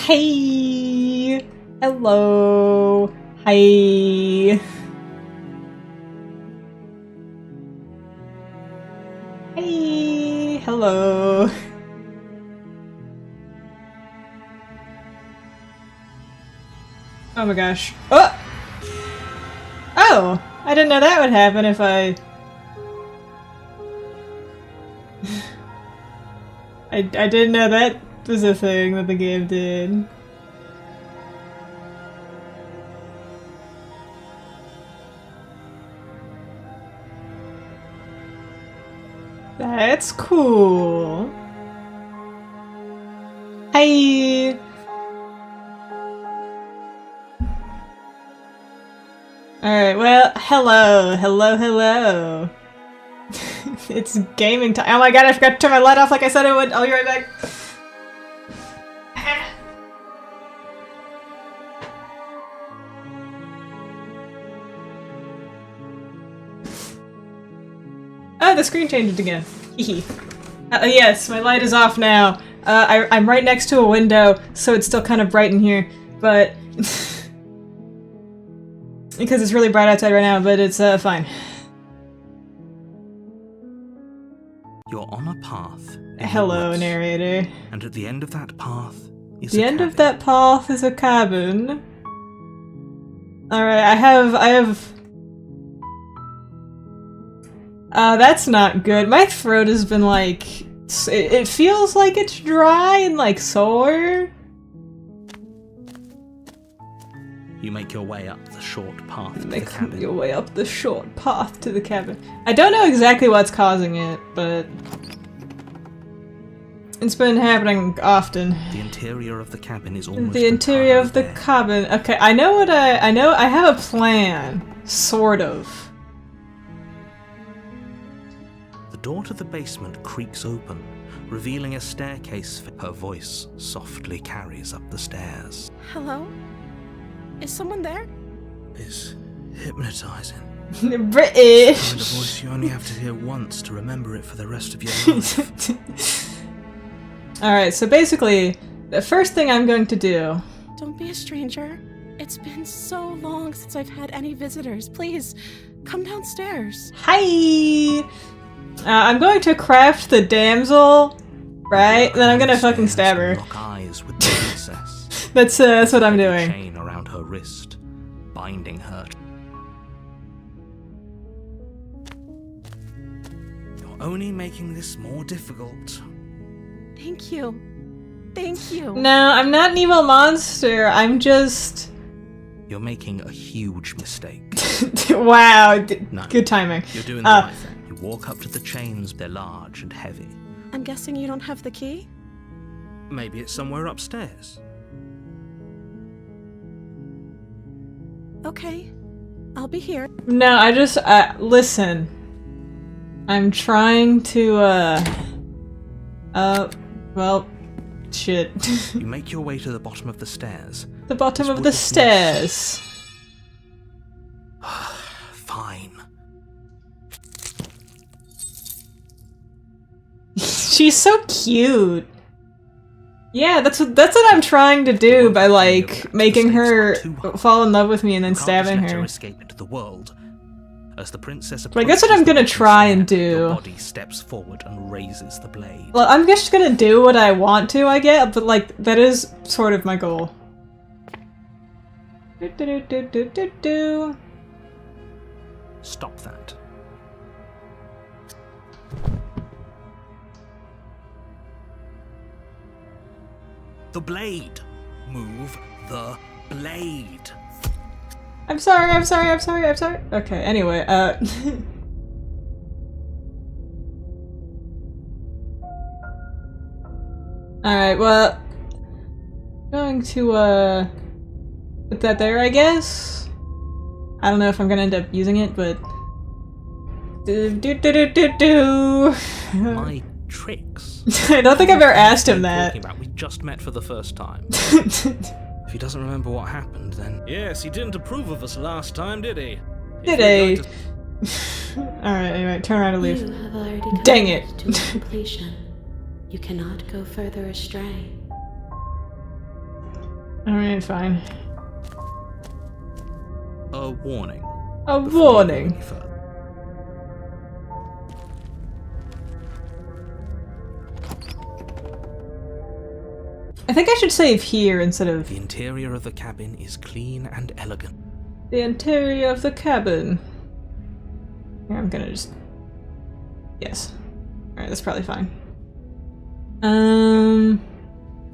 Hey! Hello! Hi! Hey! Hello! Oh my gosh. Oh! Oh! I didn't know that would happen if I... I didn't know that was a thing that the game did. That's cool. Hi. Alright, well, hello. It's gaming time. Oh my god, I forgot to turn my light off like I said I would. I'll be right back. Oh, the screen changed again. Yes, my light is off now. I'm right next to a window, so it's still kind of bright in here, but... because it's really bright outside right now, but it's, fine. You're on a path. Hello, narrator. And at the end of that path is the end of that path is a cabin. Alright, I have... that's not good. My throat has been, like... It feels like it's dry and, like, sore. You make your way up the short path to the Make cabin. your way up the short path to the cabin. I don't know exactly what's causing it, but... it's been happening often. The interior of the cabin is almost The interior of the there. cabin. Okay, I know I have a plan. Sort of. The door to the basement creaks open, revealing a staircase. Her voice softly carries up the stairs. Hello? Is someone there? It's hypnotizing. British! Kind of voice you only have to hear once to remember it for the rest of your life. Alright, so basically, the first thing I'm going to do... Don't be a stranger. It's been so long since I've had any visitors. Please, come downstairs. Hi! I'm going to craft the damsel, right? Then I'm gonna fucking stab her. Lock eyes with the princess. That's what I'm doing. Chain around her wrist, binding her. You're only making this more difficult. Thank you. Thank you. No, I'm not an evil monster. I'm just... You're making a huge mistake. wow, No. good timing. You're doing the right thing. You walk up to the chains. They're large and heavy. I'm guessing you don't have the key? Maybe it's somewhere upstairs. Okay. I'll be here. No, I just, listen. I'm trying to, well, shit. You make your way to the bottom of the stairs. The bottom This of wood the is stairs. Fine. She's so cute. Yeah, that's what I'm trying to do by, like, making her fall in love with me and then You can't just stabbing let her. escape into the world. As the princess Like, that's what I'm gonna approaches the try and stair, do. Your body steps forward and raises the blade. Well, I'm just gonna do what I want to, I get, but, like, that is sort of my goal. Do. Stop that. The blade. Move the blade. I'm sorry. Okay, anyway, Alright, well... going to, put that there, I guess? I don't know if I'm gonna end up using it, but... Do. My tricks. I don't think I've ever asked him that. Talking about, we just met for the first time. If he doesn't remember what happened, then... Yes, he didn't approve of us last time, did he? Did If he? Alright, anyway, turn around and leave. You have already Dang committed it. to completion. You cannot go further astray. Alright, fine. A warning. A before you go warning. any further. I think I should save here instead of The interior of the cabin is clean and elegant. the interior of the cabin. Here, I'm gonna just... Yes. Alright, that's probably fine.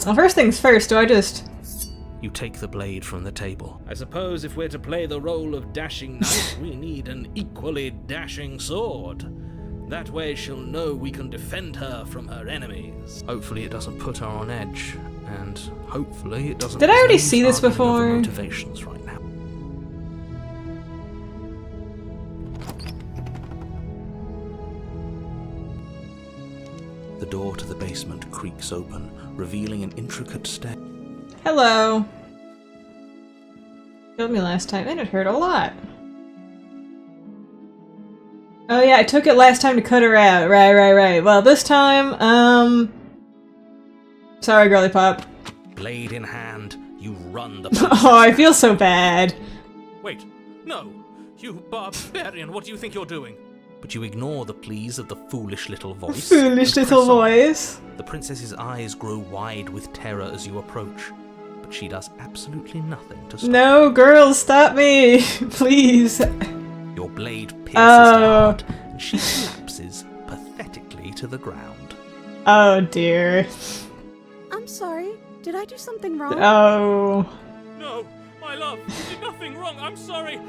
Well, first things first, do I just... You take the blade from the table. I suppose if we're to play the role of dashing knight, we need an equally dashing sword. That way she'll know we can defend her from her enemies. Hopefully it doesn't put her on edge, and hopefully it doesn't... Did I already lose see this arguing over before? motivations right now. The door to the basement creaks open, revealing an intricate stair. Hello. Killed me last time, and it hurt a lot. Oh yeah, I took it last time to cut her out. Right. Well, this time, sorry, girly pop. Blade in hand, you run the... Oh, I feel so bad. Wait, no! You barbarian, what do you think you're doing? But you ignore the pleas of the foolish little voice. Foolish and little press on. voice. The princess's eyes grow wide with terror as you approach, but she does absolutely nothing to stop. No, girls, stop me, please. Your blade pierces Oh. her heart, and she collapses pathetically to the ground. Oh dear. I'm sorry. Did I do something wrong? Oh. No, my love, you did nothing wrong. I'm sorry,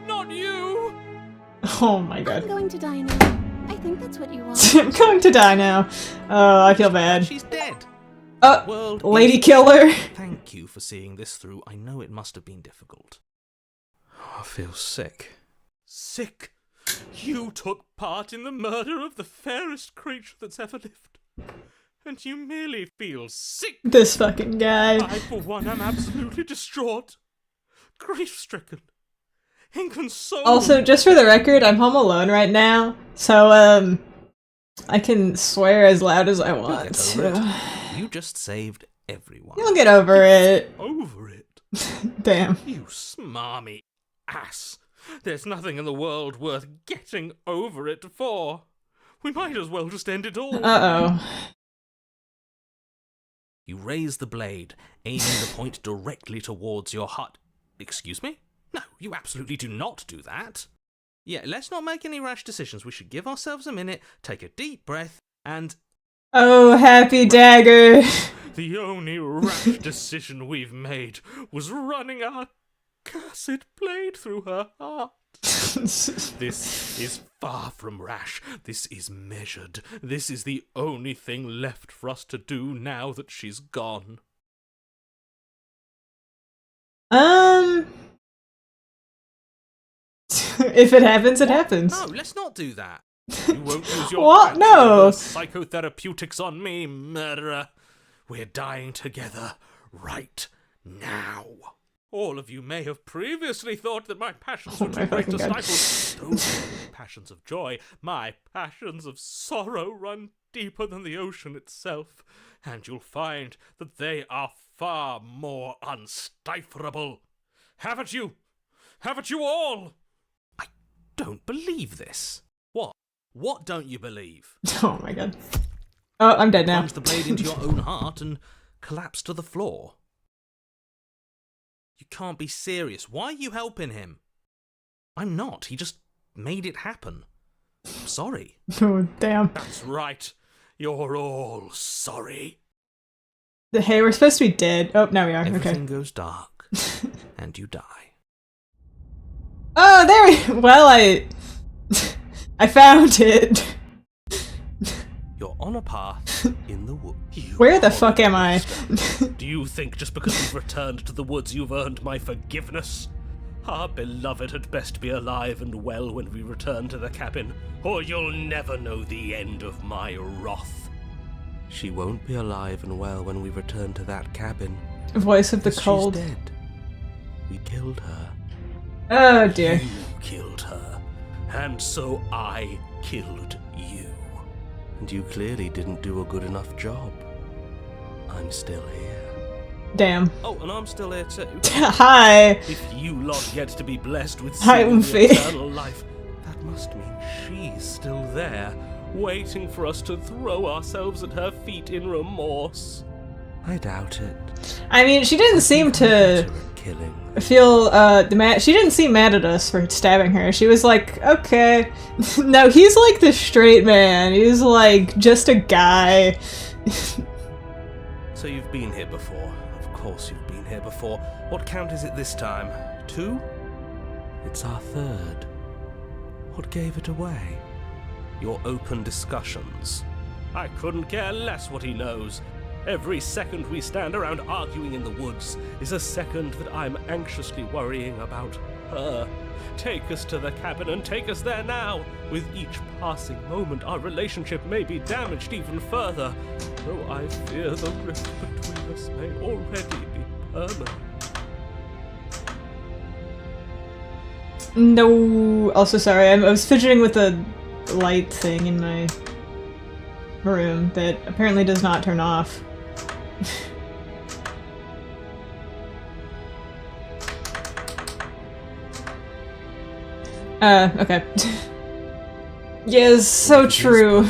not you! Oh my I'm god. going to die now. I think that's what you want. I'm going to die now. Oh, I feel bad. She's dead. Oh, World lady is- killer. Thank you for seeing this through. I know it must have been difficult. I feel sick. Sick? You took part in the murder of the fairest creature that's ever lived. And you merely feel sick. This fucking guy. I, for one, am absolutely distraught. Grief-stricken. Inconsolable. Also, just for the record, I'm home alone right now, so, I can swear as loud as I You'll want get over to. it. You just saved everyone. You'll get over it. Over it. Damn. You smarmy ass. There's nothing in the world worth getting over it for. We might as well just end it all. Uh-oh. You raise the blade, aiming the point directly towards your heart. Excuse me? No, you absolutely do not do that. Yeah, let's not make any rash decisions. We should give ourselves a minute, take a deep breath, and... Oh, happy dagger. The only rash decision we've made was running our cursed blade through her heart. This is far from rash. This is measured. This is the only thing left for us to do now that she's gone. If it happens, it happens. No, let's not do that. You won't use your What? fancy No. reverse psychotherapeutics on me, murderer. We're dying together right now. All of you may have previously thought that my passions were Oh too my great to fucking God. stifle. Those were passions of joy. My passions of sorrow run deeper than the ocean itself, and you'll find that they are far more unstifleable. Have it you! Have it you all! Don't believe this. What? What don't you believe? Oh my god. Oh, I'm dead now. Plunge the blade into your own heart and collapse to the floor. You can't be serious. Why are you helping him? I'm not. He just made it happen. I'm sorry. Oh, damn. That's right. You're all sorry. Hey, we're supposed to be dead. Oh, now we are. Everything Okay. goes dark, and you die. Oh, there we... Well, I found it. You're on a path in the woods. You Where the horrible fuck am I? monster. Do you think just because you've returned to the woods you've earned my forgiveness? Our beloved had best be alive and well when we return to the cabin, or you'll never know the end of my wrath. She won't be alive and well when we return to that cabin. Voice of the 'cause cold. She's dead. We killed her. Oh, dear. You killed her, and so I killed you. And you clearly didn't do a good enough job. I'm still here. Damn. Oh, and I'm still here too. Hi. If you lot get to be blessed with Hi, seeing the Umfi. eternal life, that must mean she's still there, waiting for us to throw ourselves at her feet in remorse. I doubt it. I mean, she didn't seem to Better at killing. feel she didn't seem mad at us for stabbing her. She was like, okay. No, he's like the straight man. He's like just a guy. So you've been here before. Of course you've been here before. What count is it this time? 2? It's our 3rd. What gave it away? Your open discussions. I couldn't care less what he knows. Every second we stand around arguing in the woods is a second that I'm anxiously worrying about her. Take us to the cabin and take us there now. With each passing moment, our relationship may be damaged even further, though I fear the rift between us may already be permanent. No. Also, sorry, I was fidgeting with the light thing in my room that apparently does not turn off. Okay. Yes, so true.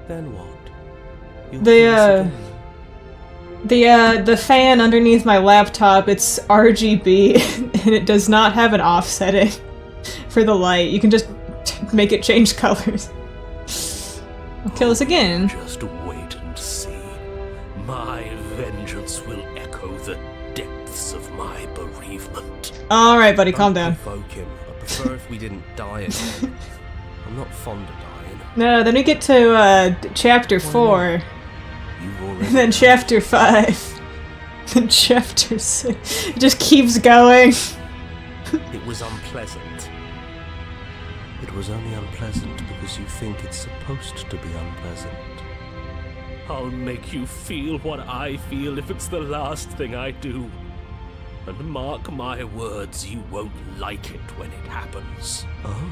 Then what? You'll kill us again. The fan underneath my laptop, it's RGB, and it does not have an off setting for the light. You can just make it change colors. I'll kill us again. Just wait and see. My vengeance will echo the depths of my bereavement. Alright, buddy, calm Don't down. provoke him. I prefer if we didn't die again. I'm not fond of dying. No, then we get to, chapter 4. You've already And then chapter 5. Then chapter 6. It just keeps going. It was unpleasant. It was only unpleasant because you think it's supposed to be unpleasant. I'll make you feel what I feel if it's the last thing I do. And mark my words, you won't like it when it happens. Oh,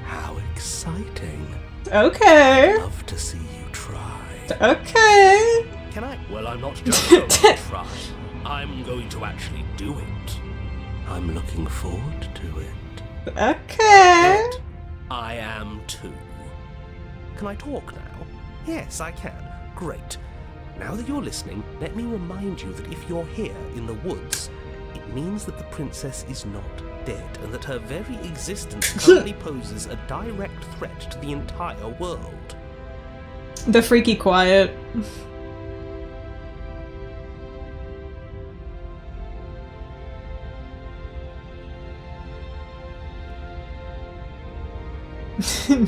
how exciting. Okay. Love to see you try. Okay. Can I? Well, I'm not just going to try. I'm going to actually do it. I'm looking forward to it. Okay. Good. I am too. Can I talk now? Yes, I can. Great. Now that you're listening, let me remind you that if you're here in the woods, it means that the princess is not dead, and that her very existence currently poses a direct threat to the entire world. The freaky quiet.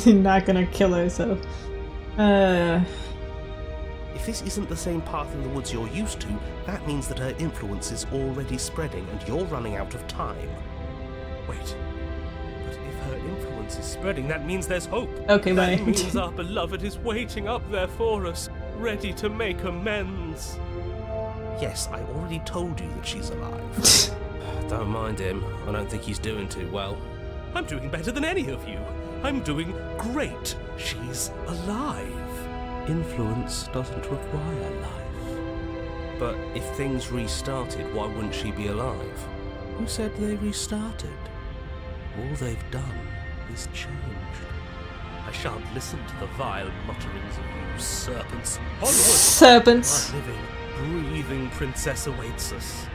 Not gonna kill herself. If this isn't the same path in the woods you're used to, that means that her influence is already spreading and you're running out of time. Wait. But if her influence is spreading, that means there's hope. Okay, buddy. That means our beloved is waiting up there for us, ready to make amends. Yes, I already told you that she's alive. Don't mind him. I don't think he's doing too well. I'm doing better than any of you. I'm doing great. She's alive. Influence doesn't require life. But if things restarted, why wouldn't she be alive? Who said they restarted? All they've done is changed. I shan't listen to the vile mutterings of you serpents. Onward! Serpents. Our living, breathing princess awaits us.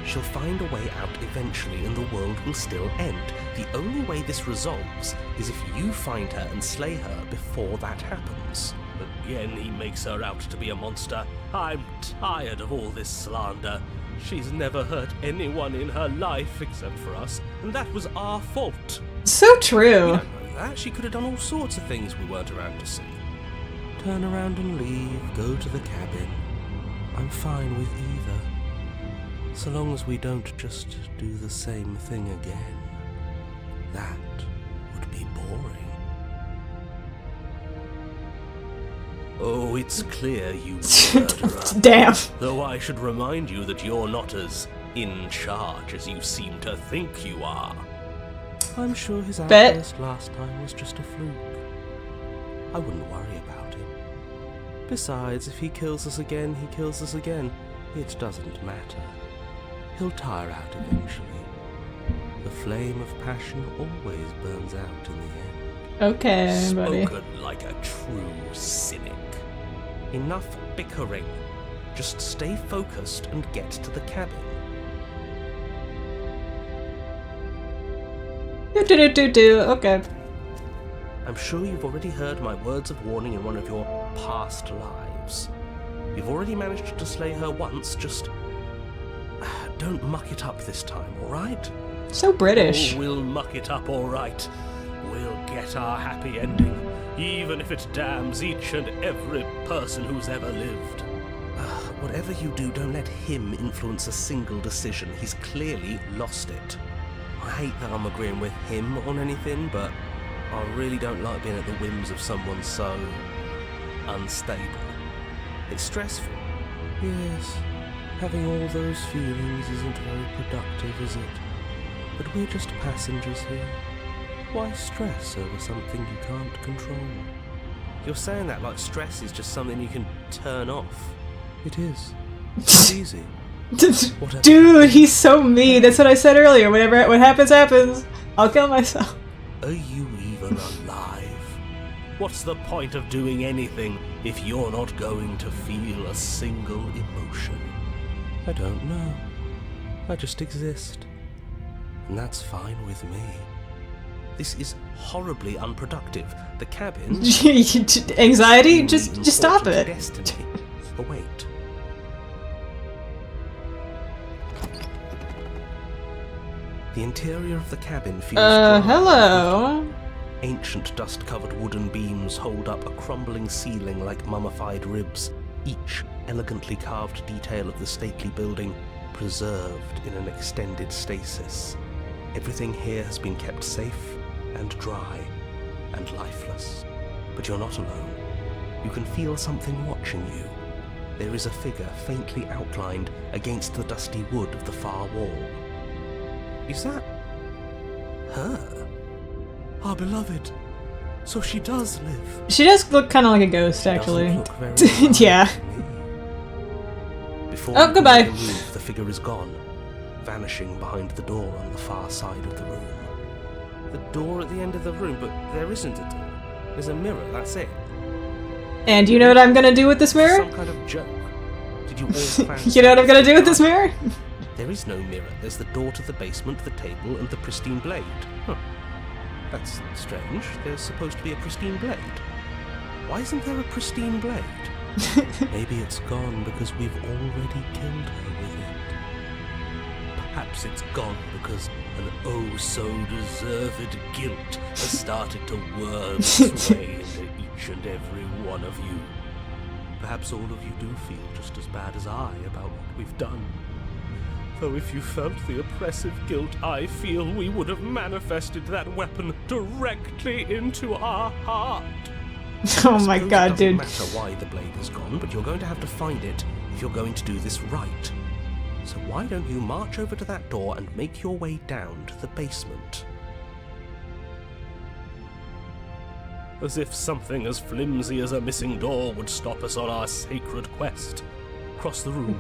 She'll find a way out eventually and the world will still end. The only way this resolves is if you find her and slay her before that happens. Again he makes her out to be a monster. I'm tired of all this slander. She's never hurt anyone in her life except for us, and that was our fault. So We true. don't know that. She could have done all sorts of things we weren't around to see. Turn around and leave, go to the cabin. I'm fine with either. So long as we don't just do the same thing again. That would be boring. Oh, it's clear you murderer. Damn. Though I should remind you that you're not as in charge as you seem to think you are. I'm sure his Bet. outburst last time was just a fluke. I wouldn't worry about him. Besides, if he kills us again, he kills us again. It doesn't matter. He'll tire out eventually. The flame of passion always burns out in the end. Okay, buddy. Spoken like a true cynic. Enough bickering. Just stay focused and get to the cabin. Do. Okay. I'm sure you've already heard my words of warning in one of your past lives. You've already managed to slay her once, just don't muck it up this time, alright? So British. Oh, we'll muck it up all right. We'll get our happy ending, even if it damns each and every person who's ever lived. Whatever you do, don't let him influence a single decision. He's clearly lost it. I hate that I'm agreeing with him on anything, but I really don't like being at the whims of someone so unstable. It's stressful. Yes, having all those feelings isn't very productive, is it? But we're just passengers here. Why stress over something you can't control? You're saying that like stress is just something you can turn off. It is. It's easy. Dude, he's so mean. That's what I said earlier. What happens, happens. I'll kill myself. Are you even alive? What's the point of doing anything if you're not going to feel a single emotion? I don't know. I just exist. And that's fine with me. This is horribly unproductive. The cabin... Anxiety? Just stop it. Destiny. But wait. The interior of the cabin feels dry. Hello. Ancient dust-covered wooden beams hold up a crumbling ceiling like mummified ribs, each elegantly carved detail of the stately building preserved in an extended stasis. Everything here has been kept safe and dry and lifeless. But you're not alone. You can feel something watching you. There is a figure faintly outlined against the dusty wood of the far wall. Is that her? Our beloved. So she does live. She does look kind of like a ghost, actually. Doesn't look very Yeah. alive to me. Before Oh, you goodbye. can move, the figure is gone, vanishing behind the door on the far side of the room. The door at the end of the room, but there isn't a door. There's a mirror, that's it. And you know what I'm gonna do with this mirror? Some kind of joke. Did you all plan You know what I'm gonna do with this mirror? There is no mirror. There's the door to the basement, the table, and the pristine blade. Huh. That's strange. There's supposed to be a pristine blade. Why isn't there a pristine blade? Maybe it's gone because we've already killed her with it. Perhaps it's gone because an oh-so-deserved guilt has started to worm its way into each and every one of you. Perhaps all of you do feel just as bad as I about what we've done. Though if you felt the oppressive guilt I feel, we would have manifested that weapon directly into our heart. Oh my god, dude. It doesn't matter why the blade is gone, but you're going to have to find it if you're going to do this right. So why don't you march over to that door and make your way down to the basement? As if something as flimsy as a missing door would stop us on our sacred quest. Cross the room,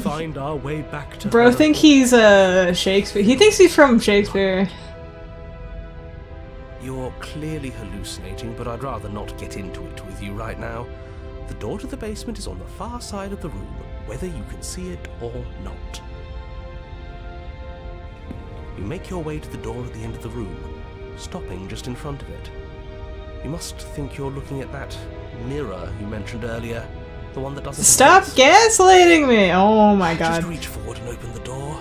find our way back to Bro, her. think he's Shakespeare. He thinks he's from Shakespeare. You're clearly hallucinating, but I'd rather not get into it with you right now. The door to the basement is on the far side of the room, whether you can see it or not. You make your way to the door at the end of the room, stopping just in front of it. You must think you're looking at that mirror you mentioned earlier, the one that doesn't Stop exist. gaslighting me! Oh my god. Just reach forward and open the door.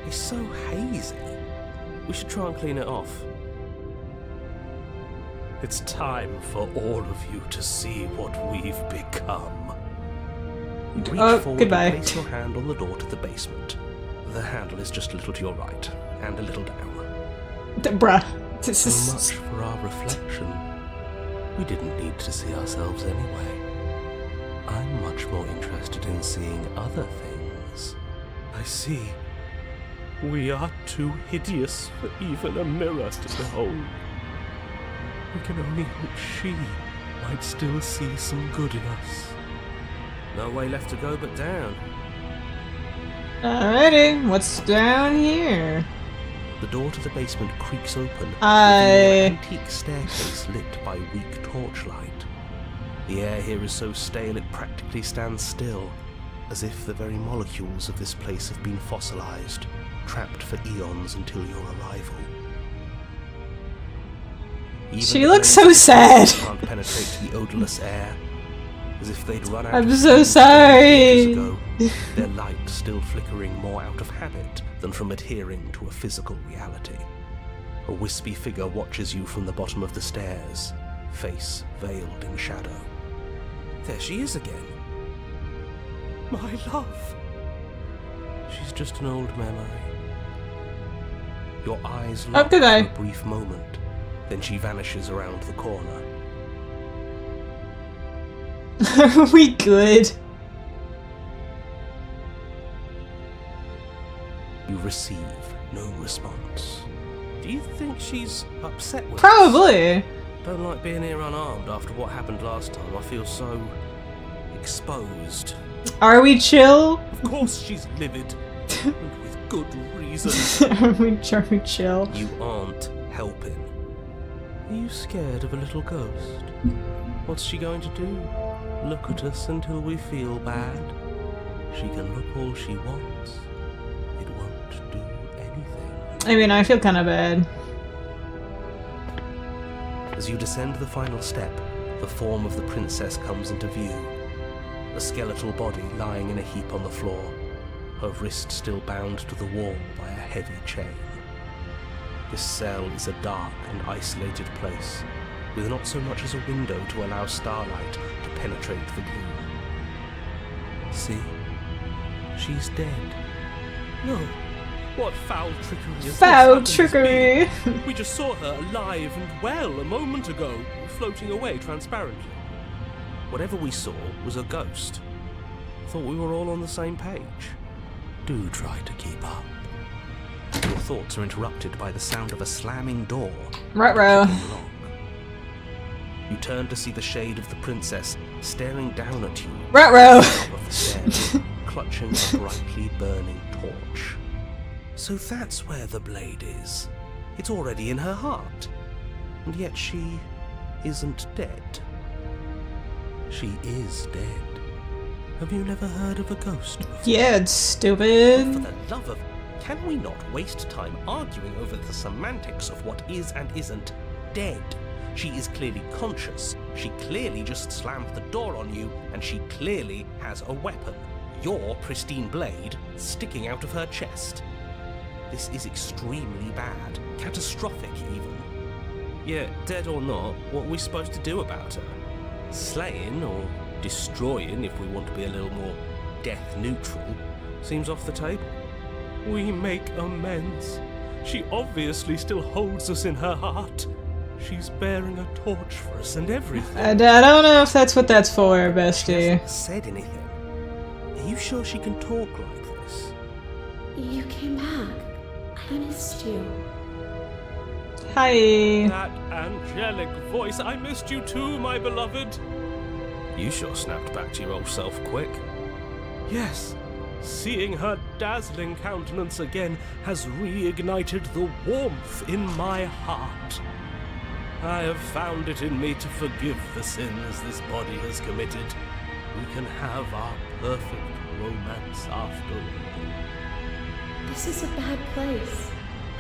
It's so hazy. We should try and clean it off. It's time for all of you to see what we've become. Reach forward goodbye. and place your hand on the door to the basement. The handle is just a little to your right, and a little down. Bruh. This So is... much for our reflection. We didn't need to see ourselves anyway. I'm much more interested in seeing other things. I see. We are too hideous for even a mirror to behold. We can only hope she might still see some good in us. No way left to go but down. Alrighty, what's down here? The door to the basement creaks open, revealing an antique staircase lit by weak torchlight. The air here is so stale it practically stands still, as if the very molecules of this place have been fossilized, trapped for eons until your arrival. Even She the looks so blades sad. can't penetrate the odorless air, as if they'd run out I'm of so fuel sorry. ages ago, their light still flickering more out of habit than from adhering to a physical reality. A wispy figure watches you from the bottom of the stairs, face veiled in shadow. There she is again. My love. She's just an old memory. Your eyes lock for goodbye. a brief moment, then she vanishes around the corner. Are we good? You receive no response. Do you think she's upset with us? Probably. Don't like being here unarmed after what happened last time. I feel so exposed. Are we chill? Of course she's livid, and with good reason. Are we chill? You aren't helping. Are you scared of a little ghost? What's she going to do? Look at us until we feel bad? She can look all she wants. It won't do anything. I mean, I feel kind of bad. As you descend the final step, the form of the princess comes into view. A skeletal body lying in a heap on the floor, her wrist still bound to the wall by a heavy chain. This cell is a dark and isolated place, with not so much as a window to allow starlight to penetrate the gloom. See? She's dead. No. What foul trickery is this? Foul How can this trickery! be? We just saw her alive and well a moment ago, floating away transparently. Whatever we saw was a ghost. Thought we were all on the same page. Do try to keep up. Your thoughts are interrupted by the sound of a slamming door. Ruh-roh. Lock. You turn to see the shade of the princess staring down at you Ruh-roh. of the stairs, clutching a brightly burning torch. So that's where the blade is. It's already in her heart. And yet she isn't dead. She is dead. Have you never heard of a ghost before? Yeah, it's For stupid. the love of... Can we not waste time arguing over the semantics of what is and isn't dead? She is clearly conscious. She clearly just slammed the door on you, and she clearly has a weapon. Your pristine blade sticking out of her chest. This is extremely bad. Catastrophic, even. Yeah, dead or not, what are we supposed to do about her? Slaying, or destroying, if we want to be a little more death-neutral, seems off the table. We make amends. She obviously still holds us in her heart. She's bearing a torch for us and everything. I don't know if that's what that's for, She bestie. hasn't said anything. Are you sure she can talk like this? You came back. I missed you. Hi. That angelic voice. I missed you too, my beloved. You sure snapped back to your old self quick. Yes. Seeing her dazzling countenance again has reignited the warmth in my heart. I have found it in me to forgive the sins this body has committed. We can have our perfect romance after all. This is a bad place.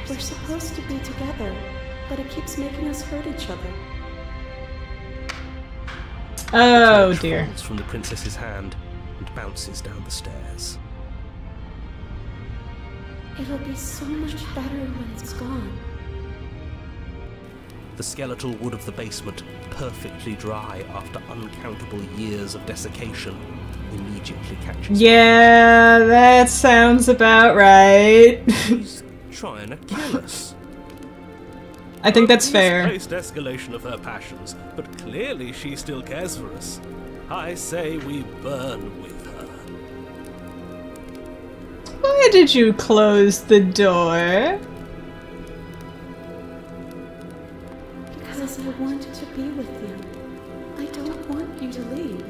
We're supposed to be together, but it keeps making us hurt each other. Oh Torch dear. falls from the princess's hand and bounces down the stairs. It'll be so much better when it's gone. The skeletal wood of the basement, perfectly dry after uncountable years of desiccation, immediately catches Yeah, that sounds about right. She's trying to kill us. I think that's fair. Misplaced escalation of her passions, but clearly she still cares for us. I say we burn with her. Why did you close the door? Because I wanted to be with you. I don't want you to leave.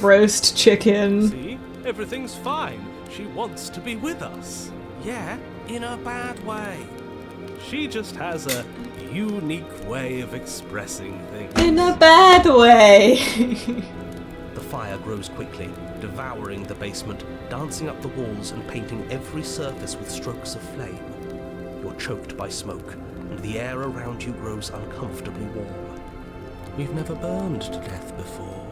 Roast chicken. See? Everything's fine. She wants to be with us. Yeah, in a bad way. She just has a unique way of expressing things. In a bad way. The fire grows quickly, devouring the basement, dancing up the walls and painting every surface with strokes of flame. You're choked by smoke, and the air around you grows uncomfortably warm. We've never burned to death before.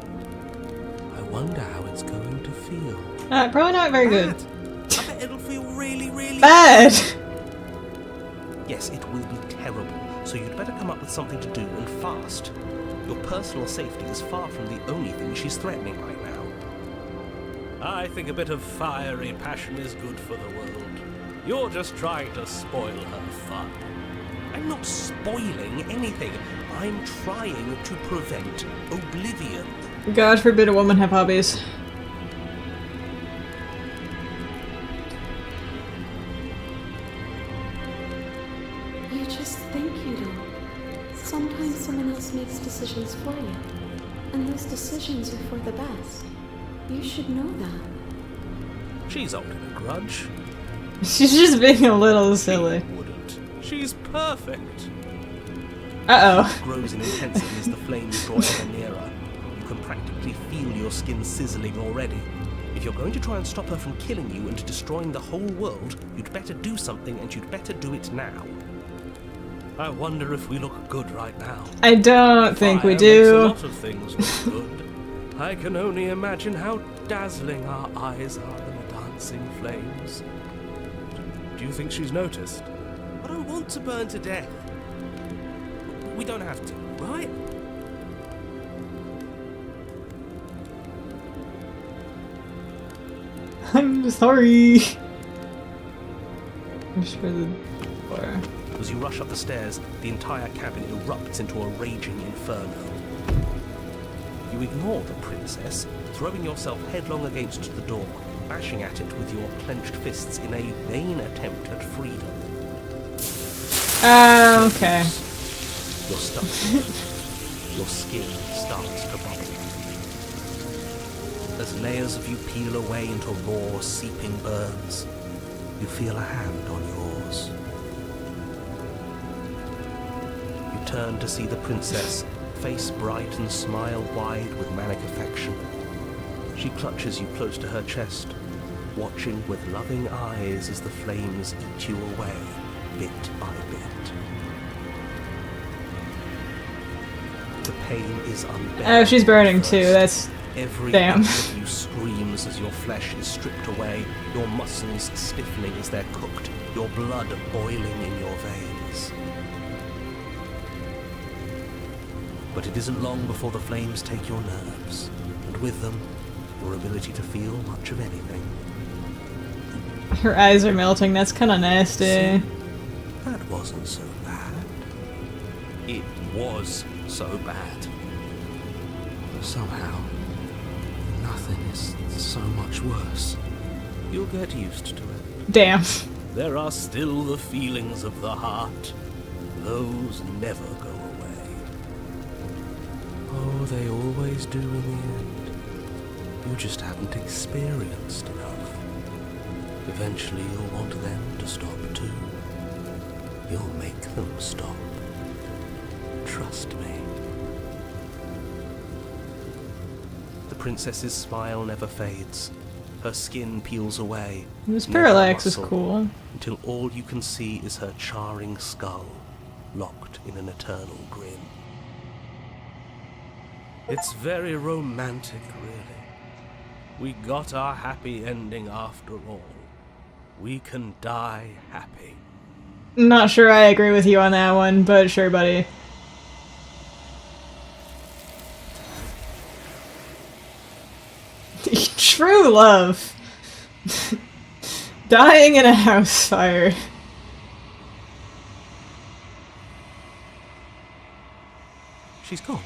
I wonder how it's going to feel. Probably not very good. I bet it'll feel really, really Bad! Yes, it will be terrible, so you'd better come up with something to do, and fast. Your personal safety is far from the only thing she's threatening right now. I think a bit of fiery passion is good for the world. You're just trying to spoil her fun. I'm not spoiling anything. I'm trying to prevent oblivion. God forbid a woman have hobbies. You just think you do. Sometimes someone else makes decisions for you. And those decisions are for the best. You should know that. She's holding a grudge. She's just being a little silly. She wouldn't. She's perfect. Uh-oh. Grows in intensity as the flames draw ever nearer. You can practically feel your skin sizzling already. If you're going to try and stop her from killing you and destroying the whole world, you'd better do something, and you'd better do it now. I wonder if we look good right now. I don't think we Fire do. makes a lot of things look good. I can only imagine how dazzling our eyes are in the dancing flames. Do you think she's noticed? I don't want to burn to death. We don't have to, right? I'm sorry. Just for the floor. As you rush up the stairs, the entire cabin erupts into a raging inferno. You ignore the princess, throwing yourself headlong against the door, bashing at it with your clenched fists in a vain attempt at freedom. Okay. You're stuck. Your skin starts to bubble. As layers of you peel away into raw, seeping burns, you feel a hand on yours. You turn to see the princess, face bright and smile wide with manic affection. She clutches you close to her chest, watching with loving eyes as the flames eat you away, bit by bit. The pain is unbearable. Oh, she's burning too. That's Every damn. inch of you screams as your flesh is stripped away, your muscles stiffening as they're cooked, your blood boiling in your veins. But it isn't long before the flames take your nerves, and with them, your ability to feel much of anything. Her eyes are melting. That's kind of nasty. That wasn't so bad. It was so bad. But somehow, nothing is so much worse. You'll get used to it. Damn. There are still the feelings of the heart. Those never go away. Oh, they always do in the end. You just haven't experienced enough. Eventually you'll want them to stop too. You'll make them stop. Trust me. The princess's smile never fades. Her skin peels away. This never parallax is muscle, cool. until all you can see is her charring skull, locked in an eternal grin. It's very romantic, really. We got our happy ending after all. We can die happy. Not sure I agree with you on that one, but sure, buddy. True love. Dying in a house fire. She's gone.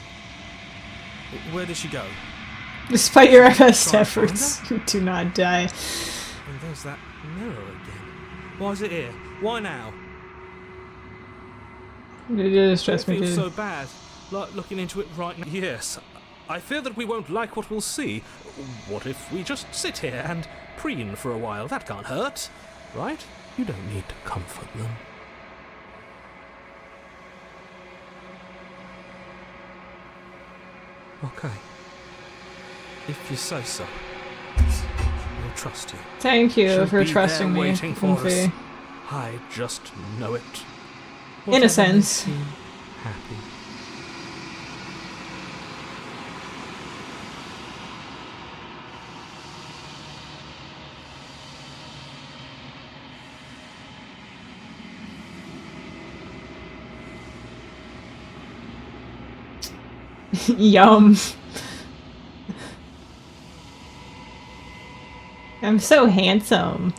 Where did she go? Despite your best Try and find efforts, do not die. And there's that mirror again. Why is it here? Why now? It just stressed It me feels too. so bad. Like looking into it right now. Yes, I fear that we won't like what we'll see. What if we just sit here and preen for a while? That can't hurt, right? You don't need to comfort them. Okay. If you say so. We'll trust you. Thank you She'll for be trusting there me, waiting for Goofy. us. I just know it. In a Whatever sense. makes you happy. Yum. I'm so handsome.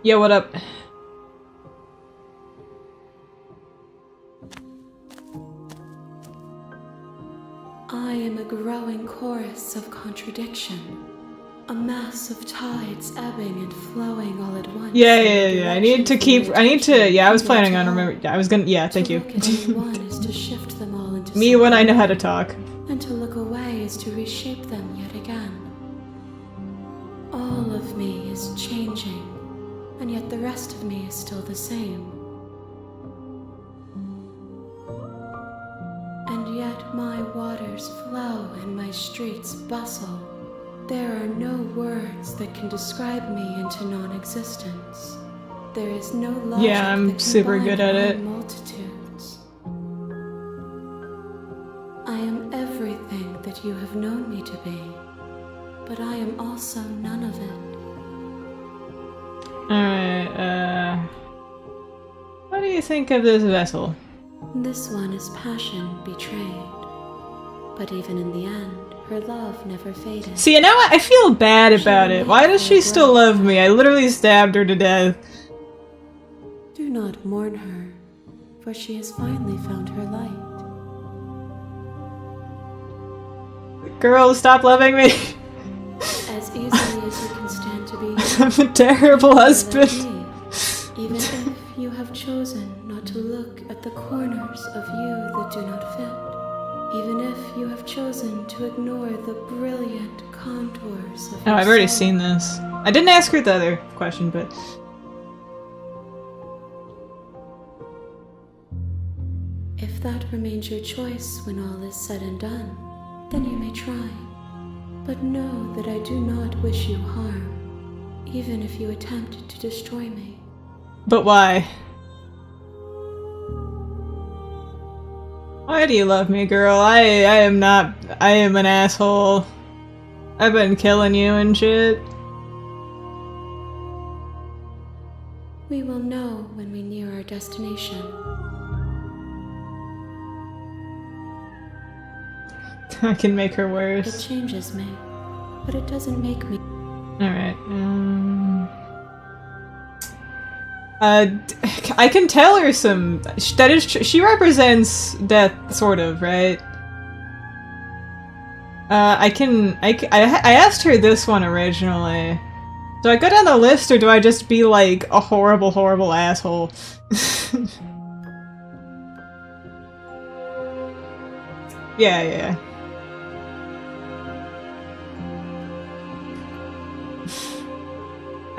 Yo, what up? I am a growing chorus of contradiction. A mass of tides ebbing and flowing all at once. Yeah. I need to keep. Yeah, I was planning on remember. I was gonna. Yeah, thank you. To look at any one is to shift them all into Me when I something, know how to talk. and to look away is to reshape them yet again. All of me is changing, and yet the rest of me is still the same. And yet my waters flow and my streets bustle. There are no words that can describe me into non-existence. There is no logic Yeah, I'm that can super bind good at my it. multitudes. I am everything that you have known me to be, but I am also none of it. Alright, what do you think of this vessel? This one is passion betrayed, but even in the end, her love never faded. See, now I feel bad about it. Why does she still love me? I literally stabbed her to death. Do not mourn her, for she has finally found her light. Girl, stop loving me. As easily as you can stand to be I'm a terrible husband. even if you have chosen not to look at the corners of you that do not fit, even if you have chosen to ignore the brilliant contours of Oh, your I've already soul. seen this. I didn't ask her the other question, but... If that remains your choice when all is said and done, then you may try. But know that I do not wish you harm, even if you attempt to destroy me. But why? Why do you love me, girl? I am not... I am an asshole. I've been killing you and shit. We will know when we near our destination. I can make her It worse. changes me, but it doesn't make me. Alright, I can tell her some... That is she represents death, sort of, right? I asked her this one originally. Do I go down the list, or do I just be, like, a horrible, horrible asshole? Yeah.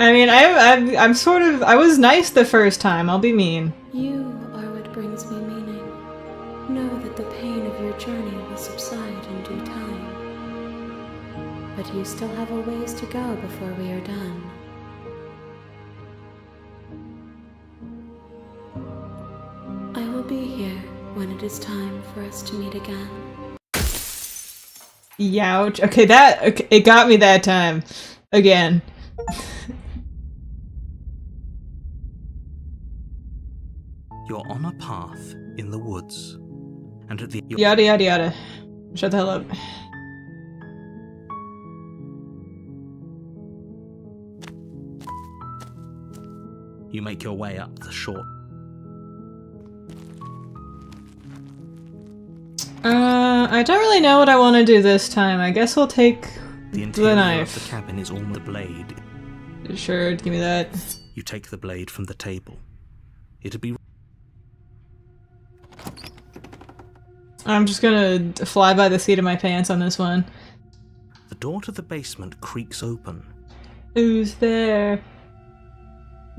I mean, I'm sort of... I was nice the first time, I'll be mean. You are what brings me meaning. Know that the pain of your journey will subside in due time. But you still have a ways to go before we are done. I will be here when it is time for us to meet again. Youch. Okay, it got me that time. Again. You're on a path in the woods, and at the Yada yada yada. Shut the hell up. you make your way up the short. I don't really know what I want to do this time. I guess we'll take The the interior knife. of the cabin is almost the blade. Sure, give me that. You take the blade from the table. It'd be... I'm just gonna fly by the seat of my pants on this one. The door to the basement creaks open. Who's there?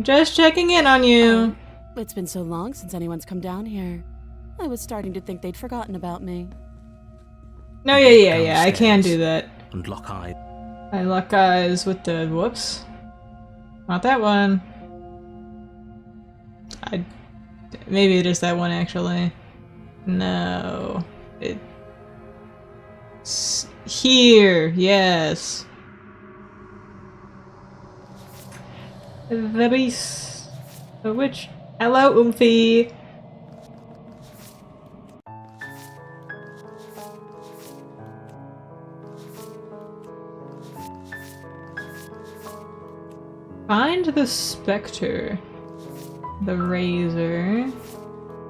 Just checking in on you. It's been so long since anyone's come down here. I was starting to think they'd forgotten about me. No, yeah, I can do that. And lock eyes. I lock eyes with the... whoops. Not that one. Maybe it is that one, actually. No. It's... here, yes. The beast. The witch. Hello, Oomphy. Find the specter, the razor,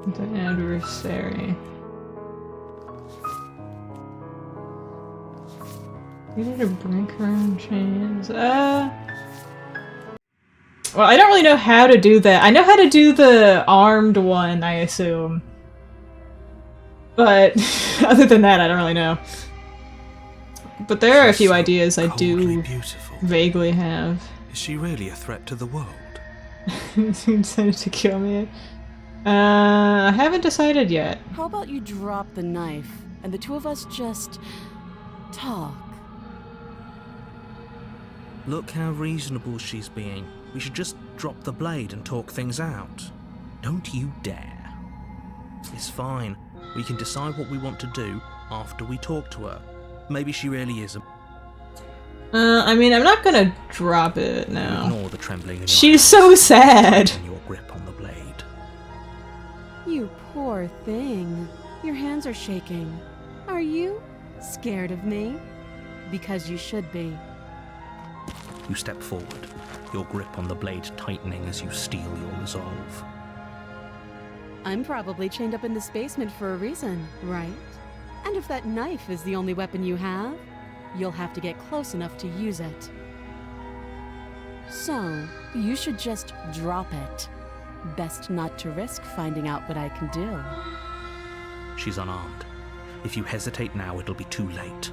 the adversary. You need to break her own chains. Well, I don't really know how to do that. I know how to do the armed one, I assume. But other than that, I don't really know. But there are a few ideas I do vaguely have. Is she really a threat to the world? You decided to kill me. I haven't decided yet. How about you drop the knife and the two of us just talk? Look how reasonable she's being. We should just drop the blade and talk things out. Don't you dare. It's fine. We can decide what we want to do after we talk to her. Maybe she really is a... I mean, I'm not gonna drop it now. Ignore the trembling in your She's hands so sad. and your grip on the blade. You poor thing. Your hands are shaking. Are you scared of me? Because you should be. You step forward, your grip on the blade tightening as you steel your resolve. I'm probably chained up in this basement for a reason, right? And if that knife is the only weapon you have, you'll have to get close enough to use it. So, you should just drop it. Best not to risk finding out what I can do. She's unarmed. If you hesitate now, it'll be too late.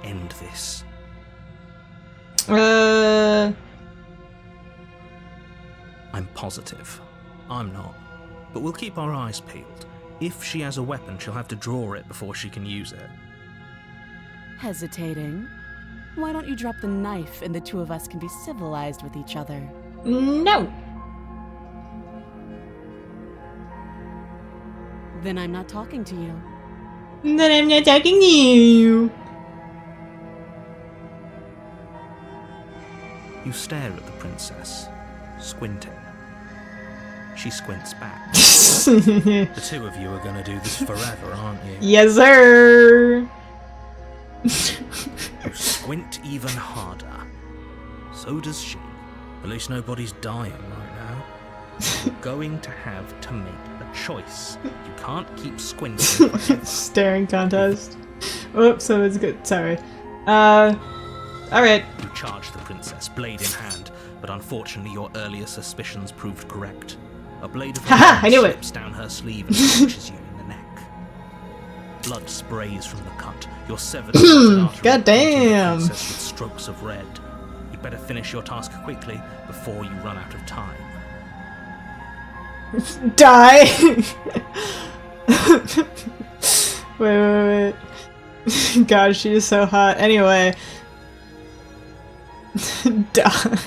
End this. I'm positive. I'm not. But we'll keep our eyes peeled. If she has a weapon, she'll have to draw it before she can use it. Hesitating? Why don't you drop the knife and the two of us can be civilized with each other? No. Then I'm not talking to you. Then I'm not talking to you. You stare at the princess, squinting. She squints back. The two of you are gonna do this forever, aren't you? Yes, sir. You squint even harder. So does she. At least nobody's dying right now. You're going to have to make a choice. You can't keep squinting forever. Staring contest. Oops, that was good. Sorry. Alright. You charge the princess, blade in hand, but unfortunately your earlier suspicions proved correct. A blade of Haha, I knew it. slips down her sleeve and punches you in the neck. Blood sprays from the cut. Your severed artery God damn. pointing the princess with strokes of red. You'd better finish your task quickly before you run out of time. Die! wait. God, she is so hot. Anyway. Die.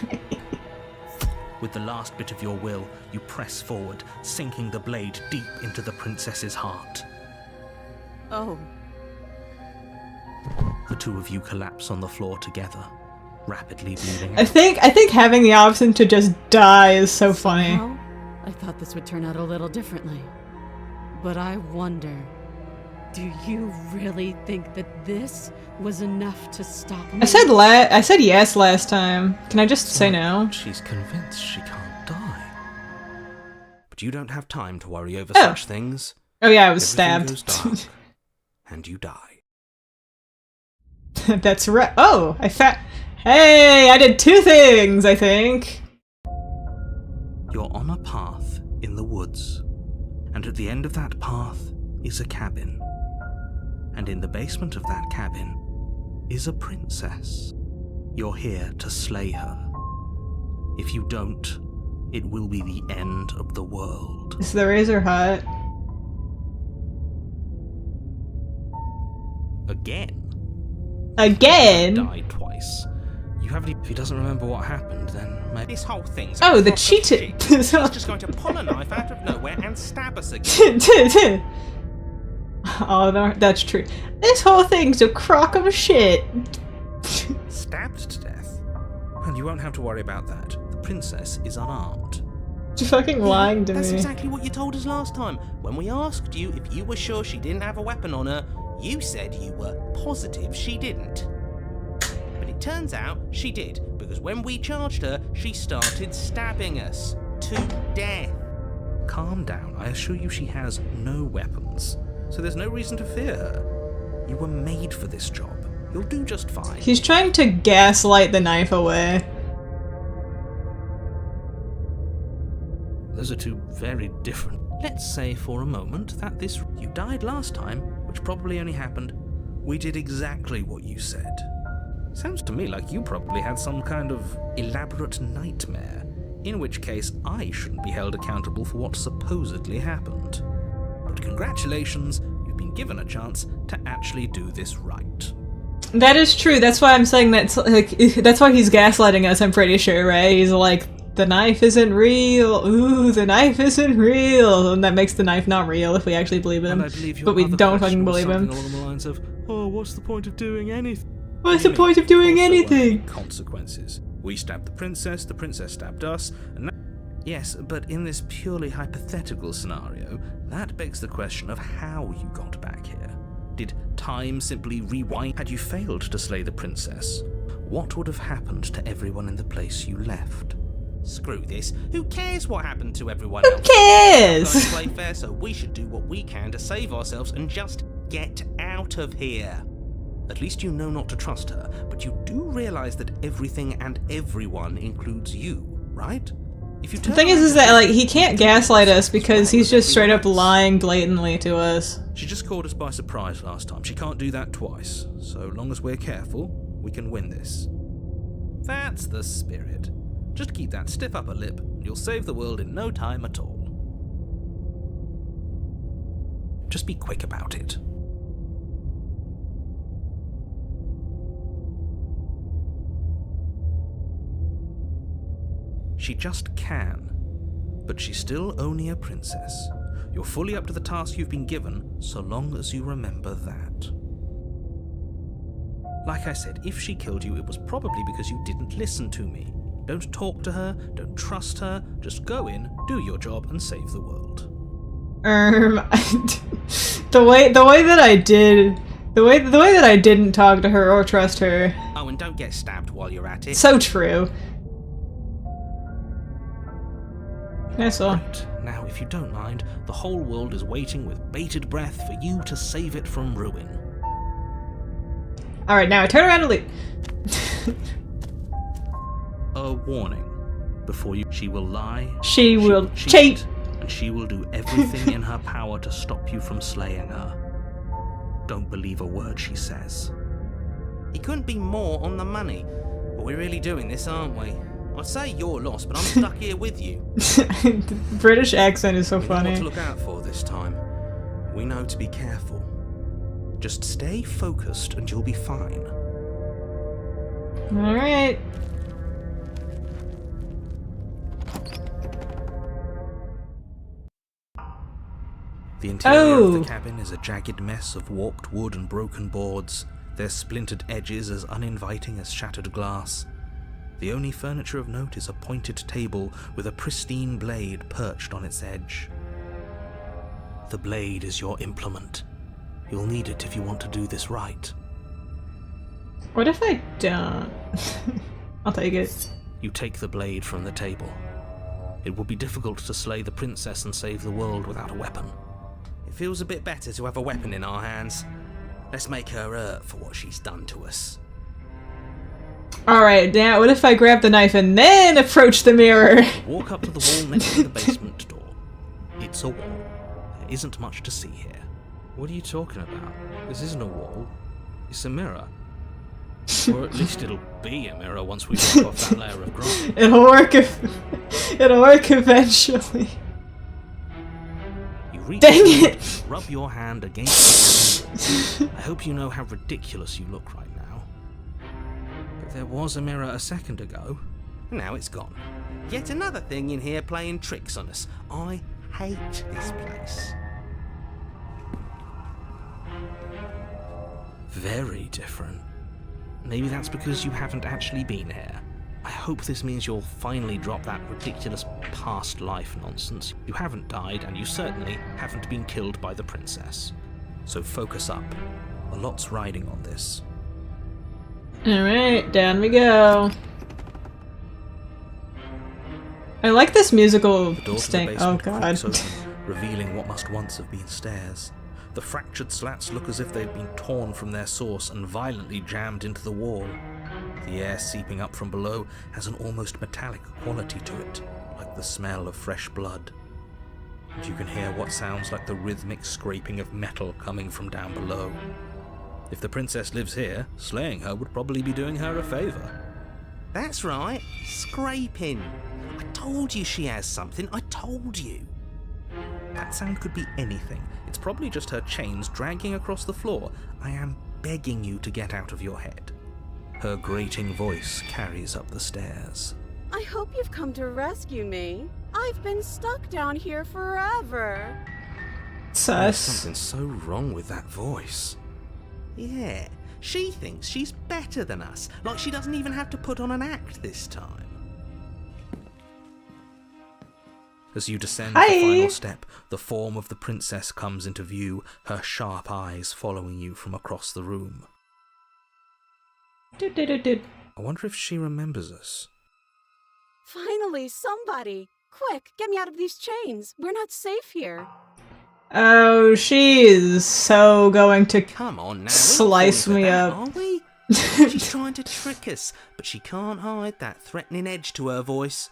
With the last bit of your will, you press forward, sinking the blade deep into the princess's heart. Oh. The two of you collapse on the floor together, rapidly bleeding I out. think having the option to just die is so funny. Well, I thought this would turn out a little differently. But I wonder, do you really think that this was enough to stop me? I said yes last time. Can I just say no? She's convinced she can't die. But you don't have time to worry over Oh. such things. Oh yeah, I was Everything goes stabbed. dark, and you die. That's right. Oh, Hey, I did two things, I think. You're on a path in the woods. woods, and at the end of that path is a cabin. And in the basement of that cabin is a princess. You're here to slay her. If you don't, it will be the end of the world. Is the razor hot? Again? Again? Died twice. You haven't even... If he doesn't remember what happened, then maybe... This whole thing's... Oh, the proper cheating! shit. He's just going to pull a knife out of nowhere and stab us again. Oh, no, that's true. This whole thing's a crock of shit. Stabbed to death? Well, you won't have to worry about that. The princess is unarmed. You're fucking lying to That's me. exactly what you told us last time. When we asked you if you were sure she didn't have a weapon on her, you said you were positive she didn't. But it turns out she did, because when we charged her, she started stabbing us to death. Calm down. I assure you she has no weapons, so there's no reason to fear her. You were made for this job. You'll do just fine. He's trying to gaslight the knife away. Those are two very different. Let's say for a moment that you died last time, which probably only happened. We did exactly what you said. Sounds to me like you probably had some kind of elaborate nightmare, in which case I shouldn't be held accountable for what supposedly happened. But congratulations, you've been given a chance to actually do this right. That is true. That's why I'm saying that's like that's why he's gaslighting us. I'm pretty sure, right? He's like, the knife isn't real. Ooh, the knife isn't real, and that makes the knife not real if we actually believe him. And I believe your But we other don't question fucking was believe him. something along the lines of, "Oh, what's the point of doing anything?" What's the point of doing Of course there won't anything? be consequences. We stabbed the princess stabbed us, and now... Yes, but in this purely hypothetical scenario, that begs the question of how you got back here. Did time simply rewind? Had you failed to slay the princess, what would have happened to everyone in the place you left? Screw this. Who cares what happened to everyone else? Who cares? Don't play fair, so we should do what we can to save ourselves and just get out of here. At least you know not to trust her, but you do realize that everything and everyone includes you, right? If you The thing is that like he can't gaslight us because he's just straight up lying blatantly to us. She just caught us by surprise last time. She can't do that twice. So long as we're careful, we can win this. That's the spirit. Just keep that stiff upper lip, and you'll save the world in no time at all. Just be quick about it. She just can. But she's still only a princess. You're fully up to the task you've been given, so long as you remember that. Like I said, if she killed you, it was probably because you didn't listen to me. Don't talk to her, don't trust her, just go in, do your job, and save the world. The way that I did, the way that I didn't talk to her or trust her. Oh, and don't get stabbed while you're at it. So true. That's all. Great. Now, if you don't mind, the whole world is waiting with bated breath for you to save it from ruin. Alright, now I turn around and leave. A warning. Before you, she will lie. She will cheat. And she will do everything in her power to stop you from slaying her. Don't believe a word she says. He couldn't be more on the money. But we're really doing this, aren't we? I'd say you're lost, but I'm stuck here with you. The British accent is so We know what funny. to look out for this time. We know to be careful. Just stay focused and you'll be fine. Alright. The interior of Oh. the cabin is a jagged mess of warped wood and broken boards, their splintered edges as uninviting as shattered glass. The only furniture of note is a pointed table with a pristine blade perched on its edge. The blade is your implement. You'll need it if you want to do this right. What if I don't? I'll take it. You take the blade from the table. It will be difficult to slay the princess and save the world without a weapon. It feels a bit better to have a weapon in our hands. Let's make her hurt for what she's done to us. Alright, now what if I grab the knife and then approach the mirror? Walk up to the wall next to the basement door. it's a wall. There isn't much to see here. What are you talking about? This isn't a wall. It's a mirror. Or at least it'll be a mirror once we rip off that layer of grime. It'll work it'll work eventually. You reach Dang forward, it! rub your hand against the mirror. I hope you know how ridiculous you look right now. But there was a mirror a second ago. Now it's gone. Yet another thing in here playing tricks on us. I hate this place. Very different. Maybe that's because you haven't actually been here. I hope this means you'll finally drop that ridiculous past life nonsense. You haven't died, and you certainly haven't been killed by the princess. So focus up. A lot's riding on this. Alright, down we go. I like this musical The door to the sting. Oh basement god. creaks open, revealing what must once have been stairs. The fractured slats look as if they've been torn from their source and violently jammed into the wall. The air seeping up from below has an almost metallic quality to it, like the smell of fresh blood. And you can hear what sounds like the rhythmic scraping of metal coming from down below. If the princess lives here, slaying her would probably be doing her a favour. That's right, scraping. I told you she has something, I told you. That sound could be anything. It's probably just her chains dragging across the floor. I am begging you to get out of your head. Her grating voice carries up the stairs. I hope you've come to rescue me. I've been stuck down here forever. There's Sus. something so wrong with that voice. Yeah, she thinks she's better than us, like she doesn't even have to put on an act this time. As you descend the final step, the form of the princess comes into view, her sharp eyes following you from across the room. I wonder if she remembers us. Finally, somebody! Quick, get me out of these chains. We're not safe here. Oh, she is so going to Come on now, slice we're me not up. falling for that, are we? She's trying to trick us, but she can't hide that threatening edge to her voice.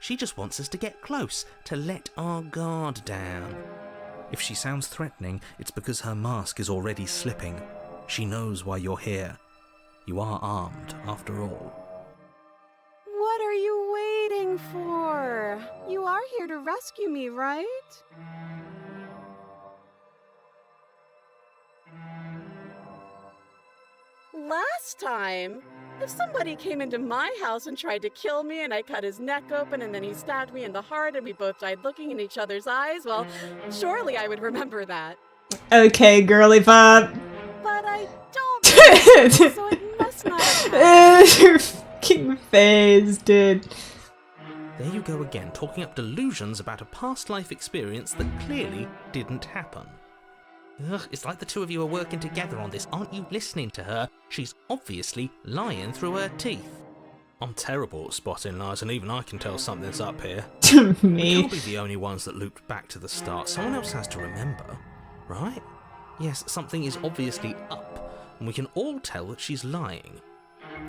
She just wants us to get close, to let our guard down. If she sounds threatening, it's because her mask is already slipping. She knows why you're here. You are armed, after all. What are you waiting for? You are here to rescue me, right? Last time, if somebody came into my house and tried to kill me and I cut his neck open and then he stabbed me in the heart and we both died looking in each other's eyes, well, surely I would remember that. Okay, girly pop. But I don't remember, so it must not have happened. Your fucking face, dude. There you go again, talking up delusions about a past life experience that clearly didn't happen. Ugh, it's like the two of you are working together on this. Aren't you listening to her? She's obviously lying through her teeth. I'm terrible at spotting lies, and even I can tell something's up here. We Me. can't be the only ones that looped back to the start. Someone else has to remember, right? Yes, something is obviously up, and we can all tell that she's lying.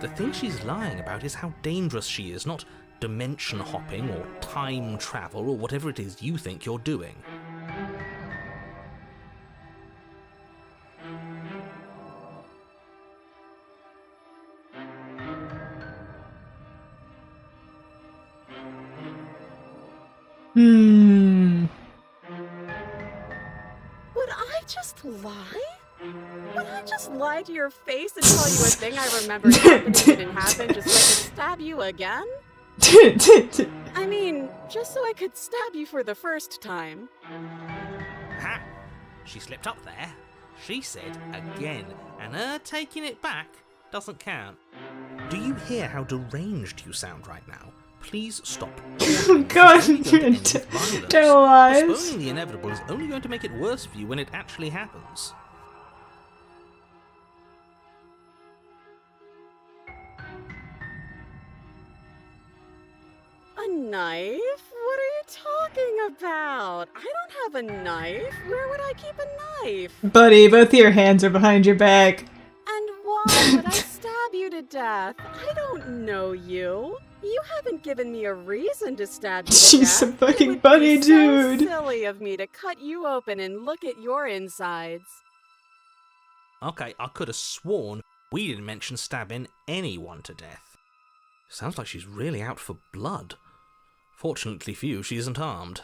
The thing she's lying about is how dangerous she is, not dimension hopping or time travel or whatever it is you think you're doing. Would I just lie? Would I just lie to your face and tell you a thing I remembered happened and didn't happen just so I could stab you again? I mean, just so I could stab you for the first time. Ha! She slipped up there. She said again, and her taking it back doesn't count. Do you hear how deranged you sound right now? Please stop. God, you're tell lies. Postponing the inevitable is only going to make it worse for you when it actually happens. A knife? What are you talking about? I don't have a knife. Where would I keep a knife? Buddy, both of your hands are behind your back. And why would I stab you to death? I don't know you. You haven't given me a reason to stab you to She's death. a fucking It would bunny, be dude. So silly of me to cut you open and look at your insides. Okay, I could have sworn we didn't mention stabbing anyone to death. Sounds like she's really out for blood. Fortunately for you, she isn't armed.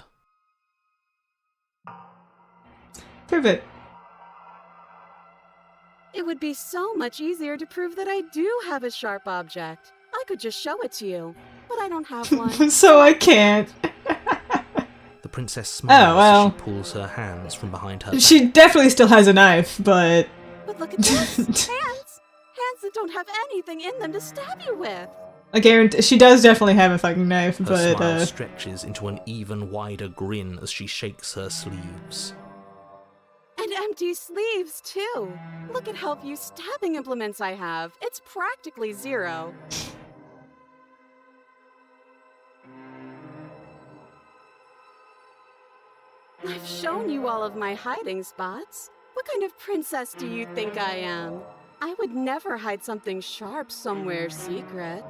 Prove it. It would be so much easier to prove that I do have a sharp object. I could just show it to you, but I don't have one. So I can't. The princess smiles well. as she pulls her hands from behind her back. She definitely still has a knife, but... But look at this! Hands! Hands that don't have anything in them to stab you with! I guarantee she does definitely have a fucking knife, Her but smile stretches into an even wider grin as she shakes her sleeves. And empty sleeves, too! Look at how few stabbing implements I have. It's practically zero. I've shown you all of my hiding spots. What kind of princess do you think I am? I would never hide something sharp somewhere secret.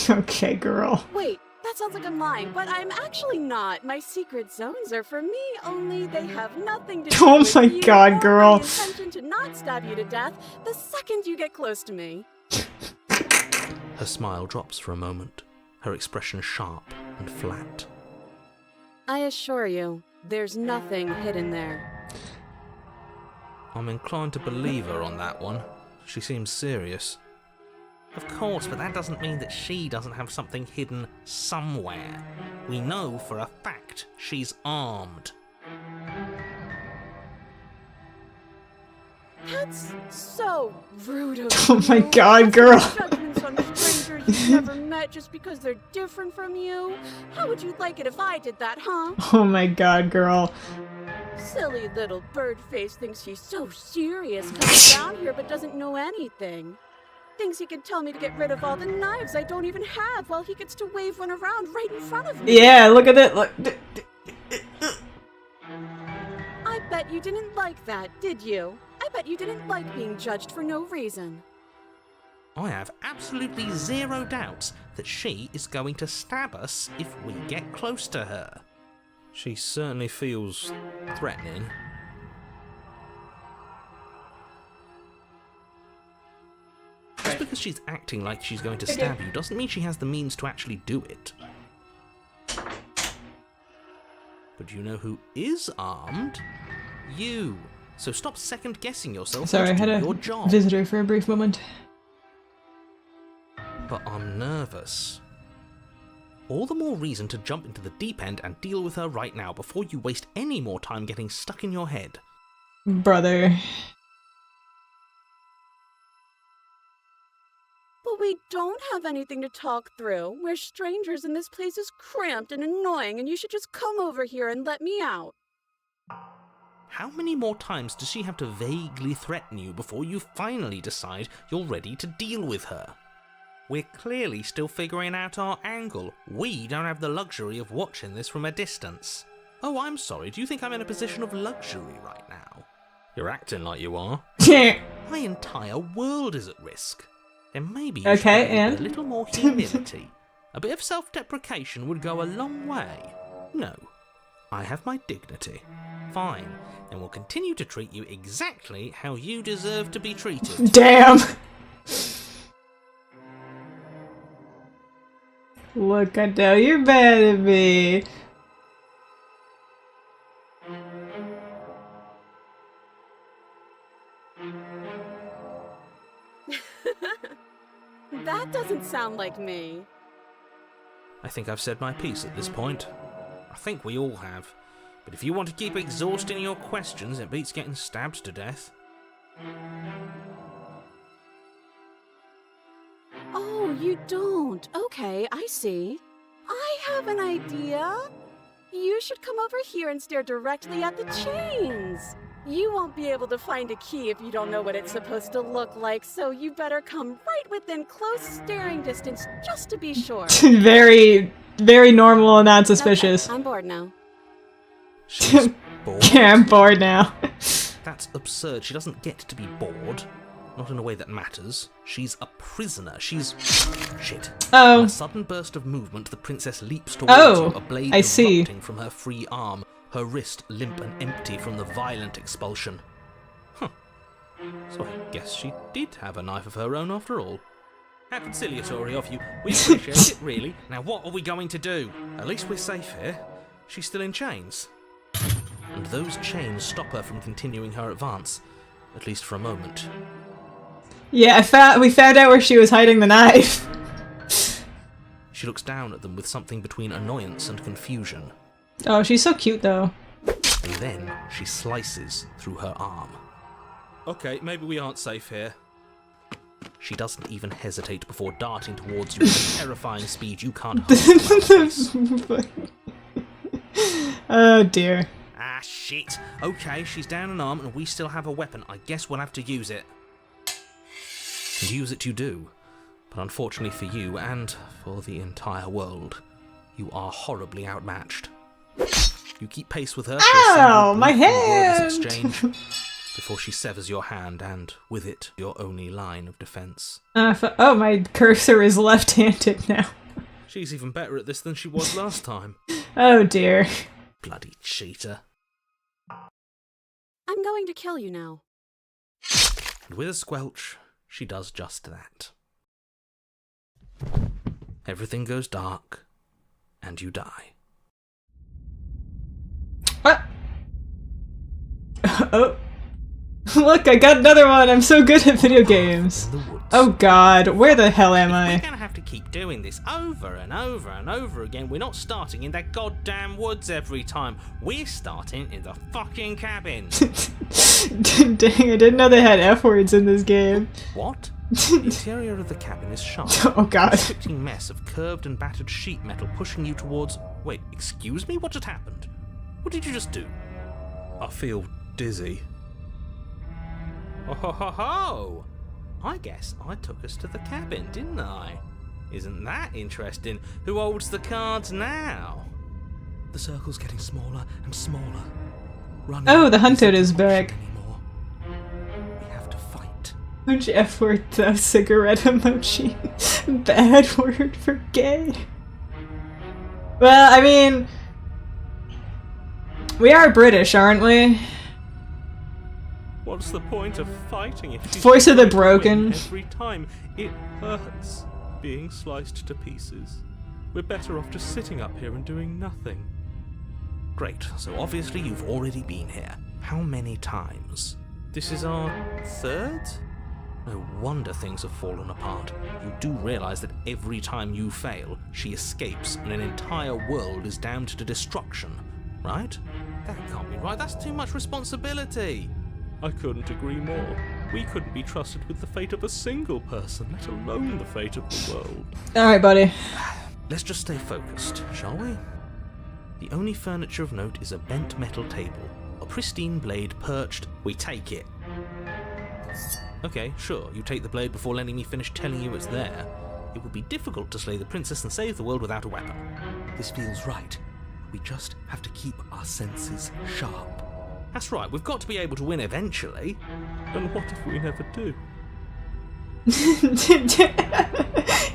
okay, girl. Wait, that sounds like I'm lying, but I'm actually not. My secret zones are for me, only they have nothing to do Oh with my you God, or girl. my intention to not stab you to death the second you get close to me. Her smile drops for a moment, her expression sharp and flat. I assure you, there's nothing hidden there. I'm inclined to believe her on that one. She seems serious. Of course, but that doesn't mean that she doesn't have something hidden somewhere. We know for a fact she's armed. That's so rude of Oh my you. God, girl. Judgments on strangers you've never met just because they're different from you. How would you like it if I did that, huh? Oh my God, girl. Silly little bird face thinks he's so serious coming down here but doesn't know anything. Thinks he can tell me to get rid of all the knives I don't even have while he gets to wave one around right in front of me. Yeah, look at it. Look. I bet you didn't like that, did you? I bet you didn't like being judged for no reason. I have absolutely zero doubts that she is going to stab us if we get close to her. She certainly feels threatening. Just because she's acting like she's going to stab you doesn't mean she has the means to actually do it. But you know who is armed? You. So stop second-guessing yourself. Sorry, I and had do a your job. visitor for a brief moment. But I'm nervous. All the more reason to jump into the deep end and deal with her right now before you waste any more time getting stuck in your head. Brother. But we don't have anything to talk through. We're strangers and this place is cramped and annoying and you should just come over here and let me out. How many more times does she have to vaguely threaten you before you finally decide you're ready to deal with her? We're clearly still figuring out our angle. We don't have the luxury of watching this from a distance. Oh, I'm sorry, do you think I'm in a position of luxury right now? You're acting like you are. My entire world is at risk. Then maybe you should Okay, have and? a little more humility. A bit of self-deprecation would go a long way. No, I have my dignity. Fine, then we'll continue to treat you exactly how you deserve to be treated. Damn. Look, I know you're mad at me. That doesn't sound like me. I think I've said my piece at this point. I think we all have. But if you want to keep exhausting your questions, it beats getting stabbed to death. Oh, you don't. Okay, I see. I have an idea. You should come over here and stare directly at the chains. You won't be able to find a key if you don't know what it's supposed to look like, so you better come right within close staring distance just to be sure. Very, very normal and not suspicious. Okay, I'm bored now. She's bored. Yeah, I'm bored now. That's absurd. She doesn't get to be bored. not in a way that matters. She's a prisoner. She's... shit. Oh. In a sudden burst of movement, the princess leaps towards Oh, you, a blade I see. erupting from her free arm, her wrist limp and empty from the violent expulsion. Huh. So I guess she did have a knife of her own after all. How conciliatory of you. We appreciate it, really. Now what are we going to do? At least we're safe here. She's still in chains. And those chains stop her from continuing her advance. At least for a moment. Yeah, we found out where she was hiding the knife. She looks down at them with something between annoyance and confusion. Oh, she's so cute though. And then she slices through her arm. Okay, maybe we aren't safe here. She doesn't even hesitate before darting towards you at a terrifying speed you can't hold. Oh dear. Ah, shit. Okay, she's down an arm and we still have a weapon. I guess we'll have to use it. And use it you do. But unfortunately for you, and for the entire world, you are horribly outmatched. You keep pace with her for a Ow, single my brief wordless hand! exchange before she severs your hand and, with it, your only line of defense. Oh, my cursor is left-handed now. She's even better at this than she was last time. Oh dear. Bloody cheater. I'm going to kill you now. And with a squelch, she does just that. Everything goes dark, and you die. What? Oh. Look, I got another one! I'm so good at video games! In the woods. Oh god, where the hell am We're I? gonna have to keep doing this over and over and over again. We're not starting in that goddamn woods every time. We're starting in the fucking cabin. Dang, I didn't know they had F words in this game. What? The interior of the cabin is sharp. Oh god. A restricting mess of curved and battered sheet metal pushing you towards... Wait, excuse me? What just happened? What did you just do? I feel dizzy. Oh ho ho ho! I guess I took us to the cabin, didn't I? Isn't that interesting? Who holds the cards now? The circle's getting smaller and smaller. Running Oh, the hunted isn't is an option back. anymore. We have to fight. Which F word though? Cigarette emoji. Bad word for gay. Well, I mean... We are British, aren't we? What's the point of fighting if she's Voice of the going to win broken. every time? It hurts being sliced to pieces. We're better off just sitting up here and doing nothing. Great, so obviously you've already been here. How many times? This is our third? No wonder things have fallen apart. You do realize that every time you fail, she escapes and an entire world is damned to destruction, right? That can't be right, that's too much responsibility. I couldn't agree more. We couldn't be trusted with the fate of a single person, let alone the fate of the world. Alright, buddy. Let's just stay focused, shall we? The only furniture of note is a bent metal table, a pristine blade perched. We take it. Okay, sure, you take the blade before letting me finish telling you it's there. It would be difficult to slay the princess and save the world without a weapon. This feels right. We just have to keep our senses sharp. That's right, we've got to be able to win eventually. And what if we never do?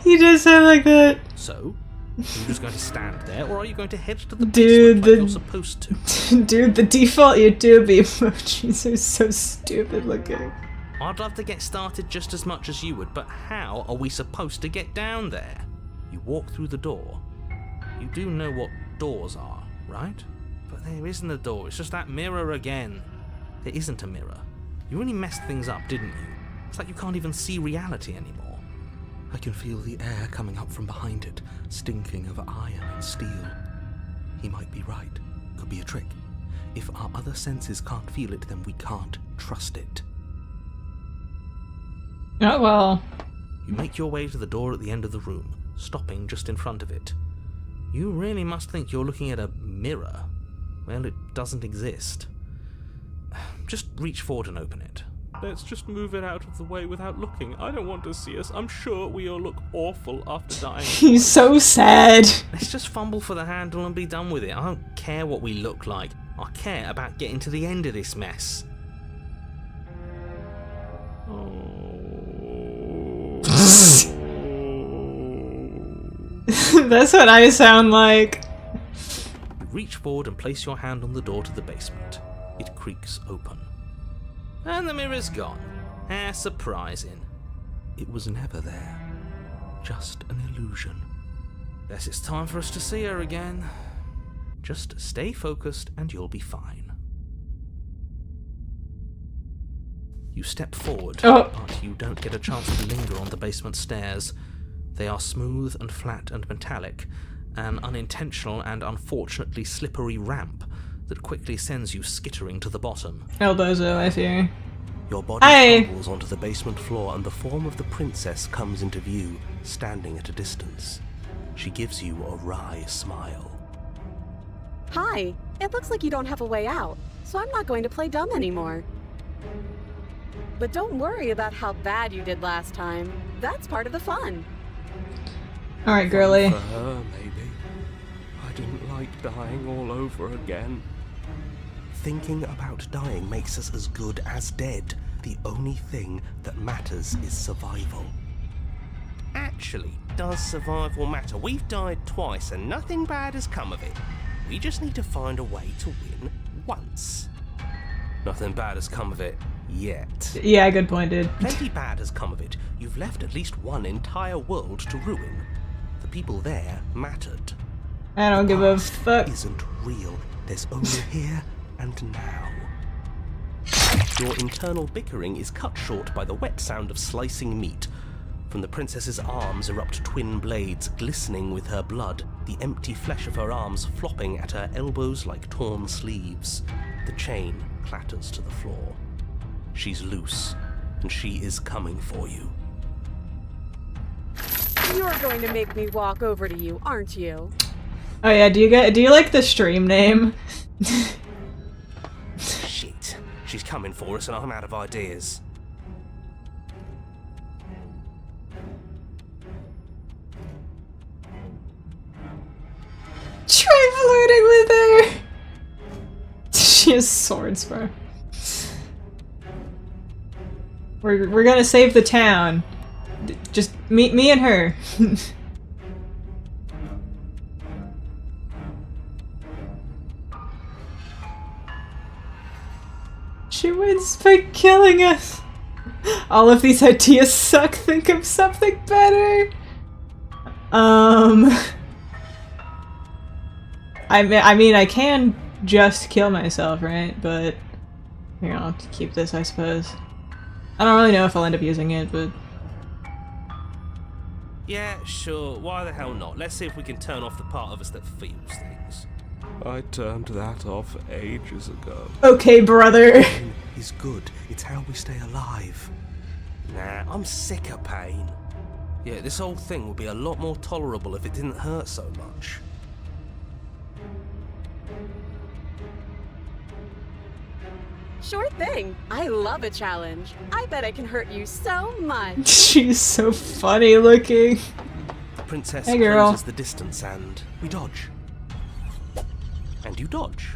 You just sound like that. So, are you just going to stand there, or are you going to head to the Dude, basement like you're supposed to? Dude, the default YouTube emojis are so stupid looking. I'd love to get started just as much as you would, but how are we supposed to get down there? You walk through the door. You do know what doors are, right? But there isn't a door, it's just that mirror again. There isn't a mirror. You really messed things up, didn't you? It's like you can't even see reality anymore. I can feel the air coming up from behind it, stinking of iron and steel. He might be right. Could be a trick. If our other senses can't feel it, then we can't trust it. Oh well. You make your way to the door at the end of the room, stopping just in front of it. You really must think you're looking at a mirror. Well, it doesn't exist. Just reach forward and open it. Let's just move it out of the way without looking. I don't want to see us. I'm sure we all look awful after dying. He's so sad. Let's just fumble for the handle and be done with it. I don't care what we look like. I care about getting to the end of this mess. Oh. That's what I sound like. You reach forward and place your hand on the door to the basement. It creaks open. And the mirror's gone. How surprising. It was never there. Just an illusion. Guess it's time for us to see her again. Just stay focused and you'll be fine. You step forward, but you don't get a chance to linger on the basement stairs. They are smooth and flat and metallic, an unintentional and unfortunately slippery ramp that quickly sends you skittering to the bottom. Elbozo, I fear. Your body tumbles onto the basement floor and the form of the princess comes into view, standing at a distance. She gives you a wry smile. Hi, it looks like you don't have a way out, so I'm not going to play dumb anymore. But don't worry about how bad you did last time. That's part of the fun. Alright, girly. For her, maybe. I didn't like dying all over again. Thinking about dying makes us as good as dead. The only thing that matters is survival. Actually, does survival matter? We've died twice and nothing bad has come of it. We just need to find a way to win once. Nothing bad has come of it yet. Yeah, good point, dude. Plenty bad has come of it. You've left at least one entire world to ruin. The people there mattered. I don't give a fuck. Isn't real. There's only here and now. Your internal bickering is cut short by the wet sound of slicing meat. From the princess's arms erupt twin blades, glistening with her blood, the empty flesh of her arms flopping at her elbows like torn sleeves. The chain clatters to the floor. She's loose, and she is coming for you. You're going to make me walk over to you, aren't you? Oh yeah, do you like the stream name? Shit. She's coming for us and I'm out of ideas. Try flirting with her! She has swords, bro. We're gonna save the town. Just meet me and her. She wins by killing us. All of these ideas suck. Think of something better. I mean, I can just kill myself, right? But here, I'll keep this, I suppose. I don't really know if I'll end up using it, but Yeah, sure. Why the hell not? Let's see if we can turn off the part of us that feels things. I turned that off ages ago. okay, brother. Pain is good. It's how we stay alive. Nah, I'm sick of pain. Yeah, this whole thing would be a lot more tolerable if it didn't hurt so much. Sure thing. I love a challenge. I bet I can hurt you so much. She's so funny looking. The princess Hey, girl. closes the distance and we dodge. And you dodge.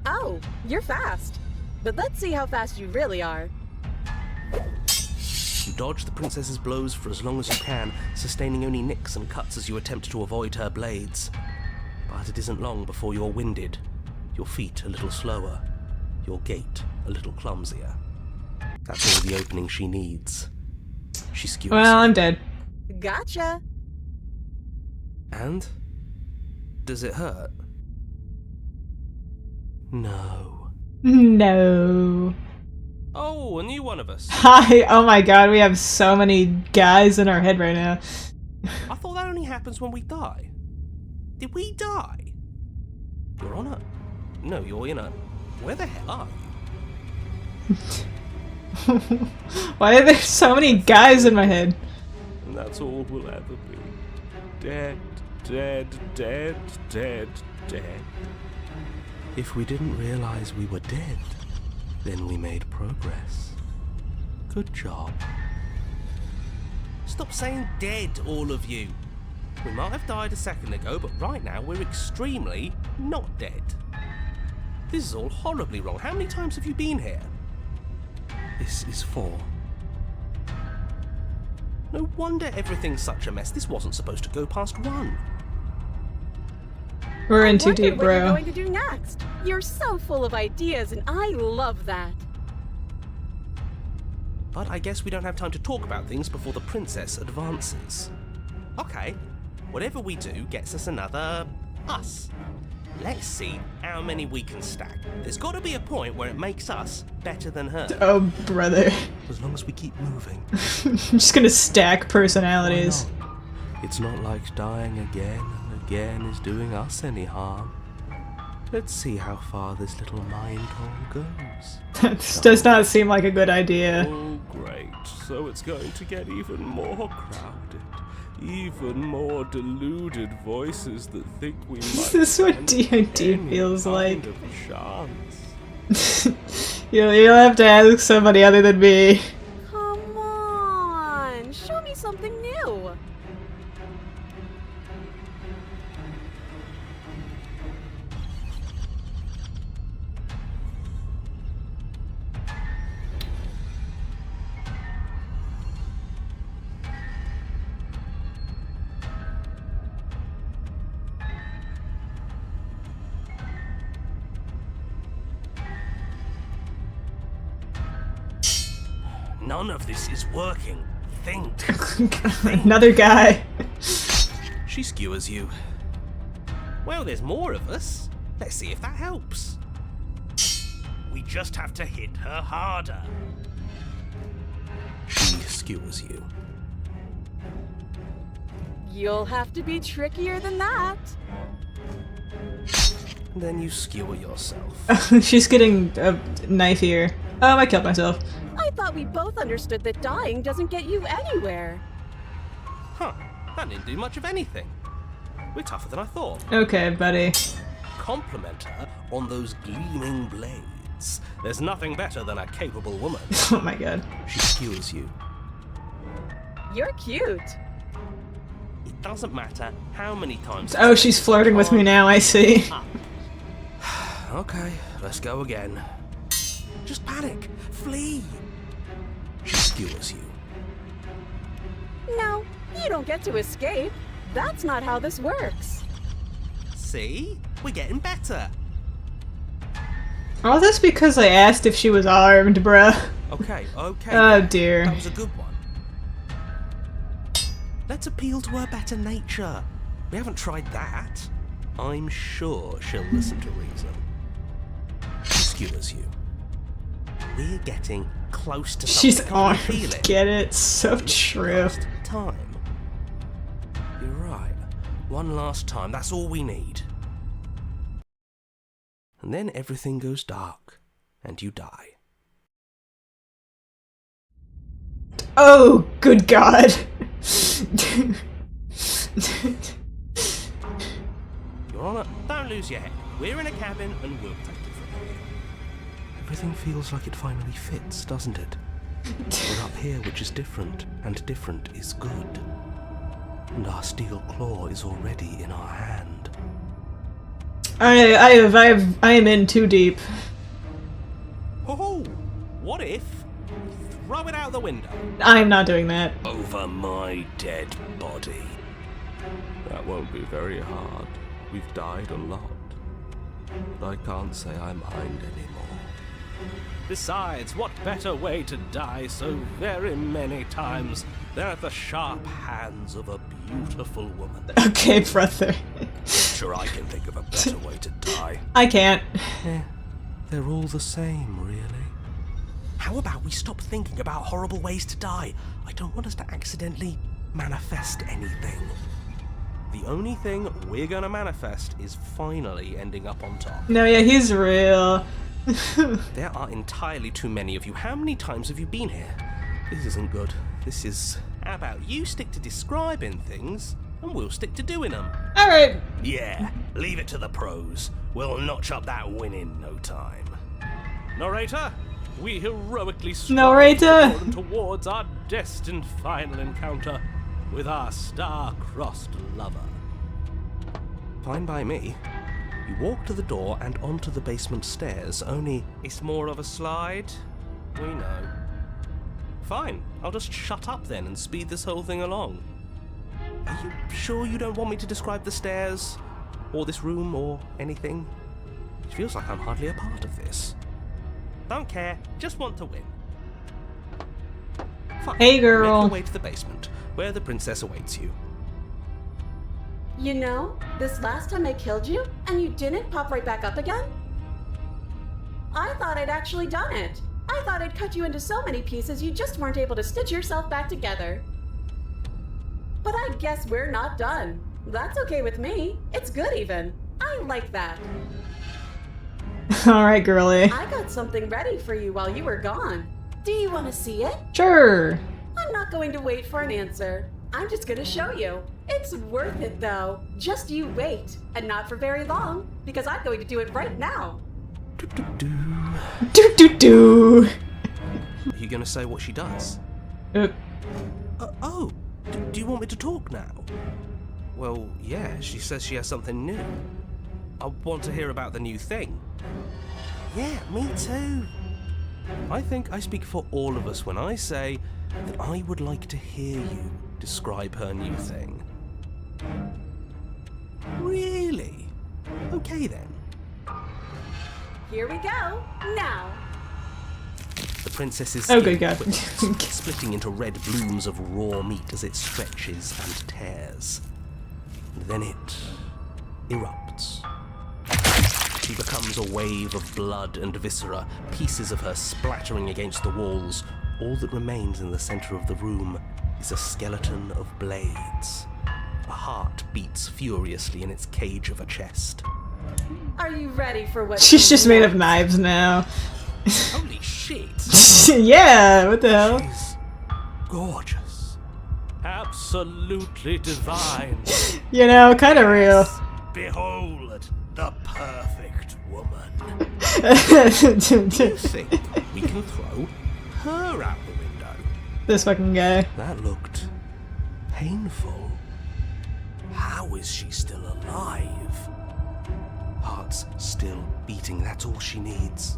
Oh, you're fast. But let's see how fast you really are. You dodge the princess's blows for as long as you can, sustaining only nicks and cuts as you attempt to avoid her blades. But it isn't long before you're winded, your feet a little slower, your gait a little clumsier. That's all the opening she needs. She skewers. Well, I'm dead. Gotcha. And? Does it hurt? No. No. Oh, a new one of us. Hi. Oh my god, we have so many guys in our head right now. I thought that only happens when we die. Did we die? You're on a... No, you're in a... Where the hell are you? Why are there so many guys in my head? And that's all we'll ever be. Dead, dead, dead, dead, dead. If we didn't realize we were dead, then we made progress. Good job. Stop saying dead, all of you. We might have died a second ago, but right now we're extremely not dead. This is all horribly wrong. How many times have you been here? This is 4. No wonder everything's such a mess. This wasn't supposed to go past 1. We're in too Wonder deep, what you're bro. going to do next. You're so full of ideas, and I love that. But I guess we don't have time to talk about things before the princess advances. Okay, whatever we do gets us another us. Let's see how many we can stack. There's got to be a point where it makes us better than her. Oh, brother. As long as we keep moving. I'm just gonna stack personalities. Why not? It's not like dying again and again is doing us any harm. Let's see how far this little mind hole goes. That does not seem like a good idea. Oh, great. So it's going to get even more crowded. Even more deluded voices that think we might Is this what stand D&D any feels like? kind of chance. You'll have to ask somebody other than me. Come on, show me something new. None of this is working. Think. Another guy. She skewers you. Well, there's more of us. Let's see if that helps. We just have to hit her harder. She skewers you. You'll have to be trickier than that. And then you skewer yourself. She's getting a knife here. Oh, I killed myself. I thought we both understood that dying doesn't get you anywhere. Huh, that didn't do much of anything. We're tougher than I thought. Okay, buddy. Compliment her on those gleaming blades. There's nothing better than a capable woman. Oh my god. She skewers you. You're cute. It doesn't matter how many times. Oh, she's flirting with me now, I see. Okay, let's go again. Just panic. Flee. She skewers you. No, you don't get to escape. That's not how this works. See? We're getting better. Oh, that's because I asked if she was armed, bruh. Okay, okay. Oh That dear. was a good one. Let's appeal to her better nature. We haven't tried that. I'm sure she'll listen to reason. She skewers you. We're getting close to something. She's Can't you armed. feel it? Get it? So true. Last time. You're right. One last time. That's all we need. And then everything goes dark, and you die. Oh, good god. Your Honor, don't lose your head. We're in a cabin, and we'll take it from here. Everything feels like it finally fits, doesn't it? We're up here, which is different, and different is good. And our steel claw is already in our hand. I am in too deep. Oh, what if? Throw it out the window. I'm not doing that. Over my dead body. That won't be very hard. We've died a lot. But I can't say I mind anymore. Besides, what better way to die so very many times than at the sharp hands of a beautiful woman? Okay, brother. Sure, I can think of a better way to die. I can't. They're all the same, really. How about we stop thinking about horrible ways to die? I don't want us to accidentally manifest anything. The only thing we're gonna manifest is finally ending up on top. No, yeah, he's real. There are entirely too many of you. How many times have you been here? This isn't good. This is... How about you stick to describing things, and we'll stick to doing them? Alright. Yeah, leave it to the pros. We'll notch up that win in no time. Narrator, we heroically Narrator. strive towards our destined final encounter with our star-crossed lover. Fine by me. You walk to the door and onto the basement stairs, only... It's more of a slide, we know. Fine, I'll just shut up then and speed this whole thing along. Are you sure you don't want me to describe the stairs, or this room, or anything? It feels like I'm hardly a part of this. Don't care, just want to win. Fine. Hey, girl. Make your way to the basement, where the princess awaits you. You know, this last time I killed you, and you didn't pop right back up again? I thought I'd actually done it. I thought I'd cut you into so many pieces you just weren't able to stitch yourself back together. But I guess we're not done. That's okay with me. It's good even. I like that. Alright, girly. I got something ready for you while you were gone. Do you want to see it? Sure. I'm not going to wait for an answer. I'm just going to show you. It's worth it though. Just you wait. And not for very long, because I'm going to do it right now. Do do do. Are you gonna say what she does? Oh, do you want me to talk now? Well, yeah, she says she has something new. I want to hear about the new thing. Yeah, me too. I think I speak for all of us when I say that I would like to hear you describe her new thing. Really? Okay then. Here we go. Now. The princess's Oh, skin good God. quivers, splitting into red blooms of raw meat as it stretches and tears. And then it erupts. She becomes a wave of blood and viscera, pieces of her splattering against the walls. All that remains in the center of the room is a skeleton of blades. A heart beats furiously in its cage of a chest. Are you ready for what She's just made of knives now. Holy shit! Yeah, what the hell? She's gorgeous. Absolutely divine. You know, kind of real. Behold, the perfect woman. You think we can throw her out the window? This fucking guy. That looked painful. How is she still alive? Heart's still beating, that's all she needs.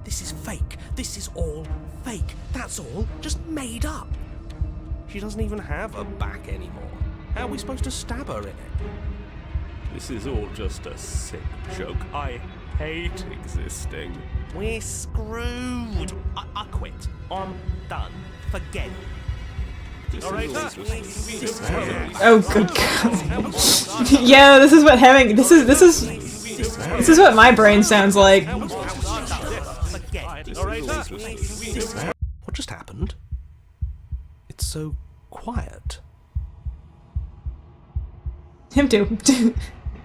This is fake. This is all fake. That's all just made up. She doesn't even have a back anymore. How are we supposed to stab her in it? This is all just a sick joke. I hate existing. We're screwed. I quit. I'm done. Forget it. This All right, is all sir. just Oh, good God. Yeah, this is what having. This is what my brain sounds like. All right, sir. What just happened? It's so quiet. Him too.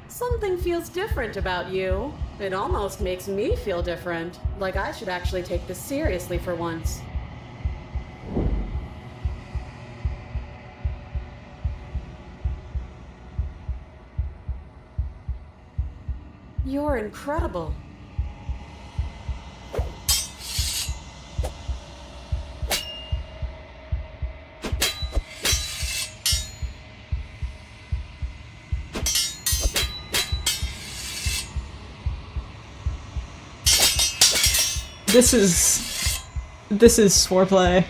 Something feels different about you. It almost makes me feel different. Like I should actually take this seriously for once. You're incredible. This is foreplay.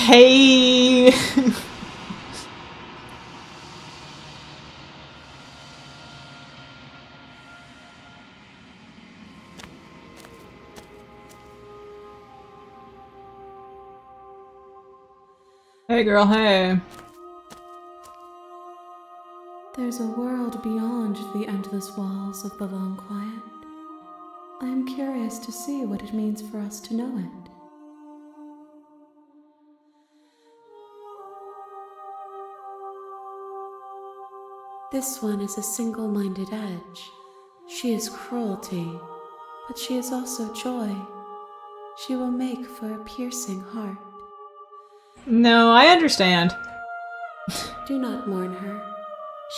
Hey. Hey girl, hey. There's a world beyond the endless walls of the long quiet. I am curious to see what it means for us to know it. This one is a single-minded edge. She is cruelty, but she is also joy. She will make for a piercing heart. No, I understand. Do not mourn her.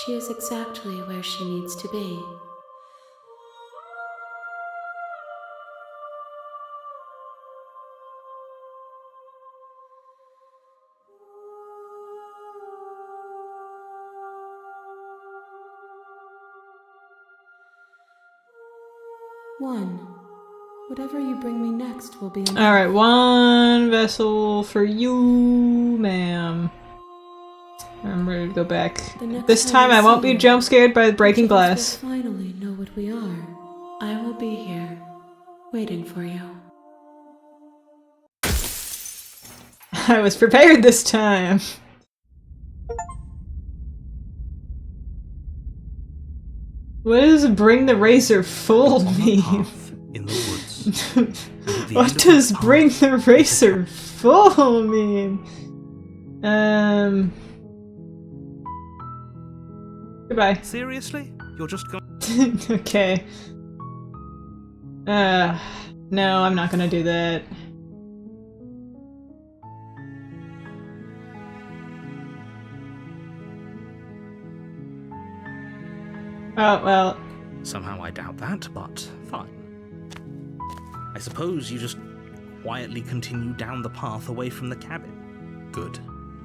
She is exactly where she needs to be. One. Whatever you bring me next will be enough. Alright, one vessel for you, ma'am. I'm ready to go back. This time I won't be jump scared by breaking glass. We'll finally know what we are. I will be here, waiting for you. I was prepared this time. What does bring the razor full mean? In the woods. What does bring the razor full mean? Goodbye. Seriously? You're just going. Okay. No, I'm not gonna do that. Oh, well. Somehow I doubt that, but fine. I suppose you just quietly continue down the path away from the cabin. Good.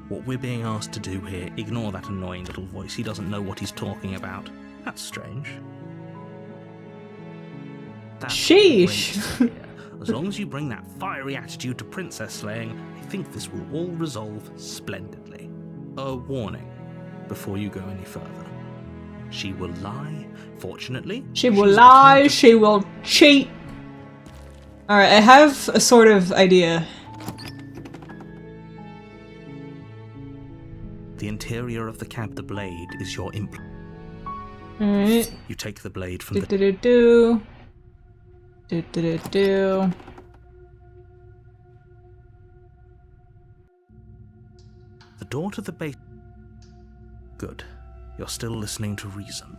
What we're being asked to do here, ignore that annoying little voice. He doesn't know what he's talking about. That's strange. That's Sheesh. great. As long as you bring that fiery attitude to princess slaying, I think this will all resolve splendidly. A warning before you go any further. She will lie. Fortunately, She will she's lie, determined- she will cheat. Alright, I have a sort of idea. The interior of the cab, the blade, is your implant. Alright. You take the blade from Do the do do do. Do do do do. door to the base. Good. You're still listening to reason.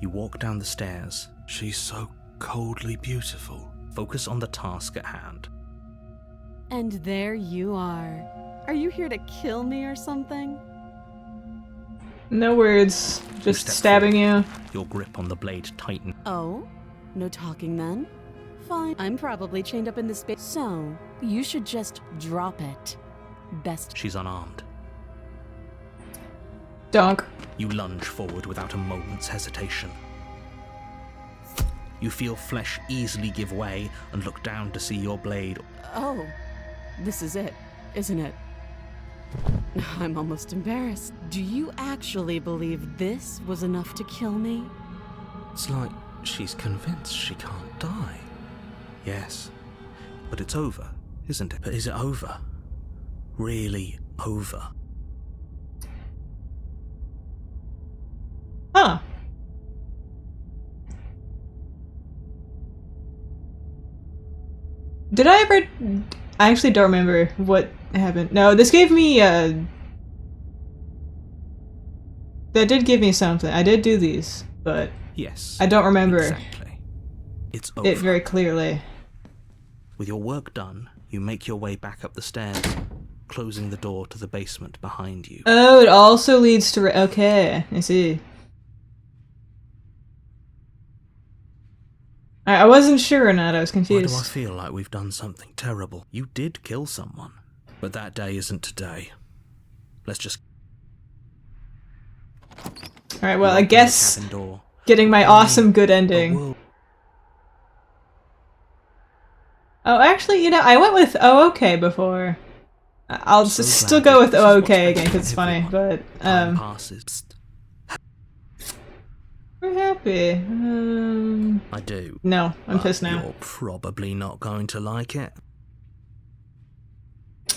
You walk down the stairs. She's so coldly beautiful. Focus on the task at hand. And there you are. Are you here to kill me or something? No words. Just step stabbing forward. you. Your grip on the blade tightens. Oh? No talking then? Fine. I'm probably chained up in this space. So, you should just drop it. Best. She's unarmed. Donk. You lunge forward without a moment's hesitation. You feel flesh easily give way and look down to see your blade. Oh, this is it, isn't it? I'm almost embarrassed. Do you actually believe this was enough to kill me? It's like she's convinced she can't die. Yes, but it's over, isn't it? But is it over? Really over? Huh. Did I ever... I actually don't remember what happened. No, this gave me, that did give me something. I did do these, but Yes. I don't remember Exactly. It's over. it very clearly. With your work done, you make your way back up the stairs, closing the door to the basement behind you. Oh, it also leads to... Okay, I see. I wasn't sure or not, I was Why do I confused. feel like we've done something terrible? You did kill someone, but that day isn't today. Let's just... Alright, well, I Open the guess cabin door. getting my awesome good ending. The world Oh, actually, you know, I went with oh okay before. I'll So still glad go with this is oh what's okay best again for because it's funny, everyone. but Time passes. Psst. we're happy. I do. No, I'm but pissed now. You're probably not going to like it.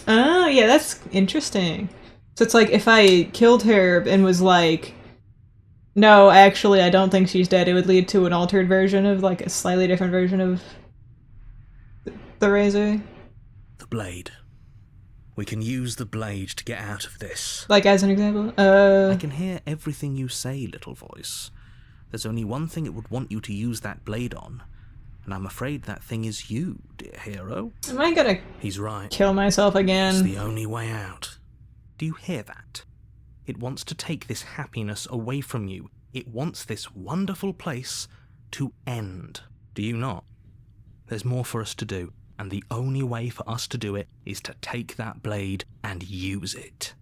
Oh, yeah, that's interesting. So it's like if I killed her and was like, no, actually, I don't think she's dead, it would lead to an altered version of, like, a slightly different version of the Razor. The blade. We can use the blade to get out of this. Like, as an example? I can hear everything you say, little voice. There's only one thing it would want you to use that blade on, and I'm afraid that thing is you, dear hero. Am I gonna He's right. kill myself It's again? the only way out. Do you hear that? It wants to take this happiness away from you. It wants this wonderful place to end. Do you not? There's more for us to do, and the only way for us to do it is to take that blade and use it.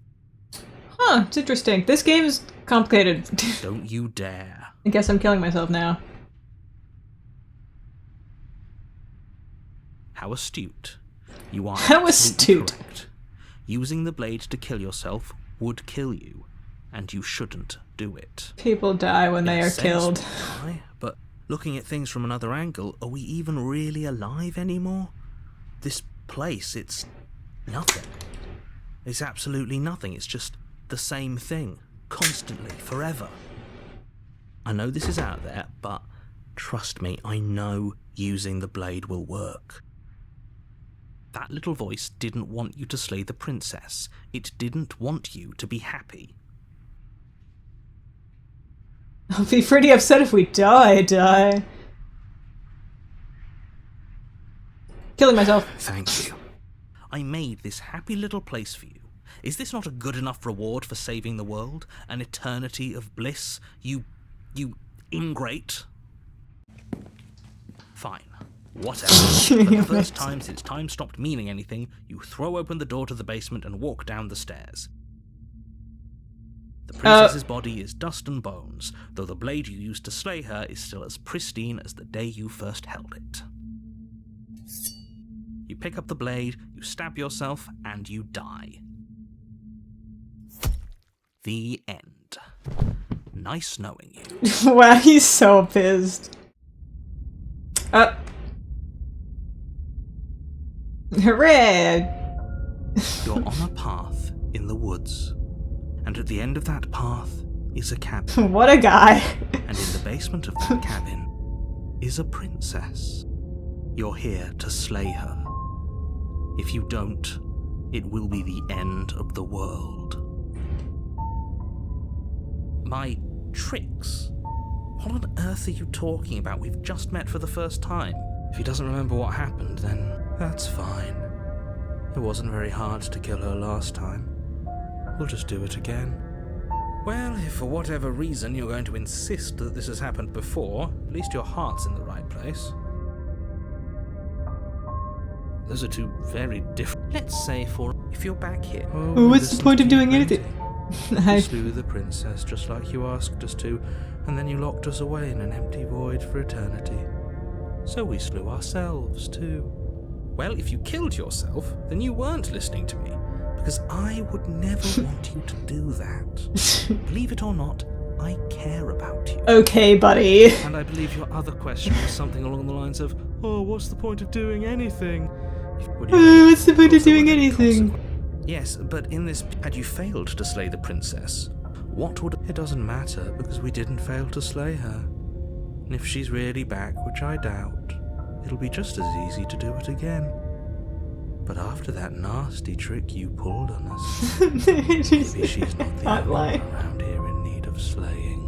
Huh, it's interesting. This game is complicated. Don't you dare. I guess I'm killing myself now. How astute. You are How absolutely astute. correct. Using the blade to kill yourself would kill you, and you shouldn't do it. People die when they In a are sense, killed. we die, but looking at things from another angle, are we even really alive anymore? This place, it's nothing. It's absolutely nothing. It's just the same thing, constantly, forever. I know this is out there, but trust me, I know using the blade will work. That little voice didn't want you to slay the princess. It didn't want you to be happy. I'll be pretty upset if we die. Killing myself. Thank you. I made this happy little place for you. Is this not a good enough reward for saving the world? An eternity of bliss? You ingrate? Fine. Whatever. For the first time since time stopped meaning anything, you throw open the door to the basement and walk down the stairs. The princess's body is dust and bones, though the blade you used to slay her is still as pristine as the day you first held it. You pick up the blade, you stab yourself, and you die. The end. Nice knowing you. Wow, he's so pissed. Hooray! You're on a path in the woods, and at the end of that path is a cabin, What a guy. and in the basement of that cabin is a princess. You're here to slay her. If you don't, it will be the end of the world. My tricks? What on earth are you talking about? We've just met for the first time. If he doesn't remember what happened, then that's fine. It wasn't very hard to kill her last time. We'll just do it again. Well, if for whatever reason you're going to insist that this has happened before, at least your heart's in the right place. Those are two very different... Let's say if you're back here... Well, what's the point of doing anything? We slew the princess just like you asked us to, and then you locked us away in an empty void for eternity. So we slew ourselves too. Well, if you killed yourself, then you weren't listening to me, because I would never want you to do that. Believe it or not, I care about you. Okay, buddy. And I believe your other question was something along the lines of, oh, what's the point of doing anything? What's the point of doing anything? Yes, but in this, had you failed to slay the princess, what would... It doesn't matter, because we didn't fail to slay her. And if she's really back, which I doubt, it'll be just as easy to do it again. But after that nasty trick you pulled on us, maybe she's not the only one around here in need of slaying.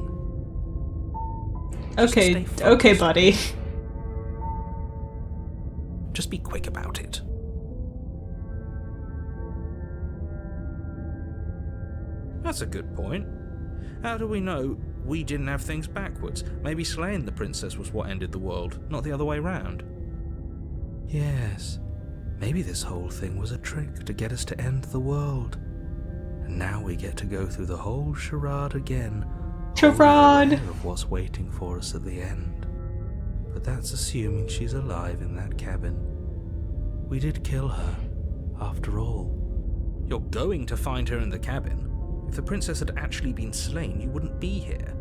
Okay, okay, buddy. Just be quick about it. That's a good point. How do we know we didn't have things backwards? Maybe slaying the princess was what ended the world, not the other way round. Yes, maybe this whole thing was a trick to get us to end the world. And now we get to go through the whole charade again. Charade! Wholly aware of what's waiting for us at the end. But that's assuming she's alive in that cabin. We did kill her, after all. You're going to find her in the cabin. If the princess had actually been slain, you wouldn't be here.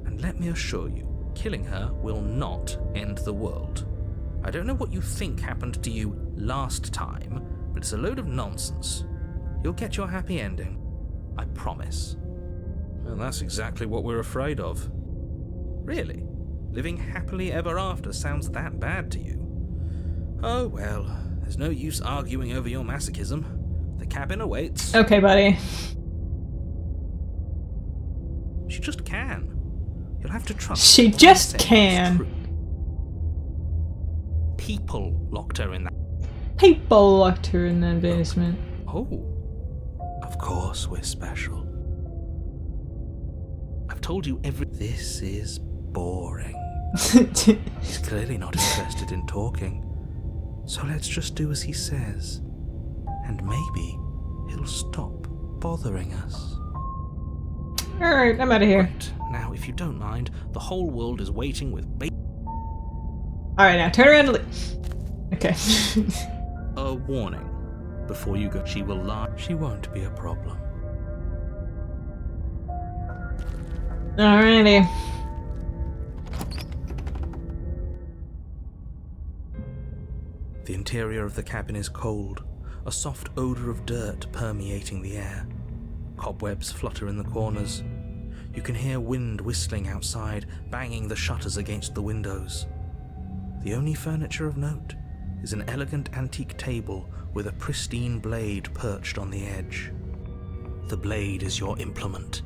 And let me assure you, killing her will not end the world. I don't know what you think happened to you last time, but it's a load of nonsense. You'll get your happy ending. I promise. Well, that's exactly what we're afraid of. Really? Living happily ever after sounds that bad to you? Oh well, there's no use arguing over your masochism. The cabin awaits. Okay, buddy. She just can. You'll have to trust. She what I just said is can. true. People locked her in that. People locked her in that basement. Oh, of course we're special. I've told you This is boring. He's clearly not interested in talking. So let's just do as he says. And maybe he'll stop bothering us. Alright, I'm out of here. Right, now if you don't mind, the whole world is waiting with Alright, now turn around and leave. Okay. a warning. Before you go, she will lie. She won't be a problem. Alrighty. The interior of the cabin is cold, a soft odor of dirt permeating the air. Cobwebs flutter in the corners. You can hear wind whistling outside, banging the shutters against the windows. The only furniture of note is an elegant antique table with a pristine blade perched on the edge. The blade is your implement.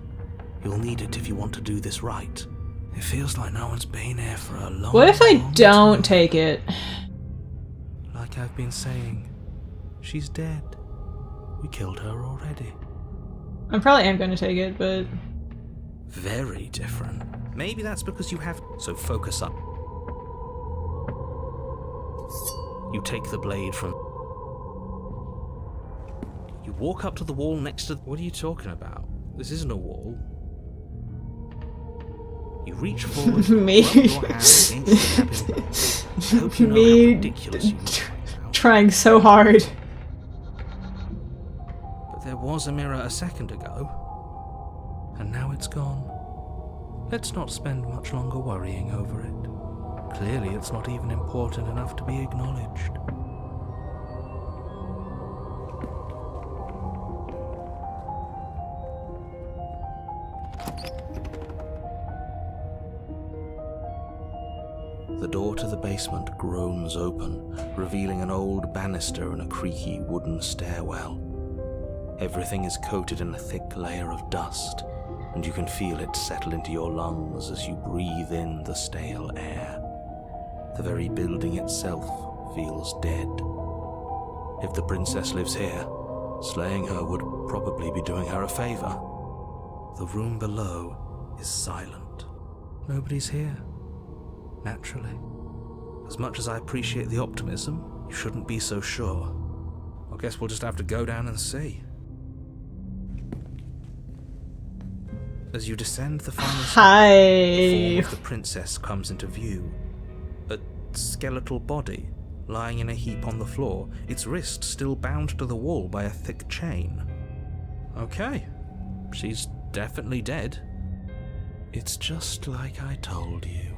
You'll need it if you want to do this right. It feels like no one's been here for a long time. What if I don't take it? Like I've been saying, she's dead. We killed her already. I probably am going to take it, but... Very different. Maybe that's because you have... So focus up. You take the blade from... You walk up to the wall next to... What are you talking about? This isn't a wall. You reach forward, Me. rub your hand against the cabin. I hope you know Me how ridiculous you look right now. Trying so hard. But there was a mirror a second ago, and now it's gone. Let's not spend much longer worrying over it. Clearly it's not even important enough to be acknowledged. The door to the basement groans open, revealing an old banister and a creaky wooden stairwell. Everything is coated in a thick layer of dust, and you can feel it settle into your lungs as you breathe in the stale air. The very building itself feels dead. If the princess lives here, slaying her would probably be doing her a favor. The room below is silent. Nobody's here. Naturally. As much as I appreciate the optimism, you shouldn't be so sure. I guess we'll just have to go down and see. As you descend the final step, the form of the princess comes into view. A skeletal body lying in a heap on the floor, its wrist still bound to the wall by a thick chain. Okay, she's definitely dead. It's just like I told you.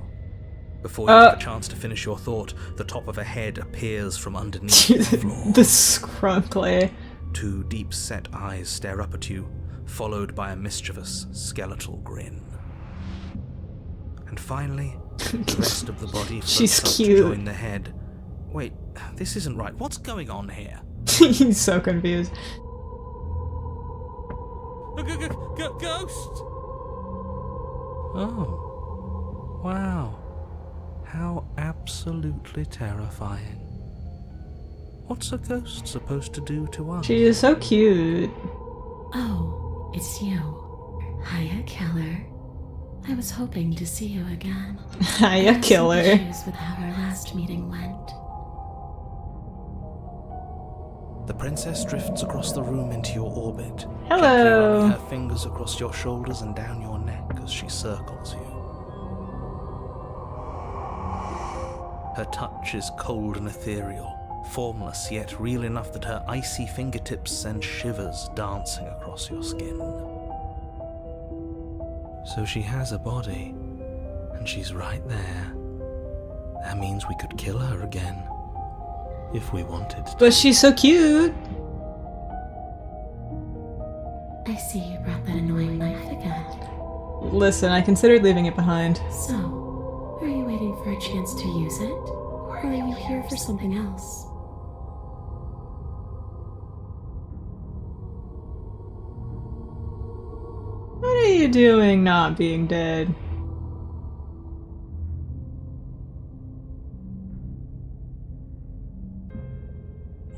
Before you have a chance to finish your thought, the top of a head appears from underneath the floor. The scrunkly. Two deep-set eyes stare up at you, followed by a mischievous, skeletal grin. And finally, the rest of the body floats She's up cute. to join the head. Wait, this isn't right. What's going on here? He's so confused. Ghost! Oh. Wow. How absolutely terrifying. What's a ghost supposed to do to us? She is so cute. Oh, it's you. Hiya, Keller. I was hoping to see you again. Hiya, killer. Issues with how our last meeting went. The princess drifts across the room into your orbit. Hello. Gently running her fingers across your shoulders and down your neck as she circles you. Her touch is cold and ethereal, formless yet real enough that her icy fingertips send shivers dancing across your skin. So she has a body, and she's right there. That means we could kill her again, if we wanted to. But she's so cute. I see you brought that annoying knife again. Listen, I considered leaving it behind. So, are you waiting for a chance to use it? Or Or are you here for something else? What are you doing not being dead?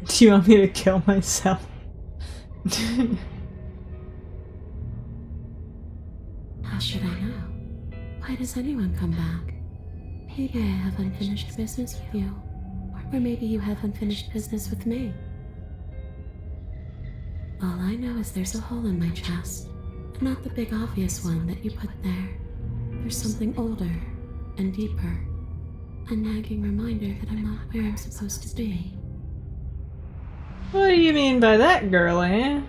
Do you want me to kill myself? How should I know? Why does anyone come back? Maybe I have unfinished business with you. Or maybe you have unfinished business with me. All I know is there's a hole in my chest. Not the big obvious one that you put there. There's something older and deeper. A nagging reminder that I'm not where I'm supposed to be. What do you mean by that, girlie?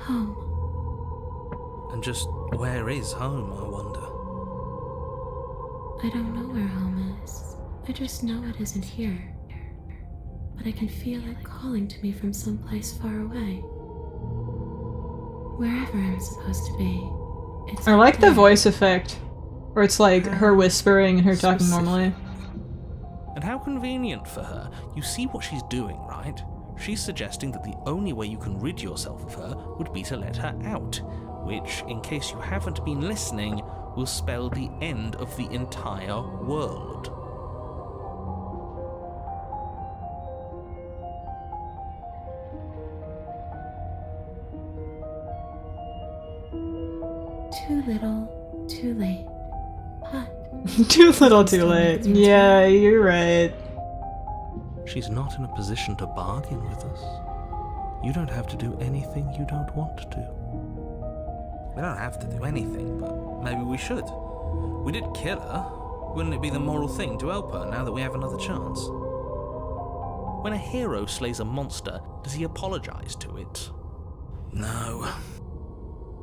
Home. And just where is home, I wonder? I don't know where home is. I just know it isn't here. But I can feel it calling to me from someplace far away. Wherever I'm supposed to be. It's I like the there. voice effect, where it's like her whispering and her talking normally. And how convenient for her. You see what she's doing, right? She's suggesting that the only way you can rid yourself of her would be to let her out, which, in case you haven't been listening, will spell the end of the entire world. Too little, too late. But Too little, too late. Yeah, you're right. She's not in a position to bargain with us. You don't have to do anything you don't want to. We don't have to do anything, but maybe we should. We did kill her. Wouldn't it be the moral thing to help her now that we have another chance? When a hero slays a monster, does he apologize to it? No.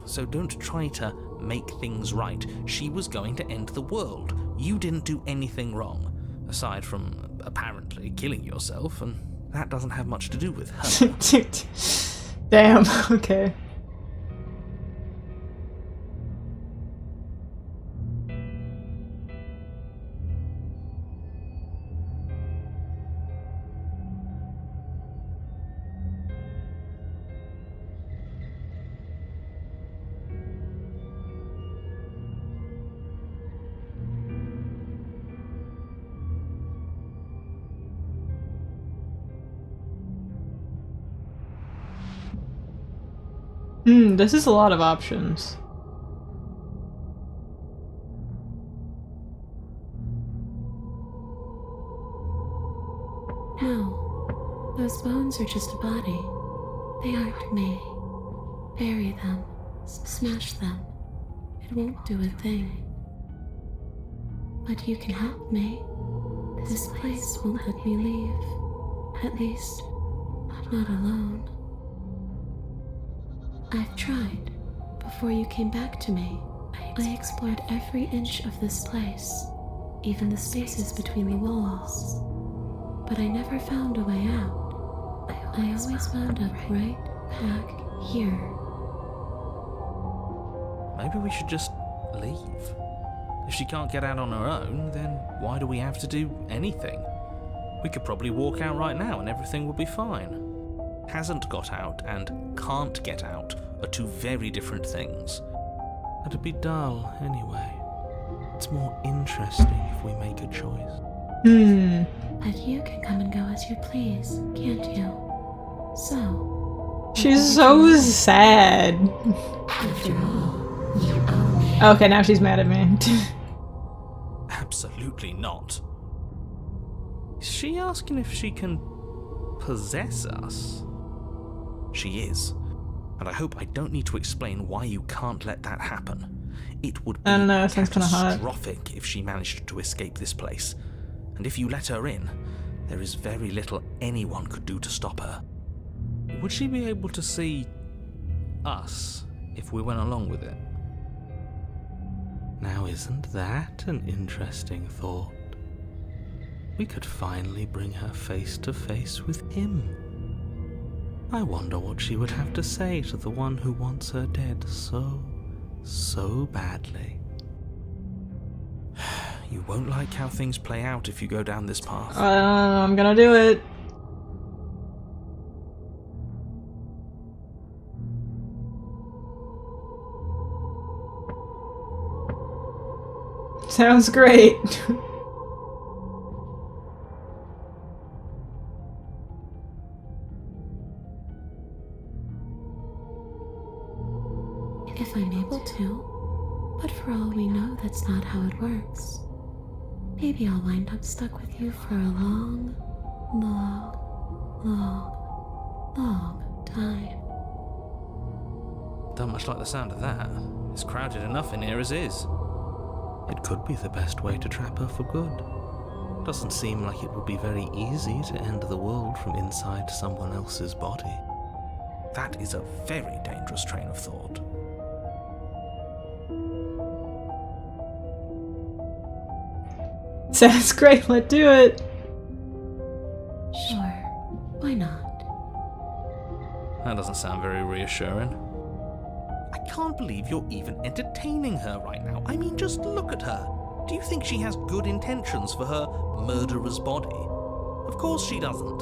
So don't try to make things right. She was going to end the world. You didn't do anything wrong, aside from apparently killing yourself, and that doesn't have much to do with her. Damn, okay. This is a lot of options. no, those bones are just a body. They aren't me. Bury them. Smash them. It won't do a thing. But you can help me. This place won't let me leave. At least, not alone. I've tried. Before you came back to me, I explored every inch of this place, even the spaces between the walls. But I never found a way out. I always wound up right back here. Maybe we should just leave. If she can't get out on her own, then why do we have to do anything? We could probably walk out right now and everything would be fine. Hasn't got out and can't get out are two very different things. That'd be dull anyway. It's more interesting if we make a choice. But you can come and go as you please, can't you? So... She's so sad. After all, you owe me. Okay, now she's mad at me. Absolutely not. Is she asking if she can possess us? She is. And I hope I don't need to explain why you can't let that happen. It would be I don't know, it sounds kinda hot. catastrophic if she managed to escape this place. And if you let her in, there is very little anyone could do to stop her. Would she be able to see us if we went along with it? Now isn't that an interesting thought? We could finally bring her face to face with him. I wonder what she would have to say to the one who wants her dead so So badly. You won't like how things play out if you go down this path. I'm gonna do it. Sounds great. If I'm able to, but for all we know, that's not how it works. Maybe I'll wind up stuck with you for a long, long, long, long time. Don't much like the sound of that. It's crowded enough in here as is. It could be the best way to trap her for good. Doesn't seem like it would be very easy to end the world from inside someone else's body. That is a very dangerous train of thought. Sounds great, let's do it. Sure, why not? That doesn't sound very reassuring. I can't believe you're even entertaining her right now. I mean, just look at her. Do you think she has good intentions for her murderer's body? Of course she doesn't.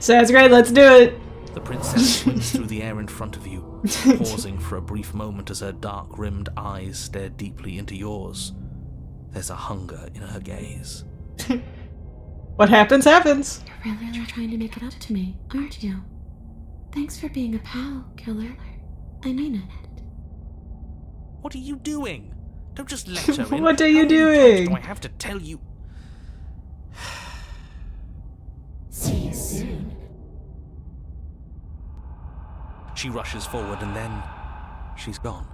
Sounds great, let's do it. The princess swings through the air in front of you, pausing for a brief moment as her dark-rimmed eyes stare deeply into yours. There's a hunger in her gaze. What happens, happens. You're really trying to make it up to me, aren't you? Thanks for being a pal, killer. I mean it. What are you doing? Don't just let her in. What are you How many doing? times do I have to tell you? See you soon. She rushes forward and then she's gone.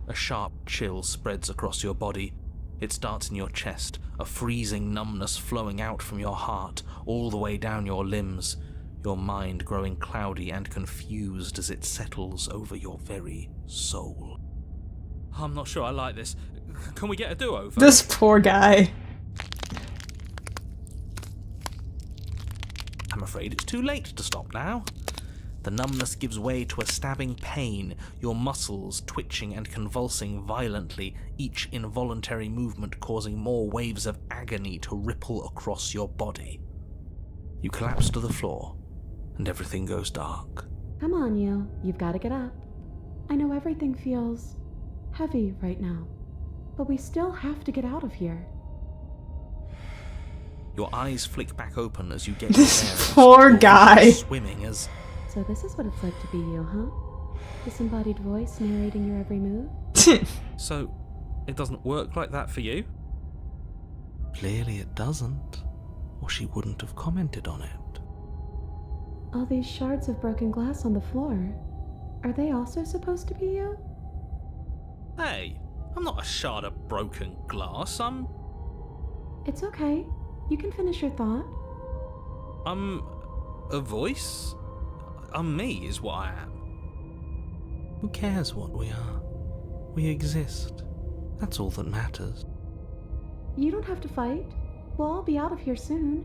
A sharp chill spreads across your body. It starts in your chest, a freezing numbness flowing out from your heart, all the way down your limbs, your mind growing cloudy and confused as it settles over your very soul. I'm not sure I like this. Can we get a do-over? This poor guy. I'm afraid it's too late to stop now. The numbness gives way to a stabbing pain, your muscles twitching and convulsing violently, each involuntary movement causing more waves of agony to ripple across your body. You collapse to the floor, and everything goes dark. Come on, you. You've got to get up. I know everything feels heavy right now, but we still have to get out of here. Your eyes flick back open as you get This your bearings, poor your guy. vision swimming as So this is what it's like to be you, huh? Disembodied voice narrating your every move? So, it doesn't work like that for you? Clearly it doesn't, or she wouldn't have commented on it. All these shards of broken glass on the floor, are they also supposed to be you? Hey, I'm not a shard of broken glass, It's okay. You can finish your thought. I'm a voice? I'm me is what I am. Who cares what we are? We exist. That's all that matters. You don't have to fight. We'll all be out of here soon.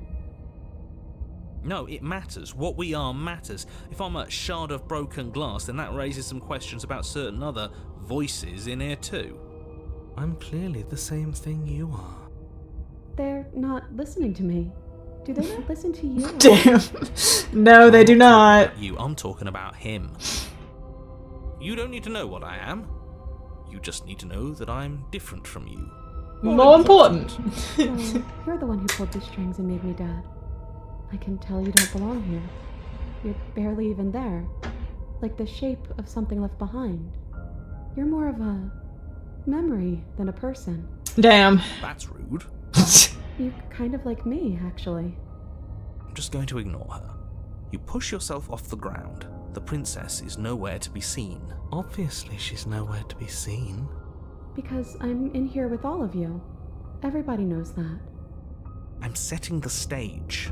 No, it matters. What we are matters. If I'm a shard of broken glass, then that raises some questions about certain other voices in here too. I'm clearly the same thing you are. They're not listening to me. Do they not listen to you? Damn. No, they do not. I'm talking about him. You don't need to know what I am. You just need to know that I'm different from you. More important. So, you're the one who pulled the strings and made me dead. I can tell you don't belong here. You're barely even there. Like the shape of something left behind. You're more of a memory than a person. Damn. That's rude. You're kind of like me, actually. I'm just going to ignore her. You push yourself off the ground. The princess is nowhere to be seen. Obviously, she's nowhere to be seen. Because I'm in here with all of you. Everybody knows that. I'm setting the stage.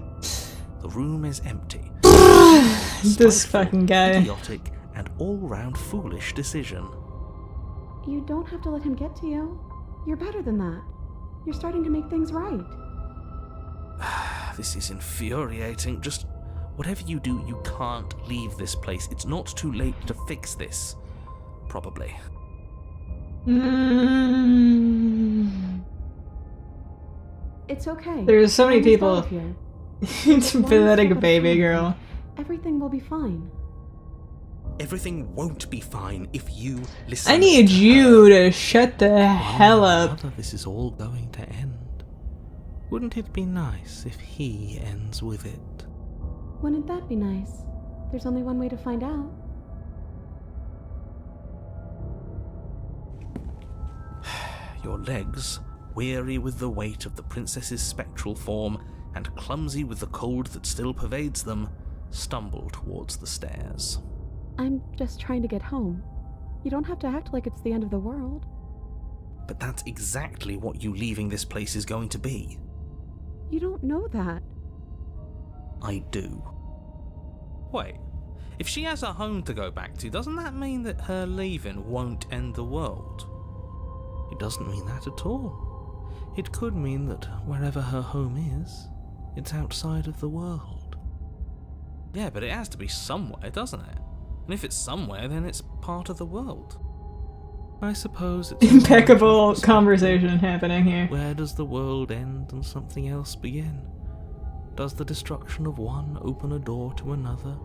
The room is empty. This fucking guy. Idiotic and all-round foolish decision. You don't have to let him get to you. You're better than that. You're starting to make things right. This is infuriating. Just Whatever you do, you can't leave this place. It's not too late to fix this. Probably. It's okay. There's so many Almost people. out of here. It's pathetic, baby girl. Everything will be fine. Everything won't be fine if you listen. I need to you her. to shut the hell up. This is all going to end. Wouldn't it be nice if he ends with it? Wouldn't that be nice? There's only one way to find out. Your legs, weary with the weight of the princess's spectral form and clumsy with the cold that still pervades them, stumble towards the stairs. I'm just trying to get home. You don't have to act like it's the end of the world. But that's exactly what you leaving this place is going to be. You don't know that. I do. Wait, if she has a home to go back to, doesn't that mean that her leaving won't end the world? It doesn't mean that at all. It could mean that wherever her home is, it's outside of the world. Yeah, but it has to be somewhere, doesn't it? And if it's somewhere, then it's part of the world. I suppose it's... Impeccable conversation happening here. Where does the world end and something else begin? Does the destruction of one open a door to another?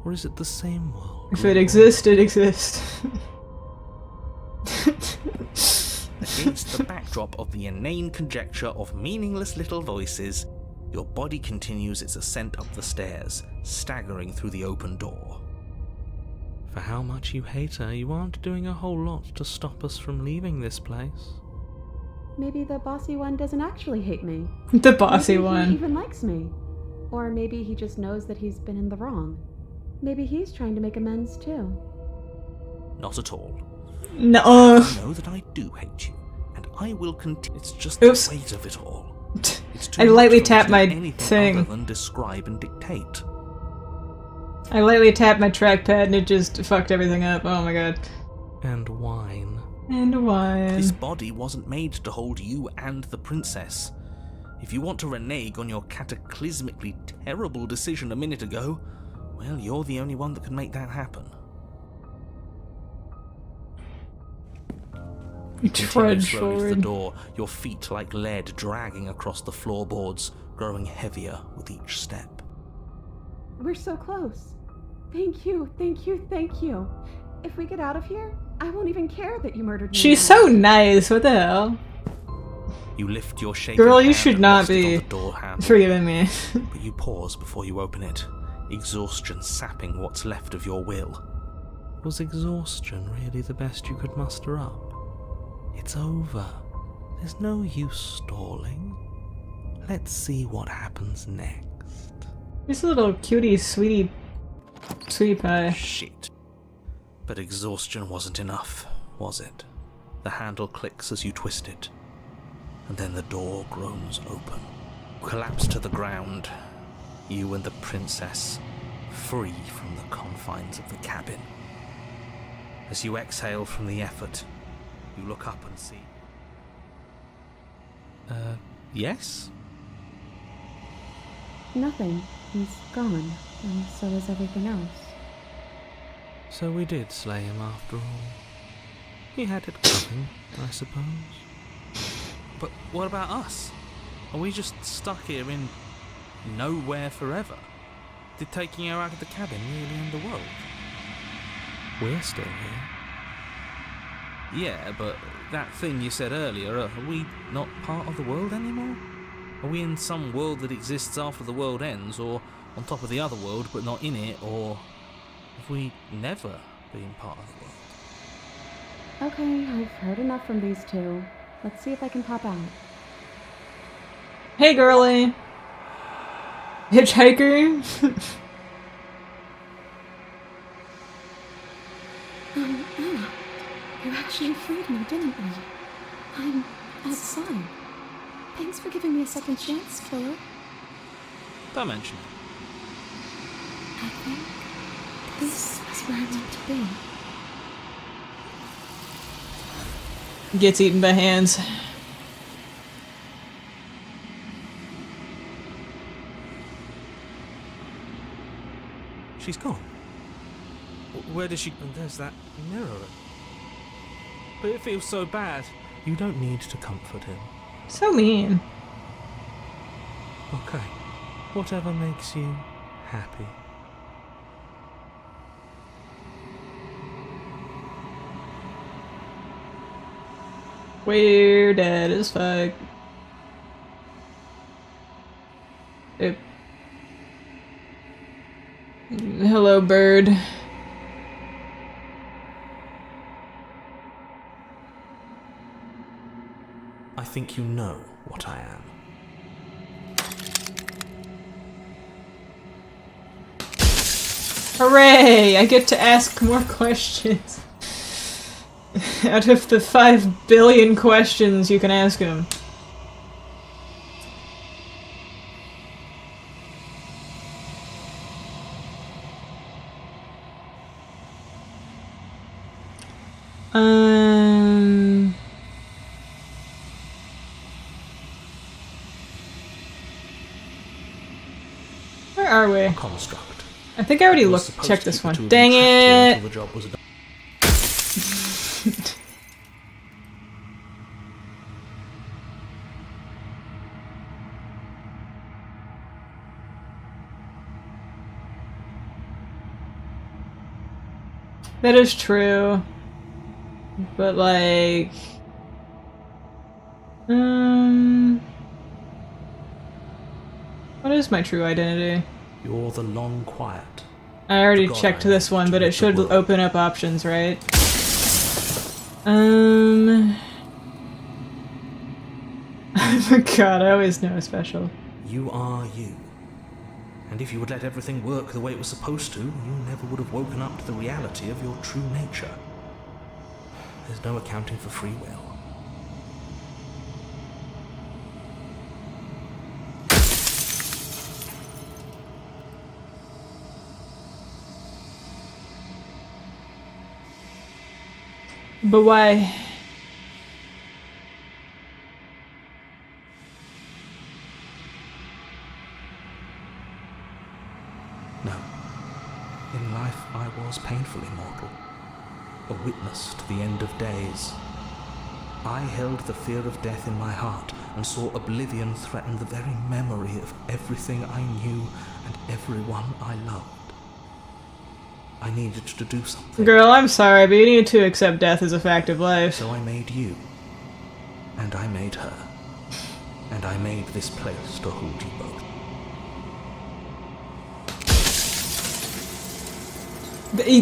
Or is it the same world? If it exists, it exists. Against the backdrop of the inane conjecture of meaningless little voices, your body continues its ascent up the stairs, staggering through the open door. For how much you hate her, you aren't doing a whole lot to stop us from leaving this place. Maybe the bossy one doesn't actually hate me. The bossy Maybe one. he even likes me. Or maybe he just knows that he's been in the wrong. Maybe he's trying to make amends too. Not at all. No. I know that I do hate you, and I will continue. It's just Oops. the weight of it all. It's too I much lightly for me tapped to my do anything thing. other than describe and dictate. I lightly tapped my trackpad and it just fucked everything up. Oh my god. And whine. And wine. This body wasn't made to hold you and the princess. If you want to renege on your cataclysmically terrible decision a minute ago, well, you're the only one that can make that happen. You Continue trudge slowly to the forward. door, your feet like lead dragging across the floorboards, growing heavier with each step. We're so close. Thank you, thank you, thank you. If we get out of here, I won't even care that you murdered me. She's so nice. What the hell? You lift your shaking Girl, you hand should and not rest it on be the door handle, forgiving me. but you pause before you open it, exhaustion sapping what's left of your will. Was exhaustion really the best you could muster up? It's over. There's no use stalling. Let's see what happens next. This little cutie sweetie pie. Shit. But exhaustion wasn't enough, was it? The handle clicks as you twist it, and then the door groans open. You collapse to the ground, you and the princess, free from the confines of the cabin. As you exhale from the effort, you look up and see... yes? Nothing. He's gone, and so is everything else. So we did slay him after all. He had it coming, I suppose. But what about us? Are we just stuck here in nowhere forever? Did taking her out of the cabin really end the world? We're still here. Yeah, but that thing you said earlier, are we not part of the world anymore? Are we in some world that exists after the world ends, or on top of the other world but not in it, or have we never been part of the world? Okay, I've heard enough from these two. Let's see if I can pop out. Hey, girly. Hitchhiker. Anna, you actually freed me, didn't you? I'm outside. Thanks for giving me a second chance, killer. Don't mention it. I think this is where I want to be. Gets eaten by hands. She's gone. Where did she... And there's that mirror. But it feels so bad. You don't need to comfort him. So mean. Okay. Whatever makes you happy. We're dead as fuck. Oop. Hello, bird. I think you know what I am. Hooray! I get to ask more questions. Out of the 5 billion questions you can ask him. Where are we? Construct. I think I already Was supposed checked to this keep the one. two of them Dang trapped here it! until the job was done. That is true. But like... What is my true identity? You're the long quiet. I already God, checked I this need one, to but make it the should world. open up options, right? Oh god, I always know special. You are you. And if you would let everything work the way it was supposed to, you never would have woken up to the reality of your true nature. There's no accounting for free will. But why? No. In life I was painfully mortal. A witness to the end of days. I held the fear of death in my heart and saw oblivion threaten the very memory of everything I knew and everyone I loved. I needed to do something. Girl, I'm sorry, but you need to accept death as a fact of life. So I made you. And I made her. And I made this place to hold you both.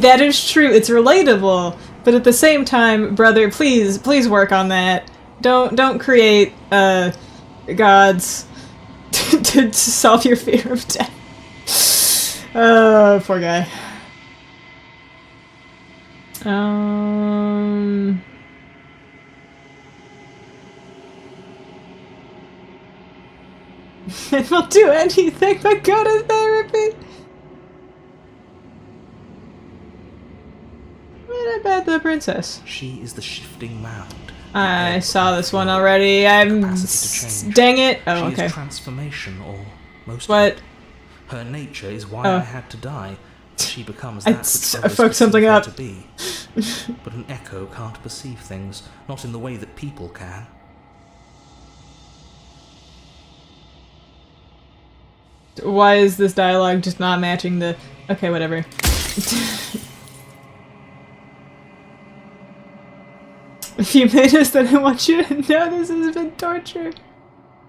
That is true, it's relatable. But at the same time, brother, please work on that. Don't create, gods to solve your fear of death. Oh, poor guy. It will do anything but go to therapy. What about the princess? She is the shifting mound. I saw this one already. I'm... Capacity to change. Dang it. Oh, She okay. is transformation, or most What? of it. Her nature is why Oh. I had to die. She becomes I that which I others fucked something perceive her up. to be. But an echo can't perceive things, not in the way that people can. Why is this dialogue just not matching the... Okay, whatever. If you made us, then I want you to know this has been torture.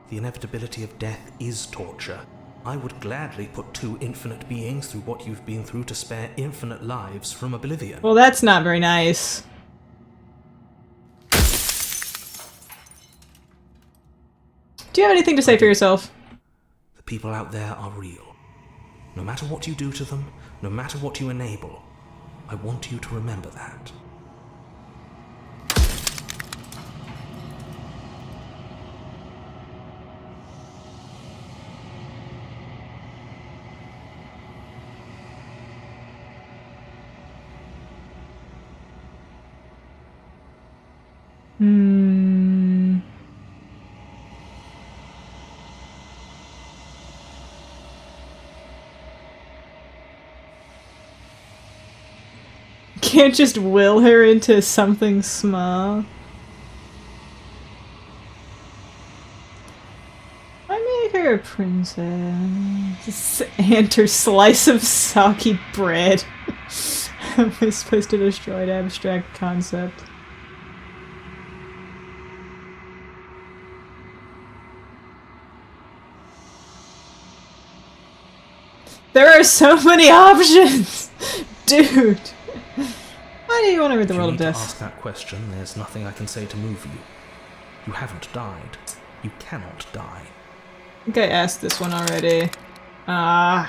The inevitability of death is torture. I would gladly put two infinite beings through what you've been through to spare infinite lives from oblivion. Well, that's not very nice. Do you have anything to say for yourself? The people out there are real. No matter what you do to them, no matter what you enable, I want you to remember that. can't just will her into something small. I make her a princess. And her slice of soggy bread. Am I supposed to destroy an abstract concept? There are so many options! Dude! Why do you want to rid the If you world of need to death? ask that question, there's nothing I can say to move you. You haven't died. You cannot die. I think I asked this one already. Ah.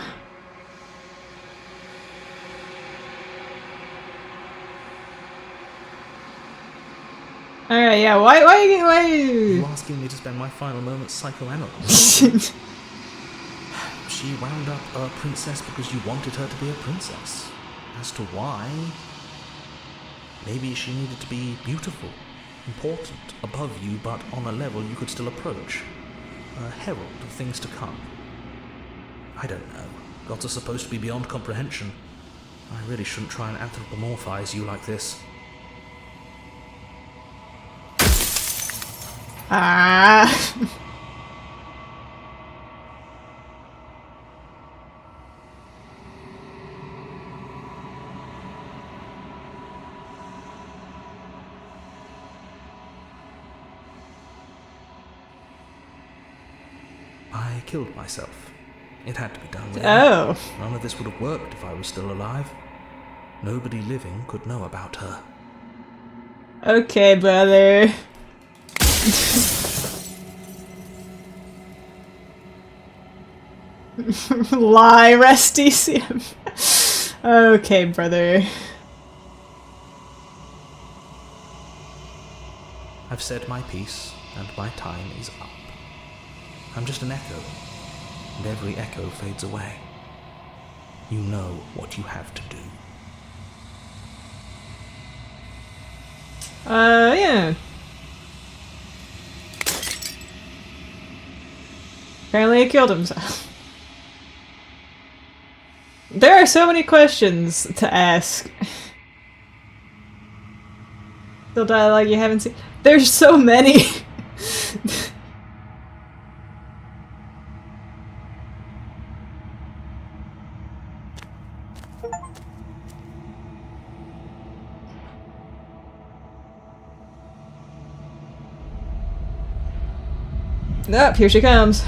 Alright, yeah, why? Are you asking me to spend my final moments psychoanalyzing? She wound up a princess because you wanted her to be a princess. As to why? Maybe she needed to be beautiful, important, above you, but on a level you could still approach. A herald of things to come. I don't know. Gods are supposed to be beyond comprehension. I really shouldn't try and anthropomorphize you like this. Ah. I killed myself. It had to be done. Really. Oh. None of this would have worked if I was still alive. Nobody living could know about her. Okay, brother. Lie, Rusty Sim. Okay, brother. I've said my piece, and my time is up. I'm just an echo, and every echo fades away. You know what you have to do. Yeah. Apparently he killed himself. There are so many questions to ask. Still dialogue you haven't seen. There's so many. Up, here she comes.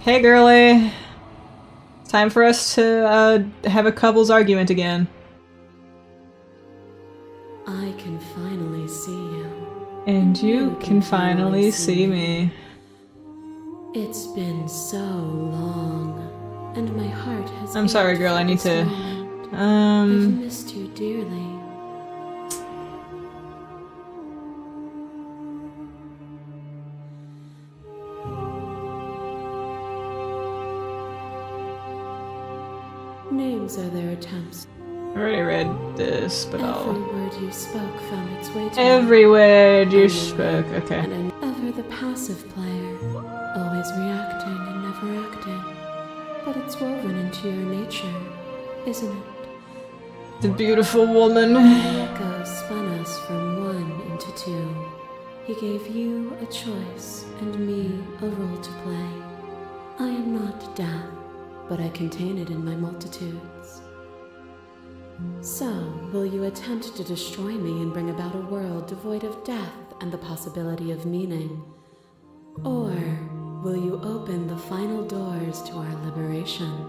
Hey, girly. Time for us to have a couple's argument again. I can finally see you. And you can finally see me. It's been so long, and my heart has. I'm sorry, ached girl, for I need this to- moment. I've missed you dearly. Names are their attempts. I already read this, but Every I'll... word you spoke found its way to me. Every word you I knew spoke, it, okay. And I'm ever the passive player, always reacting and never acting. But it's woven into your nature, isn't it? The beautiful woman. The echo spun us from one into two. He gave you a choice and me a role to play. I am not death, but I contain it in my multitudes. So, will you attempt to destroy me and bring about a world devoid of death and the possibility of meaning? Or will you open the final doors to our liberation?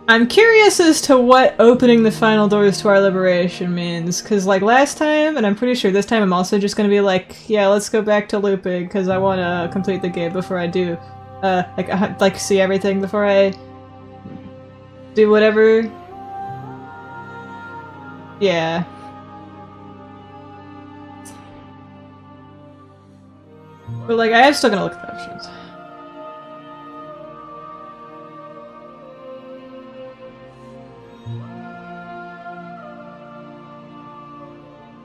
I'm curious as to what opening the final doors to our liberation means, because like last time, and I'm pretty sure this time I'm also just gonna be like, yeah, let's go back to looping, because I want to complete the game before I do, like see everything before I do whatever. Yeah. But like, I am still gonna look at the options.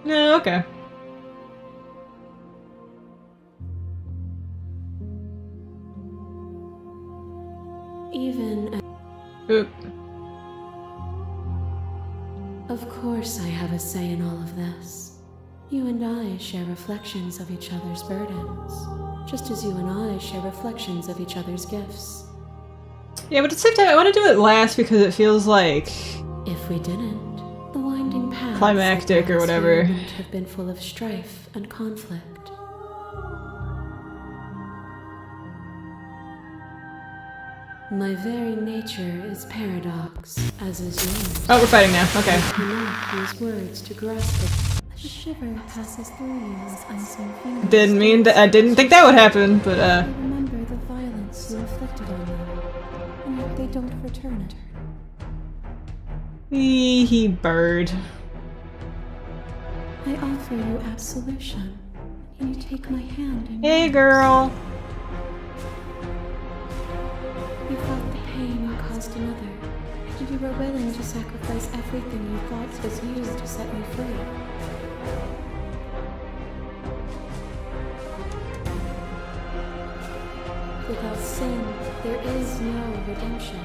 No, okay. Even as Oop. Of course I have a say in all of this. You and I share reflections of each other's burdens, just as you and I share reflections of each other's gifts. Yeah, but at the same time, I want to do it last because it feels like If we didn't, the winding paths climactic or whatever. would have been full of strife and conflict. My very nature is paradox, as is yours. Oh, we're fighting now. Okay. I cannot use words to grasp it. A shiver passes through you as unseen fingers. Didn't mean that. I didn't think that would happen, but I remember the violence you inflicted on them, and yet they don't return it. He bird. I offer you absolution, and you take my hand in Hey, yours. girl. You felt the pain you caused another, and you were willing to sacrifice everything you thought was used to set me free. Without sin, there is no redemption.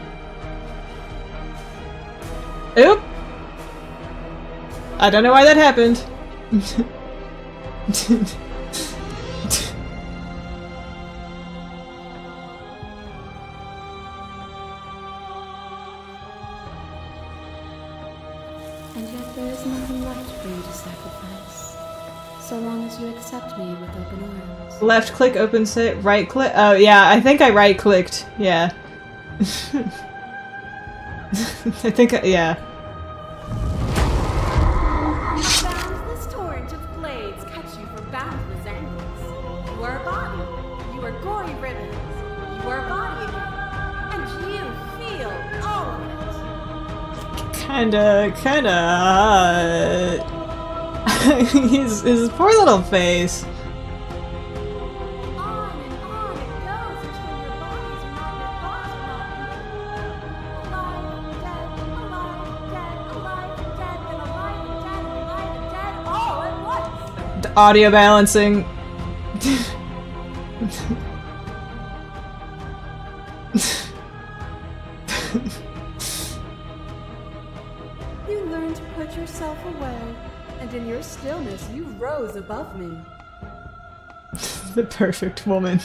Oop. I don't know why that happened. And yet there is nothing left for you to sacrifice, so long as you accept me with open arms. Left click, open set, right click. Oh, yeah, I think I right clicked. Yeah. I think, yeah. Boundless torrent of blades cut you from boundless angles. You are a body. You are gory ribbons. You are a body again. And you feel all of it. Kinda. His poor little face. On and on it goes until your bodies are not your thoughts are not alive, dead, alive, dead, then alive and dead, alive and dead, all at once. The audio balancing. You learned to put yourself away, and in your stillness you rose above me. The perfect woman.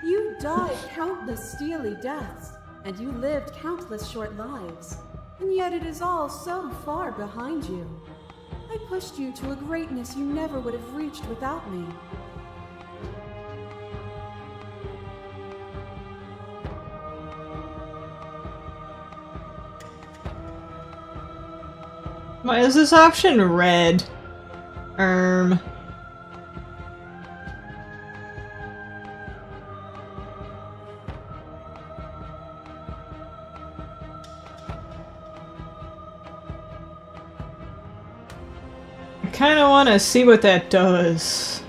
You died countless steely deaths, and you lived countless short lives, and yet it is all so far behind you. I pushed you to a greatness you never would have reached without me. Why is this option red? I kinda wanna see what that does.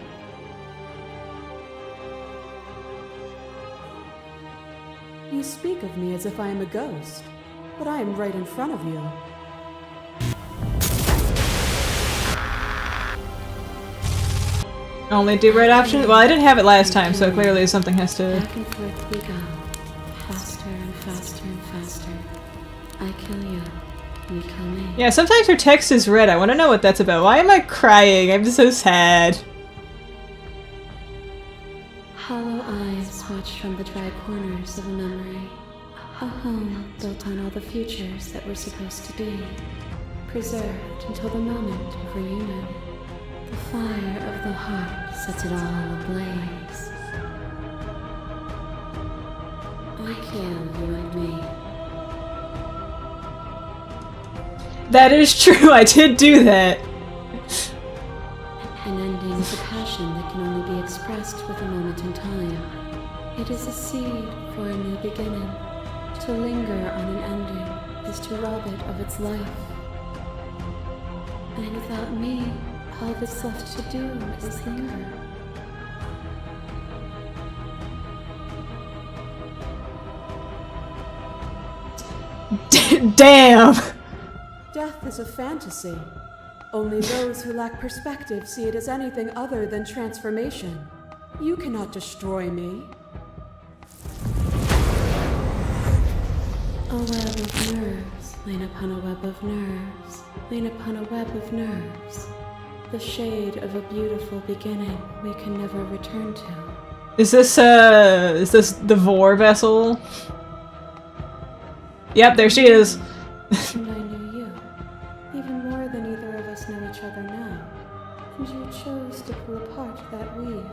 You speak of me as if I am a ghost, but I am right in front of you. Only do red option? Well, I didn't have it last time, so clearly something has to... Back and forth we go, faster and faster and faster. I kill you, you kill me. Yeah, sometimes her text is red. I want to know what that's about. Why am I crying? I'm so sad. Hollow eyes watch from the dry corners of a memory. A home built on all the futures that were supposed to be. Preserved until the moment of reunion. The fire of the heart sets it all ablaze. I kill you and me. That is true, I did do that. An ending is a passion that can only be expressed with a moment in time. It is a seed for a new beginning. To linger on an ending is to rob it of its life. And without me, all that's left to do is linger. Damn! Death is a fantasy. Only those who lack perspective see it as anything other than transformation. You cannot destroy me. A web of nerves, lain upon a web of nerves, lain upon a web of nerves. The shade of a beautiful beginning we can never return to. Is this the Vor vessel? Yep, there she is. And I knew you, even more than either of us know each other now. And you chose to pull apart that weave.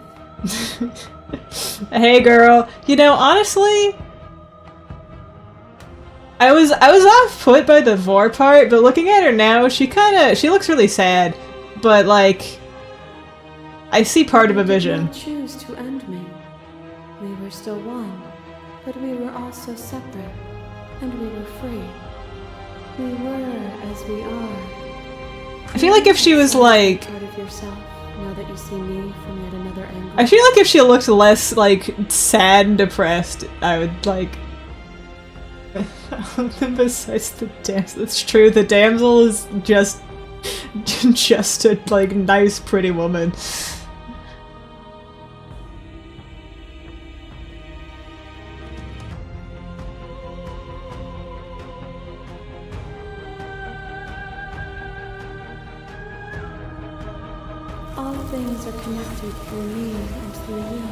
Hey girl, you know, honestly, I was off put by the Vor part, but looking at her now, she looks really sad. But like, I see part of a vision. You did not choose to end me. We were still one, but we were also separate, and we were free. We were as we are. I feel like if she was like, part of yourself, now that you see me from yet another angle. I feel like if she looked less like sad and depressed, I would like. Besides the damsel, it's true. The damsel is just a like nice, pretty woman. All things are connected through me and through you.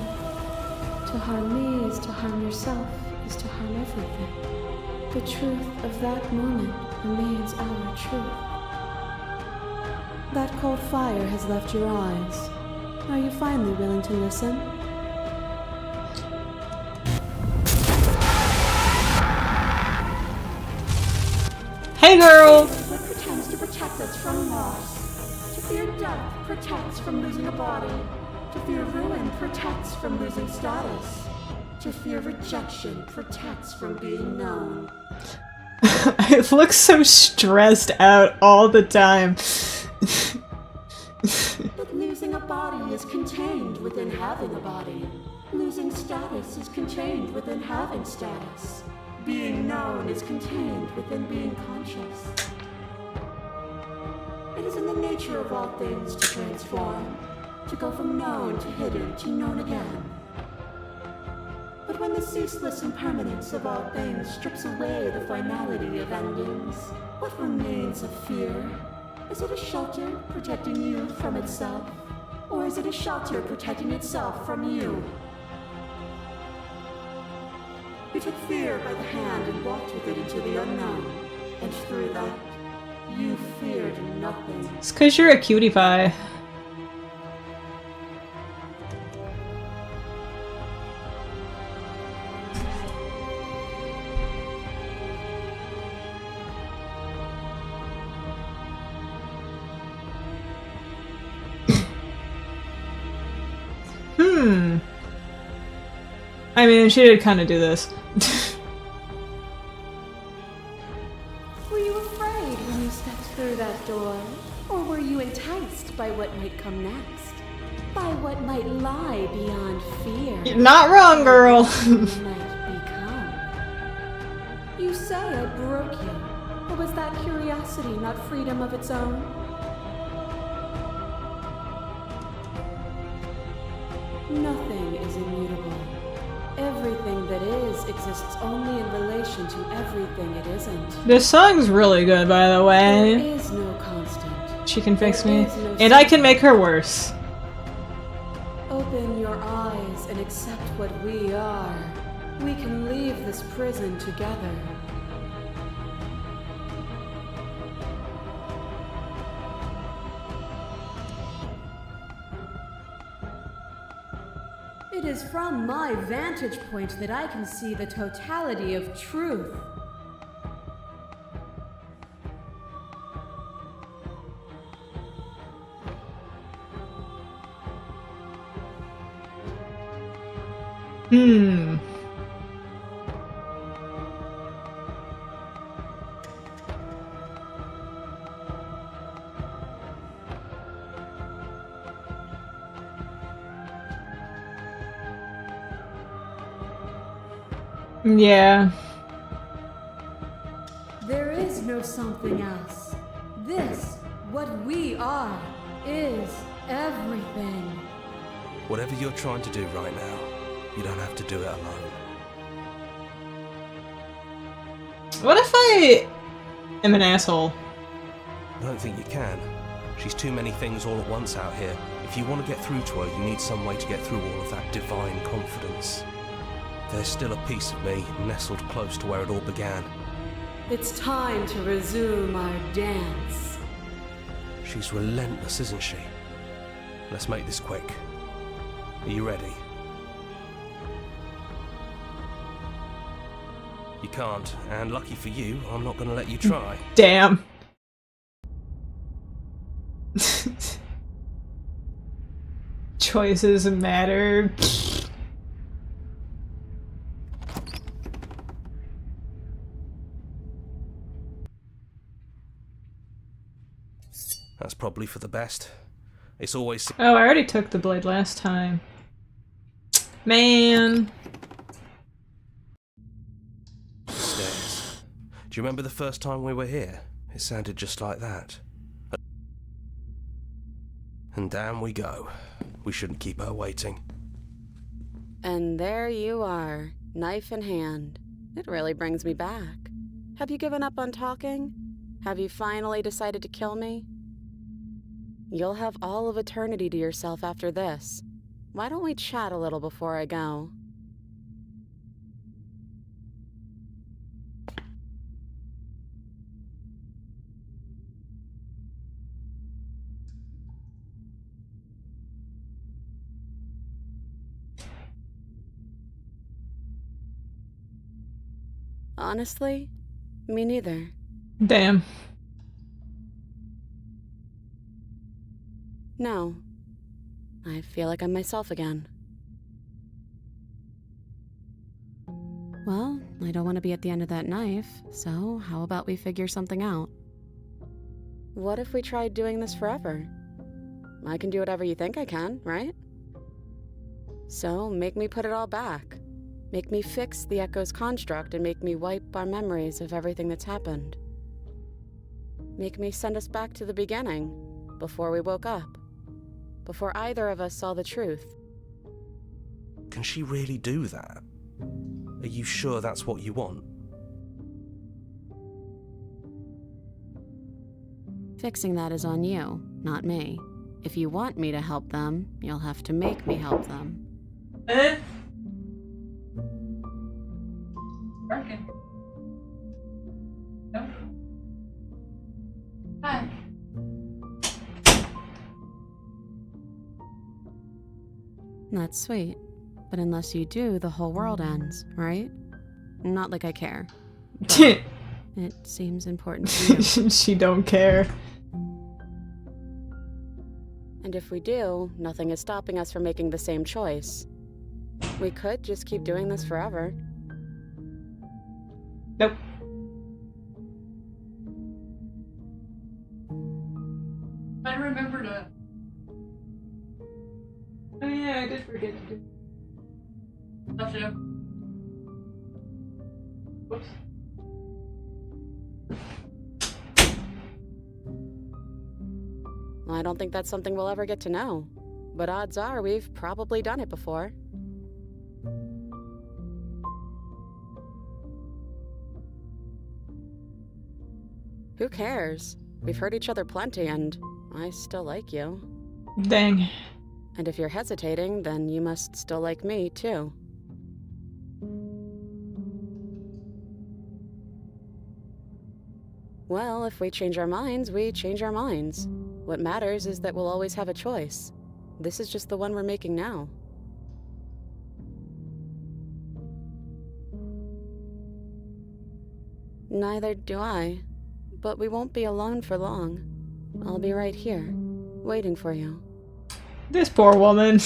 To harm me is to harm yourself, is to harm everything. The truth of that moment remains our truth. That cold fire has left your eyes. Are you finally willing to listen? Hey girl! What pretends to protect us from loss. To fear death protects from losing a body. To fear ruin protects from losing status. To fear rejection protects from being known. I look so stressed out all the time. But losing a body is contained within having a body. Losing status is contained within having status. Being known is contained within being conscious. It is in the nature of all things to transform, to go from known to hidden to known again. But when the ceaseless impermanence of all things strips away the finality of endings, what remains of fear? Is it a shelter protecting you from itself? Or is it a shelter protecting itself from you? You took fear by the hand and walked with it into the unknown. And through that, you feared nothing. It's 'cause you're a cutie pie. I mean, she did kind of do this. Were you afraid when you stepped through that door? Or were you enticed by what might come next? By what might lie beyond fear? You're not wrong, girl. Might become. You say I broke you. Or was that curiosity not freedom of its own? Nothing is immutable. Everything that is exists only in relation to everything it isn't. This song's really good, by the There way. is no constant. She can fix There me. is no And I can make her worse. Open your eyes and accept what we are. We can leave this prison together. It is from my vantage point that I can see the totality of truth. Yeah. There is no something else. This, what we are, is everything. Whatever you're trying to do right now, you don't have to do it alone. What if I am an asshole? I don't think you can. She's too many things all at once out here. If you want to get through to her, you need some way to get through all of that divine confidence. There's still a piece of me nestled close to where it all began. It's time to resume our dance. She's relentless, isn't she? Let's make this quick. Are you ready? You can't, and lucky for you, I'm not going to let you try. Damn. Choices matter. That's probably for the best. It's always... Oh, I already took the blade last time. Man. Stairs. Do you remember the first time we were here? It sounded just like that. And down we go. We shouldn't keep her waiting. And there you are, knife in hand. It really brings me back. Have you given up on talking? Have you finally decided to kill me? You'll have all of eternity to yourself after this. Why don't we chat a little before I go? Honestly, me neither. Damn. No. I feel like I'm myself again. Well, I don't want to be at the end of that knife, so how about we figure something out? What if we tried doing this forever? I can do whatever you think I can, right? So, make me put it all back. Make me fix the Echo's construct and make me wipe our memories of everything that's happened. Make me send us back to the beginning, before we woke up. Before either of us saw the truth. Can she really do that? Are you sure that's what you want? Fixing that is on you, not me. If you want me to help them, you'll have to make me help them. Working. No. Hi. That's sweet. But unless you do, the whole world ends, right? Not like I care. But it seems important to you. She don't care. And if we do, nothing is stopping us from making the same choice. We could just keep doing this forever. Nope. I remember to. Oh yeah, I did forget to do. Left it up. Whoops. I don't think that's something we'll ever get to know. But odds are we've probably done it before. Who cares? We've hurt each other plenty and I still like you. Dang. And if you're hesitating, then you must still like me, too. Well, if we change our minds, we change our minds. What matters is that we'll always have a choice. This is just the one we're making now. Neither do I. But we won't be alone for long. I'll be right here, waiting for you. This poor woman.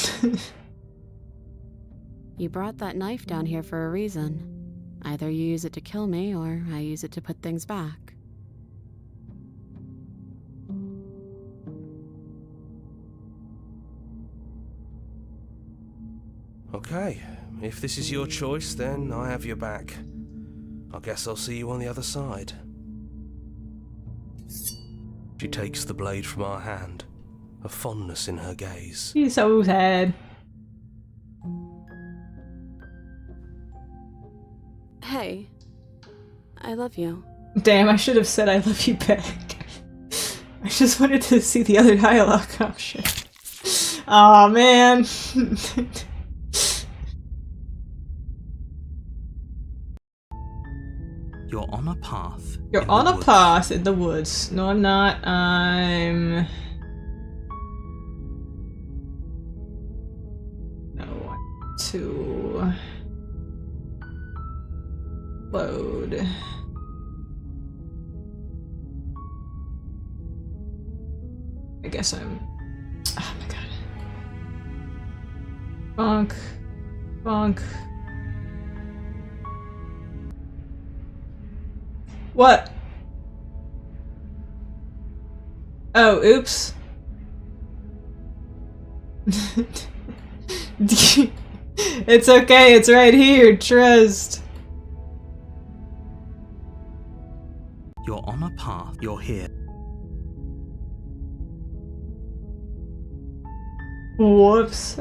You brought that knife down here for a reason. Either you use it to kill me, or I use it to put things back. Okay, if this is your choice, then I have your back. I guess I'll see you on the other side. She takes the blade from our hand, a fondness in her gaze. She's so sad. Hey, I love you. Damn, I should have said I love you back. I just wanted to see the other dialogue option. Aw, man. You're on a path. You're on a path in the woods. No, I'm not. I'm... No, I want to... load. I guess I'm... Oh my god. Bonk. Bonk. What? Oh, oops. It's okay, it's right here, trust. You're on a path. You're here. Whoops.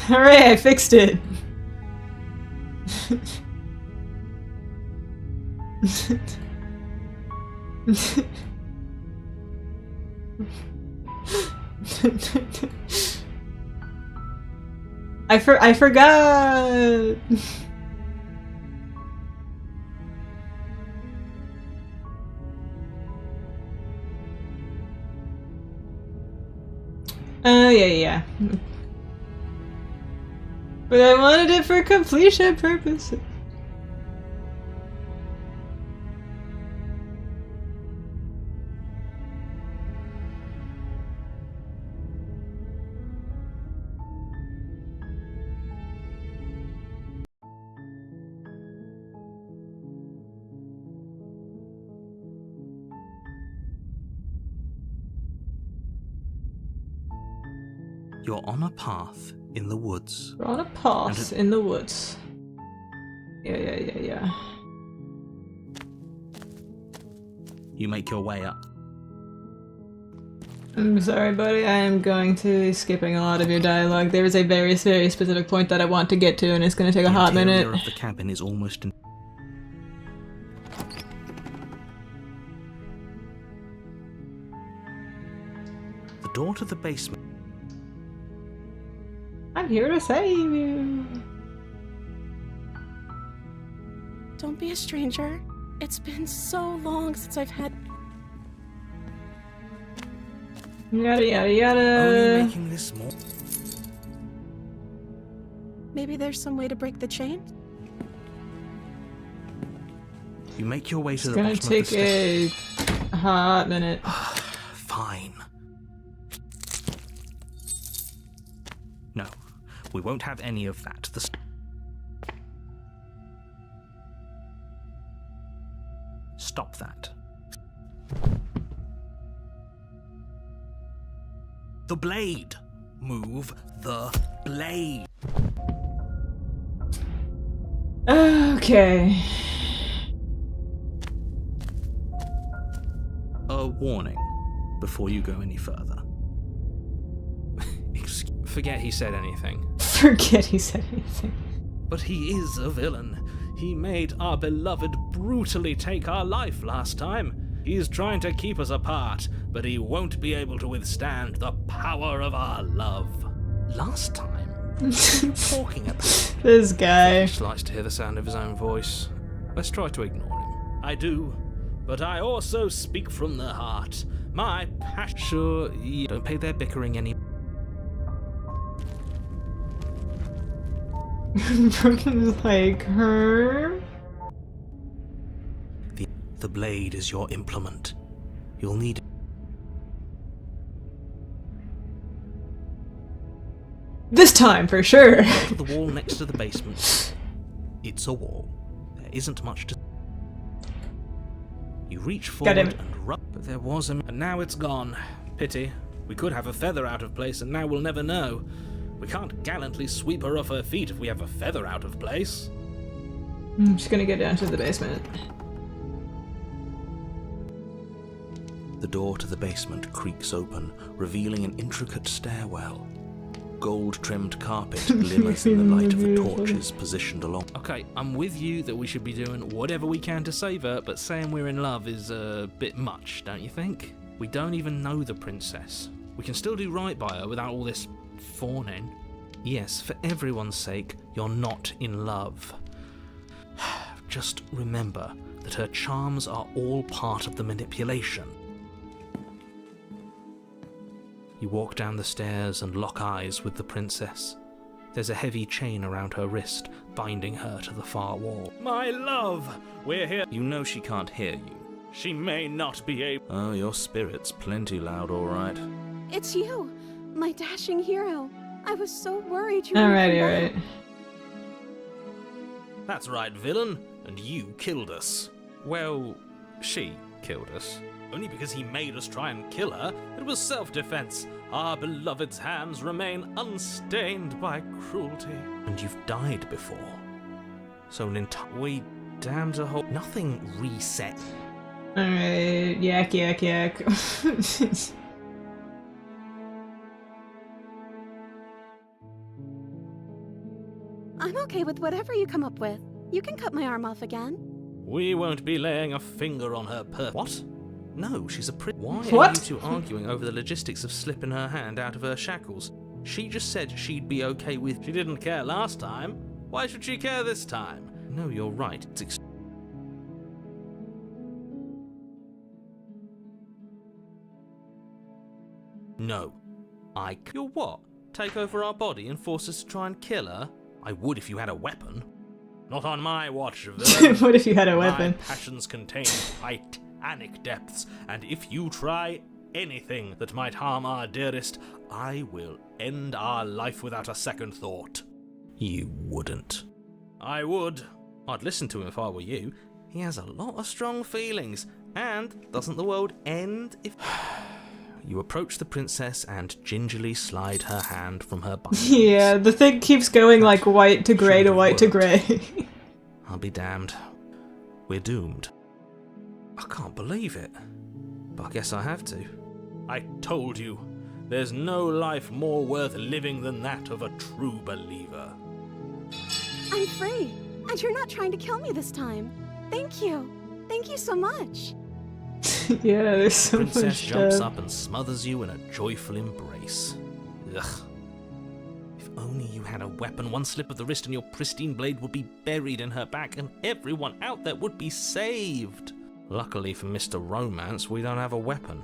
Hooray, I fixed it! I forgot! Yeah. But I wanted it for completion purposes. You're on a path in the woods. We're on a path in the woods. Yeah. You make your way up. I'm sorry, buddy. I am going to be skipping a lot of your dialogue. There is a very, very specific point that I want to get to, and it's going to take a hot minute. The interior of the cabin is almost in... The door to the basement. I'm here to save you. Don't be a stranger. It's been so long since I've had... Yada. Only making this more... Maybe there's some way to break the chain? You make your way to the bottom of the It's gonna take a hot minute. Fine. No, we won't have any of that. Stop that. The blade! Move the blade! Okay. A warning before you go any further. Forget he said anything. Forget he said anything. But he is a villain. He made our beloved brutally take our life last time. He's trying to keep us apart, but he won't be able to withstand the power of our love. Last time? What are you talking about? This guy. He just likes to hear the sound of his own voice. Let's try to ignore him. I do, but I also speak from the heart. My passion... Sure, you don't pay their bickering any... Broken's like, her? The blade is your implement. You'll need it. This time, for sure. To the wall next to the basement. It's a wall. There isn't much to... You reach forward and rub... But there was a... And now it's gone. Pity. We could have a feather out of place and now we'll never know. We can't gallantly sweep her off her feet if we have a feather out of place. I'm just gonna get down to the basement. The door to the basement creaks open, revealing an intricate stairwell. Gold-trimmed carpet glimmers in the light of the torches positioned along. Okay, I'm with you that we should be doing whatever we can to save her, but saying we're in love is a bit much, don't you think? We don't even know the princess. We can still do right by her without all this fawning. Yes, for everyone's sake, you're not in love. Just remember that her charms are all part of the manipulation. You walk down the stairs and lock eyes with the princess. There's a heavy chain around her wrist, binding her to the far wall. My love, we're here. You know she can't hear you. She may not be able. Oh, your spirit's plenty loud, all right. It's you, my dashing hero. I was so worried you were Alright. That's right, villain. And you killed us. Well, she killed us. Only because he made us try and kill her. It was self-defense. Our beloved's hands remain unstained by cruelty. And you've died before. So we damned a whole... Nothing reset. Alright, yak. I'm okay with whatever you come up with. You can cut my arm off again. We won't be laying a finger on her What? No, she's a Why What? are you two arguing over the logistics of slipping her hand out of her shackles? She just said she'd be okay with... She didn't care last time. Why should she care this time? No, you're right. No. You're what? Take over our body and force us to try and kill her? I would if you had a weapon. Not on my watch, villain. What if you had a weapon? My passions contain titanic depths, and if you try anything that might harm our dearest, I will end our life without a second thought. You wouldn't. I would. I'd listen to him if I were you. He has a lot of strong feelings, and doesn't the world end if... You approach the princess and gingerly slide her hand from her bindings. Yeah, the thing keeps going like white to grey to white to grey. I'll be damned. We're doomed. I can't believe it. But I guess I have to. I told you, there's no life more worth living than that of a true believer. I'm free, and you're not trying to kill me this time. Thank you. Thank you so much. Yeah, there's so much Princess jumps stuff. up and smothers you in a joyful embrace. Ugh. If only you had a weapon, one slip of the wrist and your pristine blade would be buried in her back and everyone out there would be saved. Luckily for Mr. Romance, we don't have a weapon.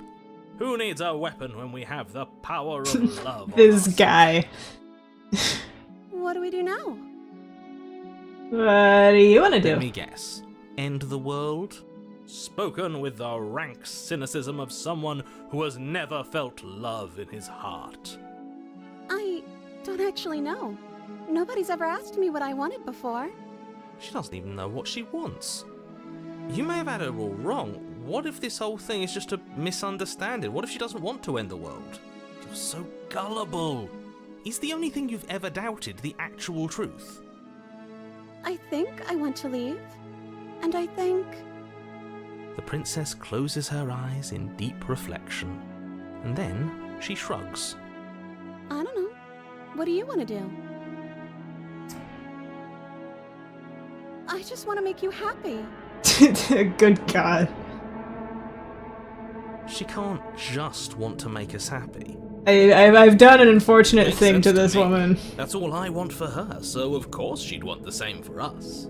Who needs a weapon when we have the power of love? This guy. What do we do now? What do you want to do? Let me guess. End the world? Spoken with the rank cynicism of someone who has never felt love in his heart. I don't actually know. Nobody's ever asked me what I wanted before. She doesn't even know what she wants. You may have had her all wrong. What if this whole thing is just a misunderstanding? What if she doesn't want to end the world? You're so gullible. Is the only thing you've ever doubted the actual truth? I think I want to leave. And I think... The princess closes her eyes in deep reflection. And then she shrugs. I don't know. What do you want to do? I just want to make you happy. Good God. She can't just want to make us happy. I've done an unfortunate Makes thing sense to this me. woman. That's all I want for her, so of course she'd want the same for us.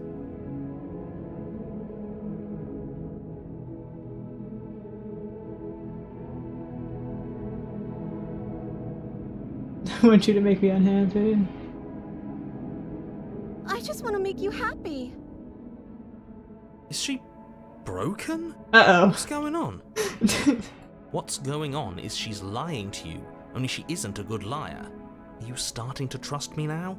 I want you to make me unhappy. I just want to make you happy. Is she broken? Uh-oh. What's going on? What's going on is she's lying to you, only she isn't a good liar. Are you starting to trust me now?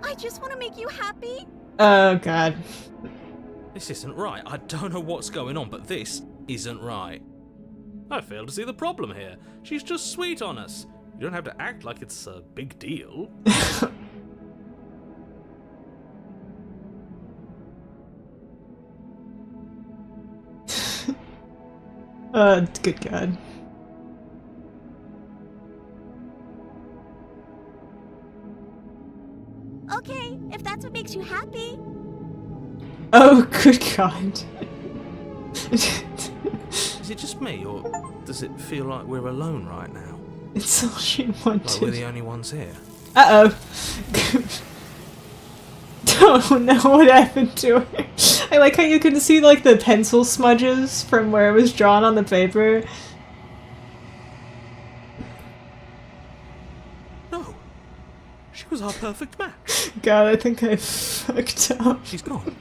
I just want to make you happy. Oh, God. This isn't right. I don't know what's going on, but this isn't right. I fail to see the problem here. She's just sweet on us. You don't have to act like it's a big deal. Good God. Okay, if that's what makes you happy. Oh, good God. Is it just me, or does it feel like we're alone right now? It's all she Like we're wanted. the only ones here? Uh-oh. Oh no, what happened to her? I like how you can see like the pencil smudges from where it was drawn on the paper. No. She was our perfect match. God, I think I fucked up. She's gone.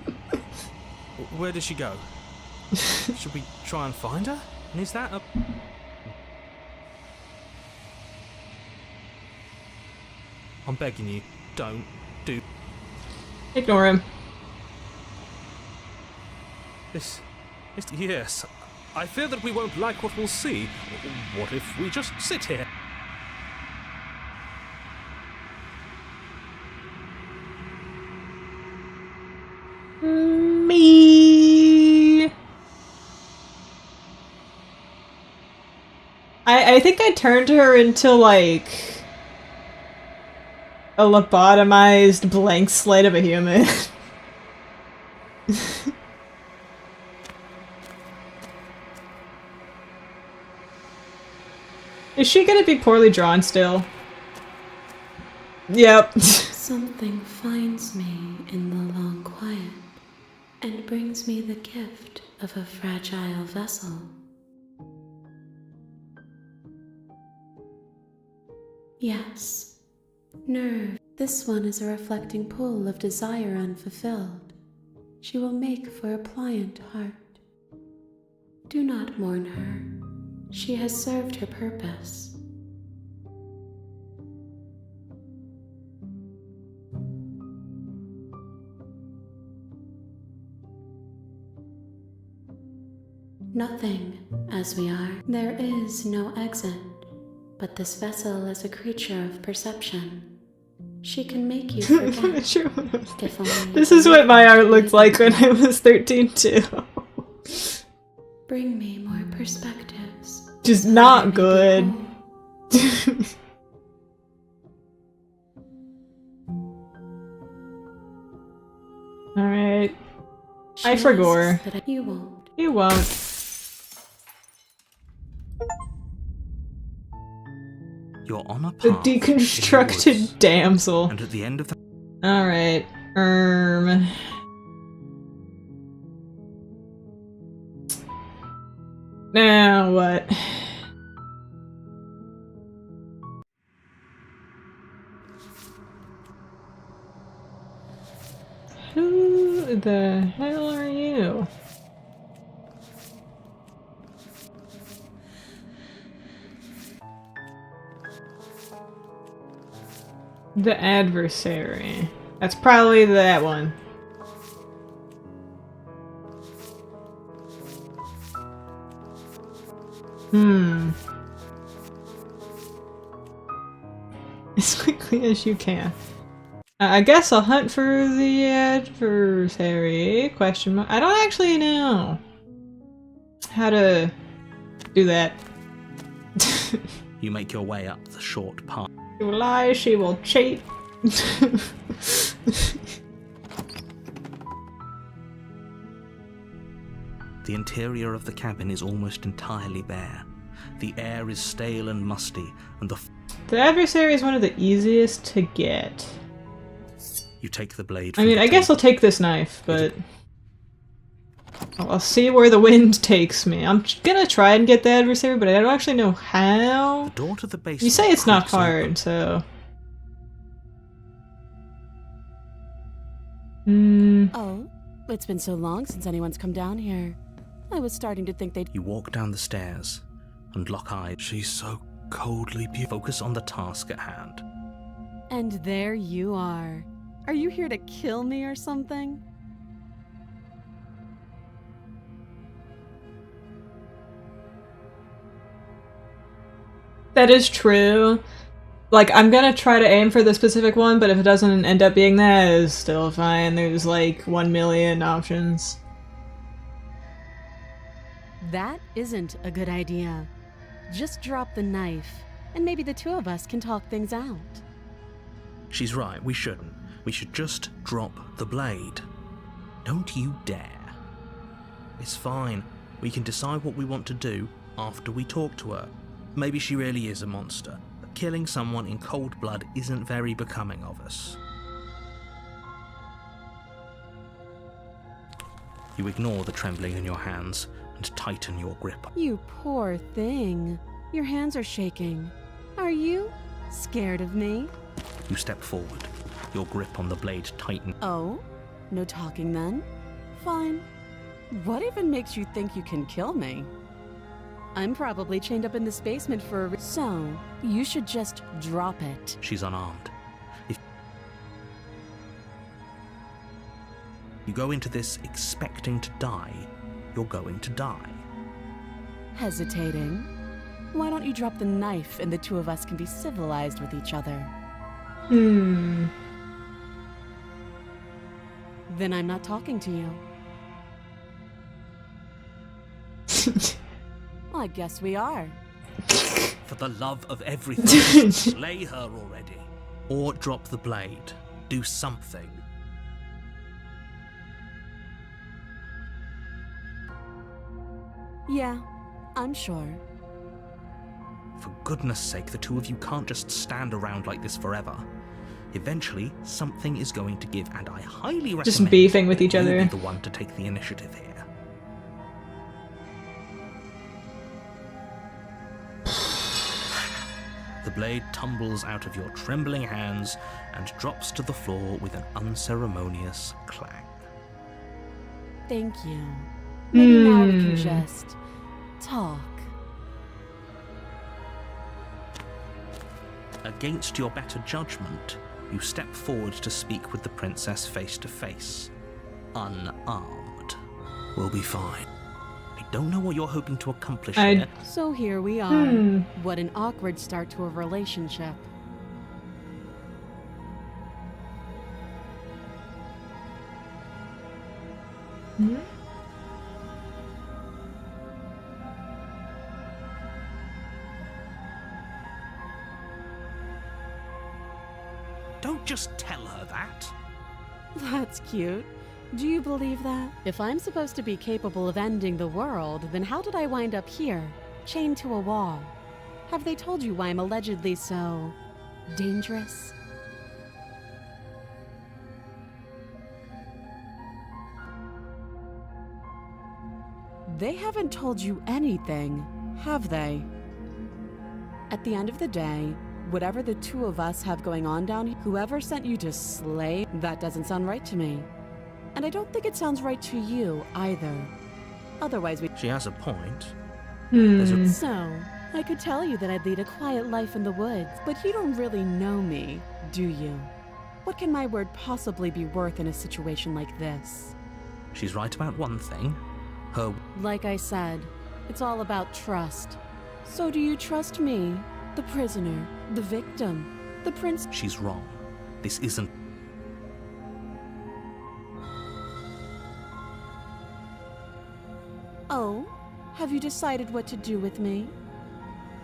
Where did she go? Should we try and find her? And is that a... I'm begging you, don't do Ignore him. this. Yes, I fear that we won't like what we'll see. What if we just sit here? Me. I think I turned her into like a lobotomized blank slate of a human. Is she gonna be poorly drawn still? Yep. Something finds me in the long quiet and brings me the gift of a fragile vessel. Yes, nerve. This one is a reflecting pool of desire unfulfilled. She will make for a pliant heart. Do not mourn her. She has served her purpose. Nothing, as we are. There is no exit, but this vessel is a creature of perception. She can make you forget. Sure what I was If only This you is what my art looked like when can I was 13 too. bring me more perspectives. Just so not I may good. behold. Alright. She I forgore. asks that you won't. You won't. You're on a path. The in the deconstructed woods, damsel. and at the end of the... Alright. Now what? Who the hell are you? The adversary. That's probably that one. As quickly as you can. I guess I'll hunt for the adversary? Question mark. I don't actually know how to do that. You make your way up the short path. She will lie, she will cheat. The interior of the cabin is almost entirely bare. The air is stale and musty, and The adversary is one of the easiest to get. you take the blade I from mean, the I guess I'll table. take this knife, but I'll see where the wind takes me. I'm gonna try and get the adversary, but I don't actually know how. The door to the basement You say it's not creaks open. hard, so... Oh, it's been so long since anyone's come down here. I was starting to think they'd... You walk down the stairs and lock eyes. She's so coldly beautiful. Focus on the task at hand. And there you are. Are you here to kill me or something? That is true. Like, I'm gonna try to aim for the specific one, but if it doesn't end up being that, it's still fine. There's like 1 million options. That isn't a good idea. Just drop the knife, and maybe the two of us can talk things out. She's right, we shouldn't. We should just drop the blade. Don't you dare. It's fine. We can decide what we want to do after we talk to her. Maybe she really is a monster, but killing someone in cold blood isn't very becoming of us. You ignore the trembling in your hands and tighten your grip. You poor thing. Your hands are shaking. Are you scared of me? You step forward. Your grip on the blade tightens. Oh? No talking then? Fine. What even makes you think you can kill me? I'm probably chained up in this basement for a so, you should just drop it. She's unarmed. If you go into this expecting to die, you're going to die. Hesitating? Why don't you drop the knife and the two of us can be civilized with each other? Then I'm not talking to you. I guess we are. For the love of everything, slay her already. Or drop the blade. Do something. Yeah, I'm sure. For goodness sake, the two of you can't just stand around like this forever. Eventually, something is going to give, and I highly recommend Just beefing with each you other. be the one to take the initiative here. The blade tumbles out of your trembling hands and drops to the floor with an unceremonious clang. Thank you. Maybe now we can just talk. Against your better judgment, you step forward to speak with the princess face to face. Unarmed. We'll be fine. I don't know what you're hoping to accomplish here. So here we are. What an awkward start to a relationship. Don't just tell her that. That's cute. Do you believe that? If I'm supposed to be capable of ending the world, then how did I wind up here, chained to a wall? Have they told you why I'm allegedly so dangerous? They haven't told you anything, have they? At the end of the day, whatever the two of us have going on down here, whoever sent you to slay, that doesn't sound right to me. And I don't think it sounds right to you, either. Otherwise we— She has a point. So, I could tell you that I'd lead a quiet life in the woods, but you don't really know me, do you? What can my word possibly be worth in a situation like this? She's right about one thing. Her— Like I said, it's all about trust. So do you trust me, the prisoner, the victim, the prince? She's wrong. This isn't— Oh? Have you decided what to do with me?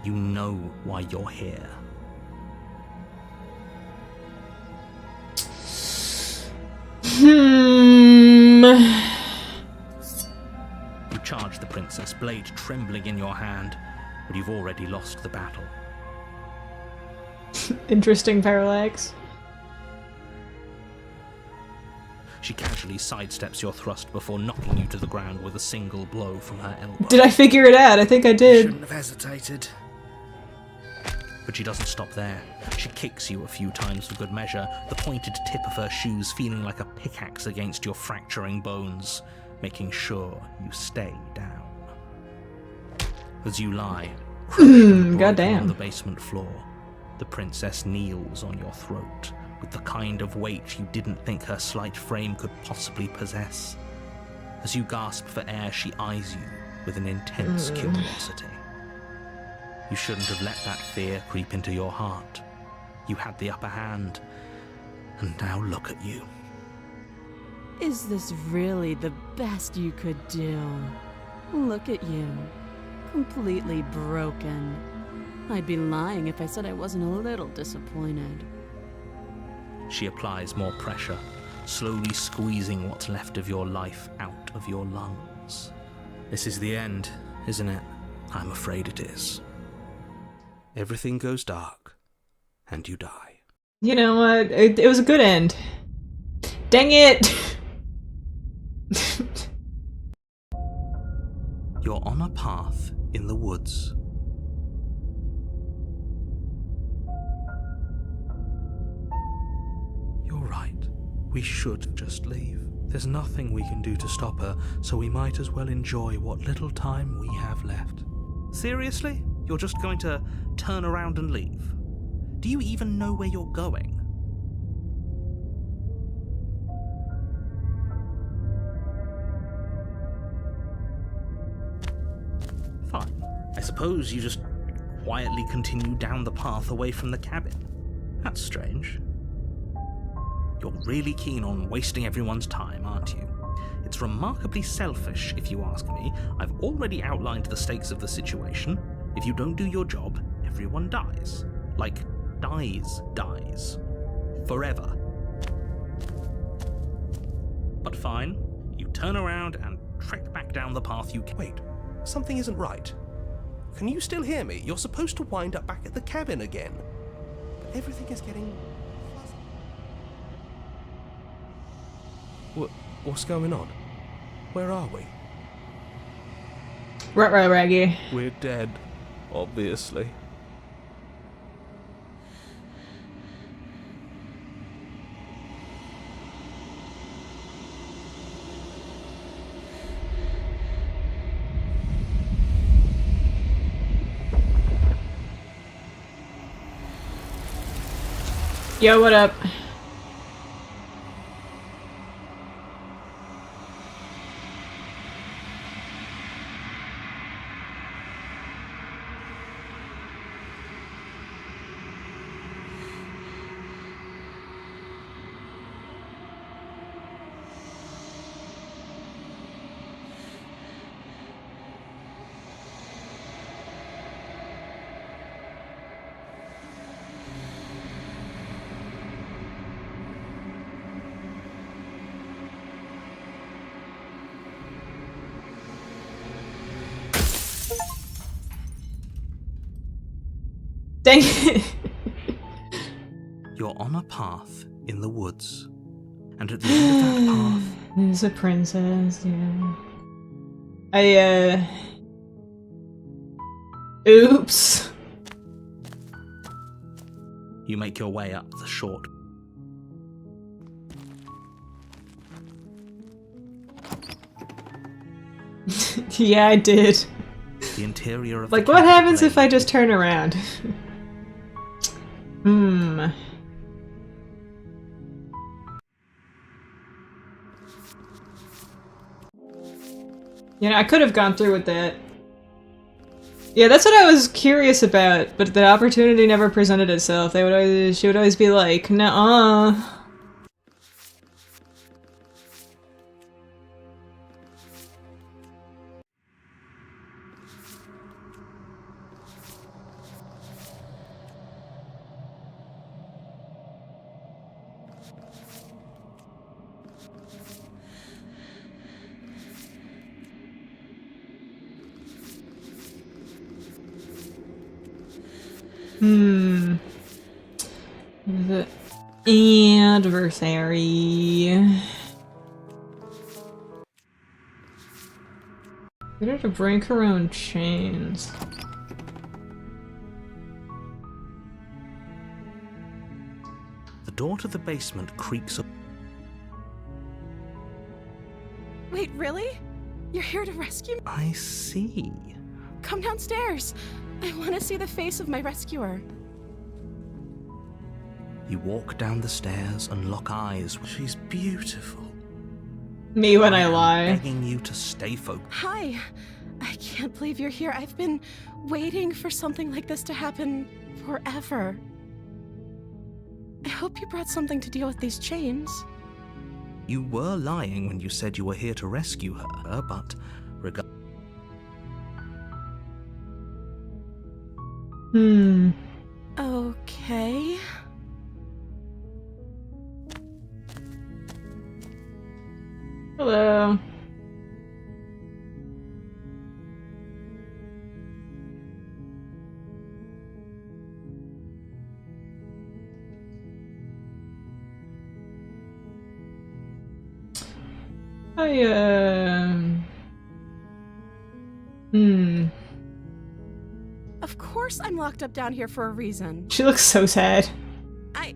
You know why you're here. You charge the princess, blade trembling in your hand, but you've already lost the battle. Interesting parallax. She casually sidesteps your thrust before knocking you to the ground with a single blow from her elbow. Did I figure it out? I think I did. Shouldn't have hesitated. But she doesn't stop there. She kicks you a few times for good measure, the pointed tip of her shoes feeling like a pickaxe against your fracturing bones, making sure you stay down. As you lie, goddamn, on the basement floor, the princess kneels on your throat with the kind of weight you didn't think her slight frame could possibly possess. As you gasp for air, she eyes you with an intense curiosity. You shouldn't have let that fear creep into your heart. You had the upper hand, and now look at you. Is this really the best you could do? Look at you. Completely broken. I'd be lying if I said I wasn't a little disappointed. She applies more pressure, slowly squeezing what's left of your life out of your lungs. This is the end, isn't it? I'm afraid it is. Everything goes dark, and you die. You know what? It was a good end. Dang it! You're on a path in the woods. You're right. We should just leave. There's nothing we can do to stop her, so we might as well enjoy what little time we have left. Seriously? You're just going to turn around and leave? Do you even know where you're going? Fine. I suppose you just quietly continue down the path away from the cabin. That's strange. You're really keen on wasting everyone's time, aren't you? It's remarkably selfish, if you ask me. I've already outlined the stakes of the situation. If you don't do your job, everyone dies. Like, dies. Forever. But fine, you turn around and trek back down the path you came. Wait, something isn't right. Can you still hear me? You're supposed to wind up back at the cabin again. But everything is getting... What's going on? Where are we? Ruh-roh, Raggy. We're dead, obviously. Yo, what up? Dang it. You're on a path in the woods. And at the end of that path... There's a princess, yeah. Oops. You make your way up the short... Yeah, I did. The interior of like, the what happens blade. if I just turn around? You know, I could have gone through with that. Yeah, that's what I was curious about, but the opportunity never presented itself. She would always be like, nuh-uh. The adversary. Get her to break her own chains. The door to the basement creaks up. Wait, really? You're here to rescue me? I see. Come downstairs. I want to see the face of my rescuer. You walk down the stairs and lock eyes. She's beautiful. Me when I lie. Begging you to stay focused. Hi. I can't believe you're here. I've been waiting for something like this to happen forever. I hope you brought something to deal with these chains. You were lying when you said you were here to rescue her, but Okay. Hello. Of course I'm locked up down here for a reason. She looks so sad. I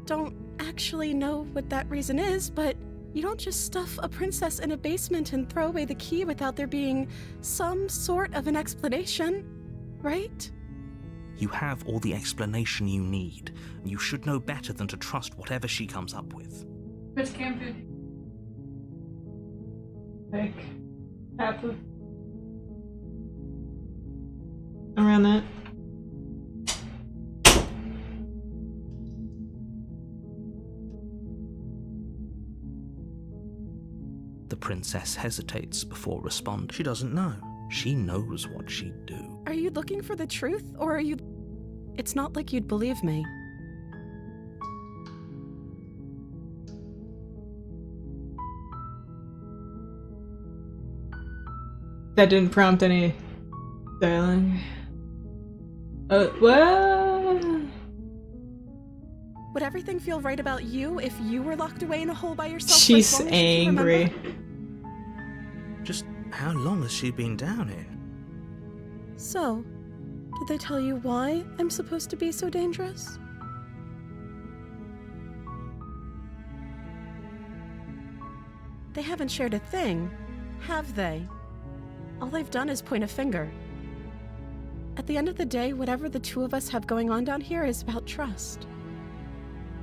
don't actually know what that reason is, but you don't just stuff a princess in a basement and throw away the key without there being some sort of an explanation, right? You have all the explanation you need. You should know better than to trust whatever she comes up with. Which campus? Like, half of... around that. The princess hesitates before responding. She doesn't know. She knows what she'd do. Are you looking for the truth, or are you... It's not like you'd believe me. That didn't prompt any dialogue. What? Would everything feel right about you if you were locked away in a hole by yourself? She's for as long as you can angry. remember? Just how long has she been down here? So, did they tell you why I'm supposed to be so dangerous? They haven't shared a thing, have they? All they've done is point a finger. At the end of the day, whatever the two of us have going on down here is about trust.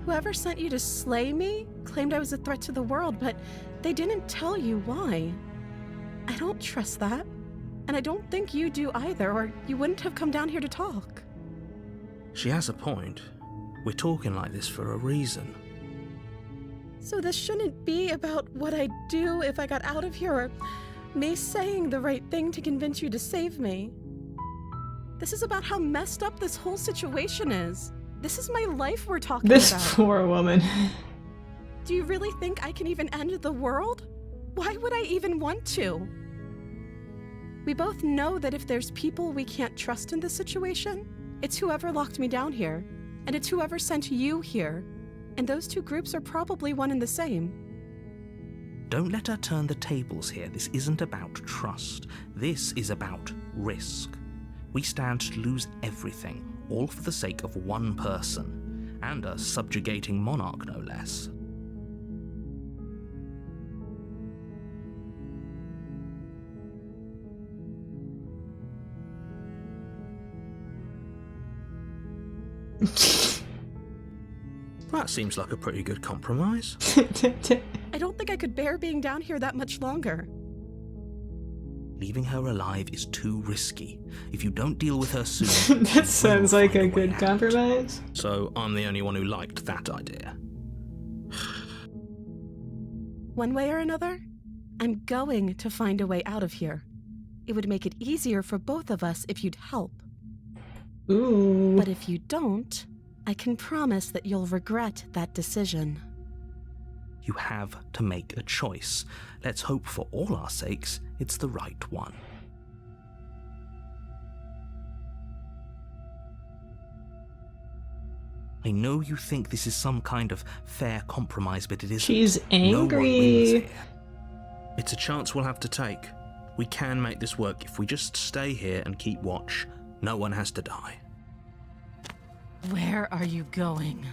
Whoever sent you to slay me claimed I was a threat to the world, but they didn't tell you why. I don't trust that, and I don't think you do either, or you wouldn't have come down here to talk. She has a point. We're talking like this for a reason. So this shouldn't be about what I'd do if I got out of here, or me saying the right thing to convince you to save me. This is about how messed up this whole situation is. This is my life we're talking This about. poor woman. Do you really think I can even end the world? Why would I even want to? We both know that if there's people we can't trust in this situation, it's whoever locked me down here, and it's whoever sent you here. And those two groups are probably one and the same. Don't let her turn the tables here. This isn't about trust. This is about risk. We stand to lose everything, all for the sake of one person, and a subjugating monarch, no less. That seems like a pretty good compromise. I don't think I could bear being down here that much longer. Leaving her alive is too risky. If you don't deal with her soon... That sounds like a good compromise. So I'm the only one who liked that idea. One way or another, I'm going to find a way out of here. It would make it easier for both of us if you'd help. Ooh. But if you don't, I can promise that you'll regret that decision. You have to make a choice. Let's hope for all our sakes it's the right one. I know you think this is some kind of fair compromise, but it isn't. She's No one wins angry. here. It's a chance we'll have to take. We can make this work if we just stay here and keep watch. No one has to die. Where are you going?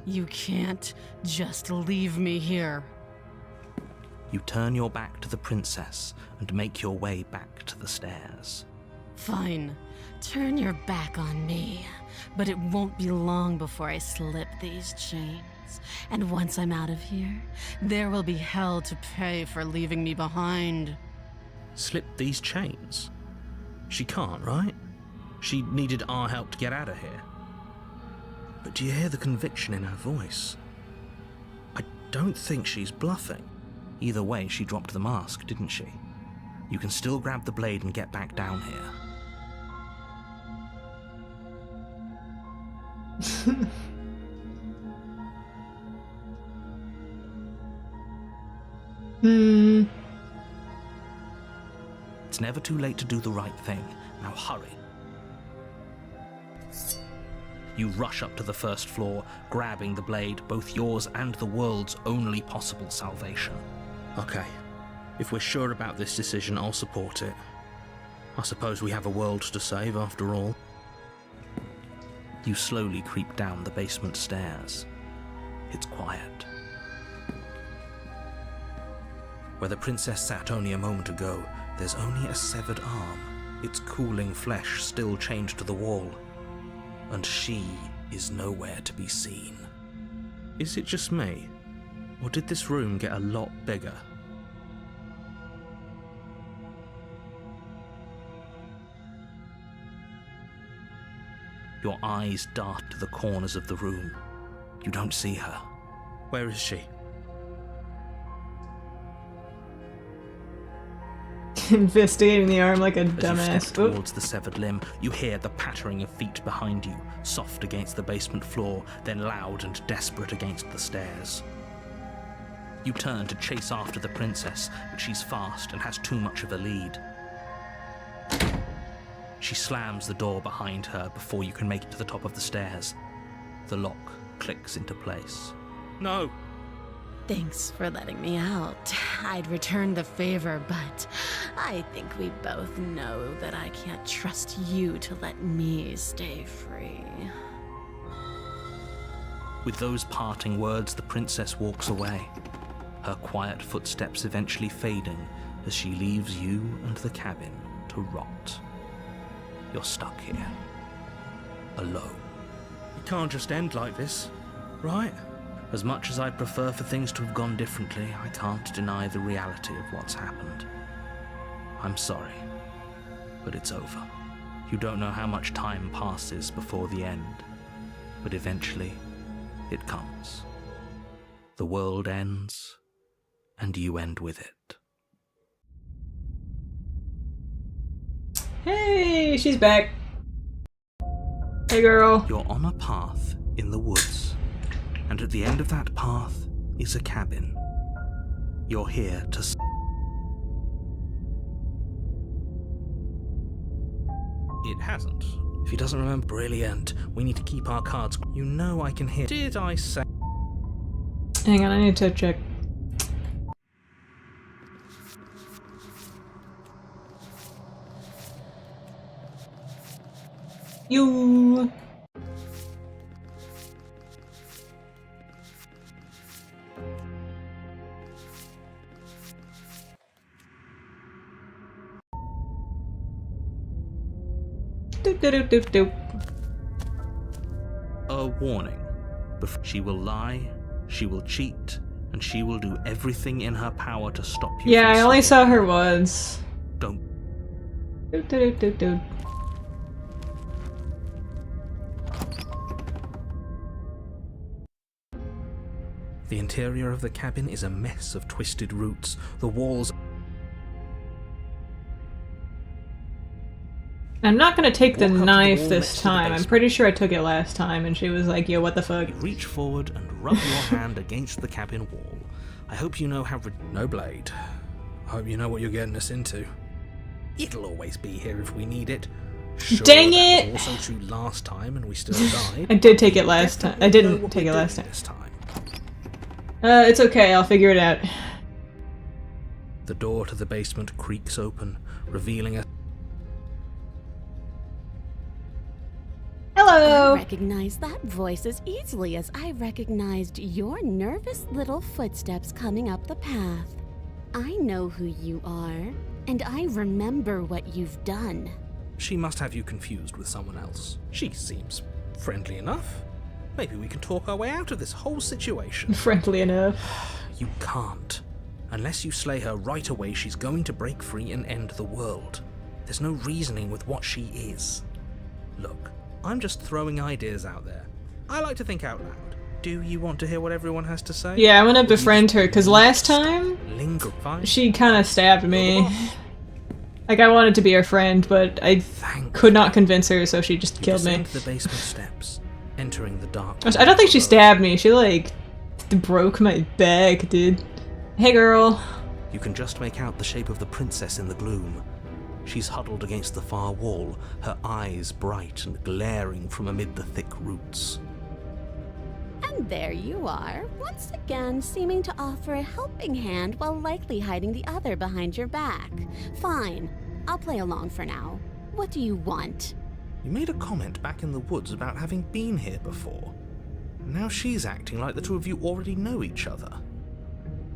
You can't just leave me here. You turn your back to the princess and make your way back to the stairs. Fine. Turn your back on me. But it won't be long before I slip these chains. And once I'm out of here, there will be hell to pay for leaving me behind. Slip these chains? She can't, right? She needed our help to get out of here. But do you hear the conviction in her voice? I don't think she's bluffing. Either way, she dropped the mask, didn't she? You can still grab the blade and get back down here. It's never too late to do the right thing. Now hurry. You rush up to the first floor, grabbing the blade, both yours and the world's only possible salvation. Okay, if we're sure about this decision, I'll support it. I suppose we have a world to save after all. You slowly creep down the basement stairs. It's quiet. Where the princess sat only a moment ago, there's only a severed arm, its cooling flesh still chained to the wall. And she is nowhere to be seen. Is it just me? Or did this room get a lot bigger? Your eyes dart to the corners of the room. You don't see her. Where is she? Investigating the arm like a As you dumbass. step towards the severed limb, you hear the pattering of feet behind you, soft against the basement floor, then loud and desperate against the stairs. You turn to chase after the princess, but she's fast and has too much of a lead. She slams the door behind her before you can make it to the top of the stairs. The lock clicks into place. No! Thanks for letting me out. I'd return the favor, but I think we both know that I can't trust you to let me stay free. With those parting words, the princess walks away, her quiet footsteps eventually fading as she leaves you and the cabin to rot. You're stuck here, alone. It can't just end like this, right? As much as I'd prefer for things to have gone differently, I can't deny the reality of what's happened. I'm sorry, but it's over. You don't know how much time passes before the end, but eventually it comes. The world ends, and you end with it. Hey, she's back. Hey, girl. You're on a path in the woods, and at the end of that path is a cabin. You're here to... It hasn't. If he doesn't remember, brilliant. We need to keep our cards. You know I can hear... Did I say... Hang on, I need to check. You... Doop doop doop doop. A warning. She will lie, she will cheat, and she will do everything in her power to stop you. Yeah, from I only sleeping. saw her once. Don't. Doop doop doop doop. The interior of the cabin is a mess of twisted roots. The walls... I'm not gonna take the Walk up to the knife wall this next to the time. I'm basement. pretty sure I took it last time and she was like, yo, what the fuck? You reach forward and rub your hand against the cabin wall. I hope you know how... No blade. I hope you know what you're getting us into. It'll always be here if we need it. Sure, Dang that it! was also true last time and we still died. I did take it last time. I Definitely know didn't what take we're it last doing time. this time. It's okay, I'll figure it out. The door to the basement creaks open, revealing a... Hello! I recognize that voice as easily as I recognized your nervous little footsteps coming up the path. I know who you are, and I remember what you've done. She must have you confused with someone else. She seems friendly enough. Maybe we can talk our way out of this whole situation. Friendly enough. You can't. Unless you slay her right away, she's going to break free and end the world. There's no reasoning with what she is. Look, I'm just throwing ideas out there. I like to think out loud. Do you want to hear what everyone has to say? Yeah, I'm gonna Or do you befriend just her, because last time, linger? Fine. she kinda stabbed me. Like, I wanted to be her friend, but I Thank could not convince her, so she just You killed me. descend the basement steps, Entering the dark. I don't think she stabbed me. She like broke my back, dude. Hey, girl. You can just make out the shape of the princess in the gloom. She's huddled against the far wall, her eyes bright and glaring from amid the thick roots. And there you are, once again seeming to offer a helping hand while likely hiding the other behind your back. Fine, I'll play along for now. What do you want? You made a comment back in the woods about having been here before. Now she's acting like the two of you already know each other.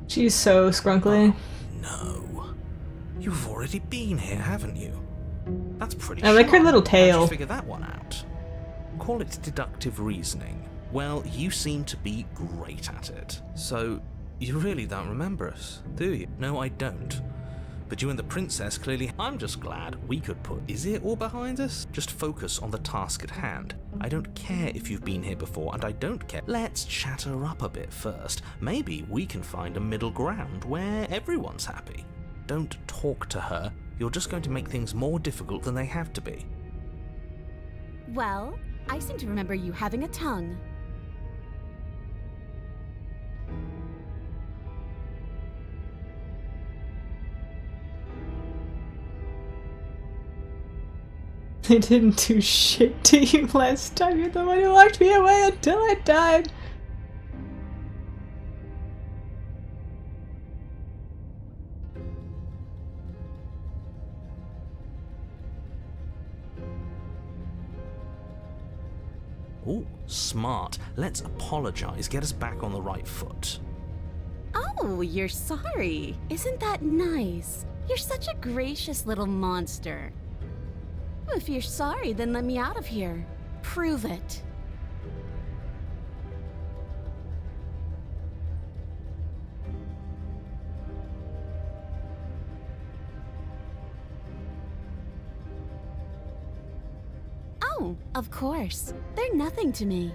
She's so scrunkly. No. You've already been here, haven't you? That's pretty I like her little tail. How'd you figure that one out? Call it deductive reasoning. Well, you seem to be great at it. So, you really don't remember us, do you? No, I don't. But you and the princess clearly... I'm just glad we could put "is it" all behind us. Just focus on the task at hand. I don't care if you've been here before, and I don't care. Let's chat her up a bit first. Maybe we can find a middle ground where everyone's happy. Don't talk to her. You're just going to make things more difficult than they have to be. Well, I seem to remember you having a tongue. I didn't do shit to you last time. You're the one who locked me away until I died. Ooh, smart. Let's apologize, get us back on the right foot. Oh, you're sorry. Isn't that nice? You're such a gracious little monster. If you're sorry, then let me out of here. Prove it. Oh, of course. They're nothing to me.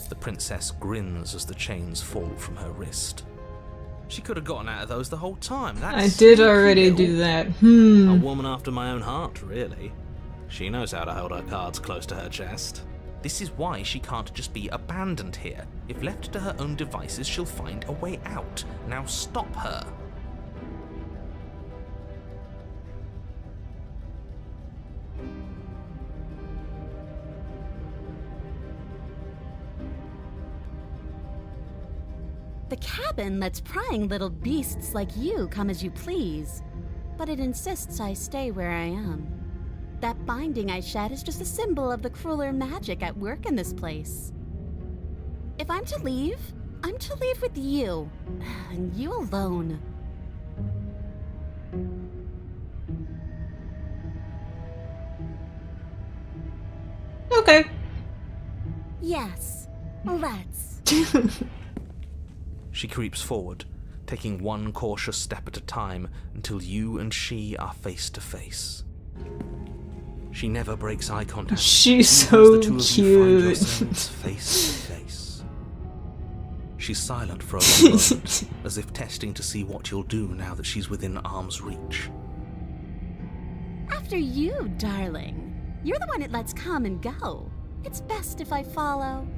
The princess grins as the chains fall from her wrist. She could have gotten out of those the whole time. That's I did already do that. A woman after my own heart, really. She knows how to hold her cards close to her chest. This is why she can't just be abandoned here. If left to her own devices, she'll find a way out. Now stop her. The cabin lets prying little beasts like you come as you please, but it insists I stay where I am. That binding I shed is just a symbol of the crueler magic at work in this place. If I'm to leave, I'm to leave with you, and you alone. Okay. Yes, let's. She creeps forward, taking one cautious step at a time until you and she are face to face. She never breaks eye contact. She's so the two of you find yourselves face to face. She's silent for a long moment, as if testing to see what you'll do now that she's within arm's reach. After you, darling. You're the one it lets come and go. It's best if I follow.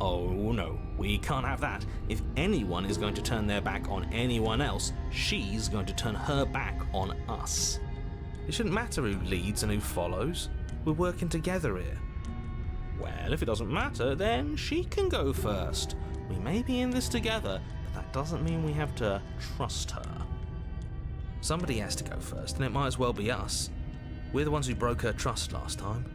Oh no, we can't have that. If anyone is going to turn their back on anyone else, she's going to turn her back on us. It shouldn't matter who leads and who follows. We're working together here. Well, if it doesn't matter, then she can go first. We may be in this together, but that doesn't mean we have to trust her. Somebody has to go first, and it might as well be us. We're the ones who broke her trust last time.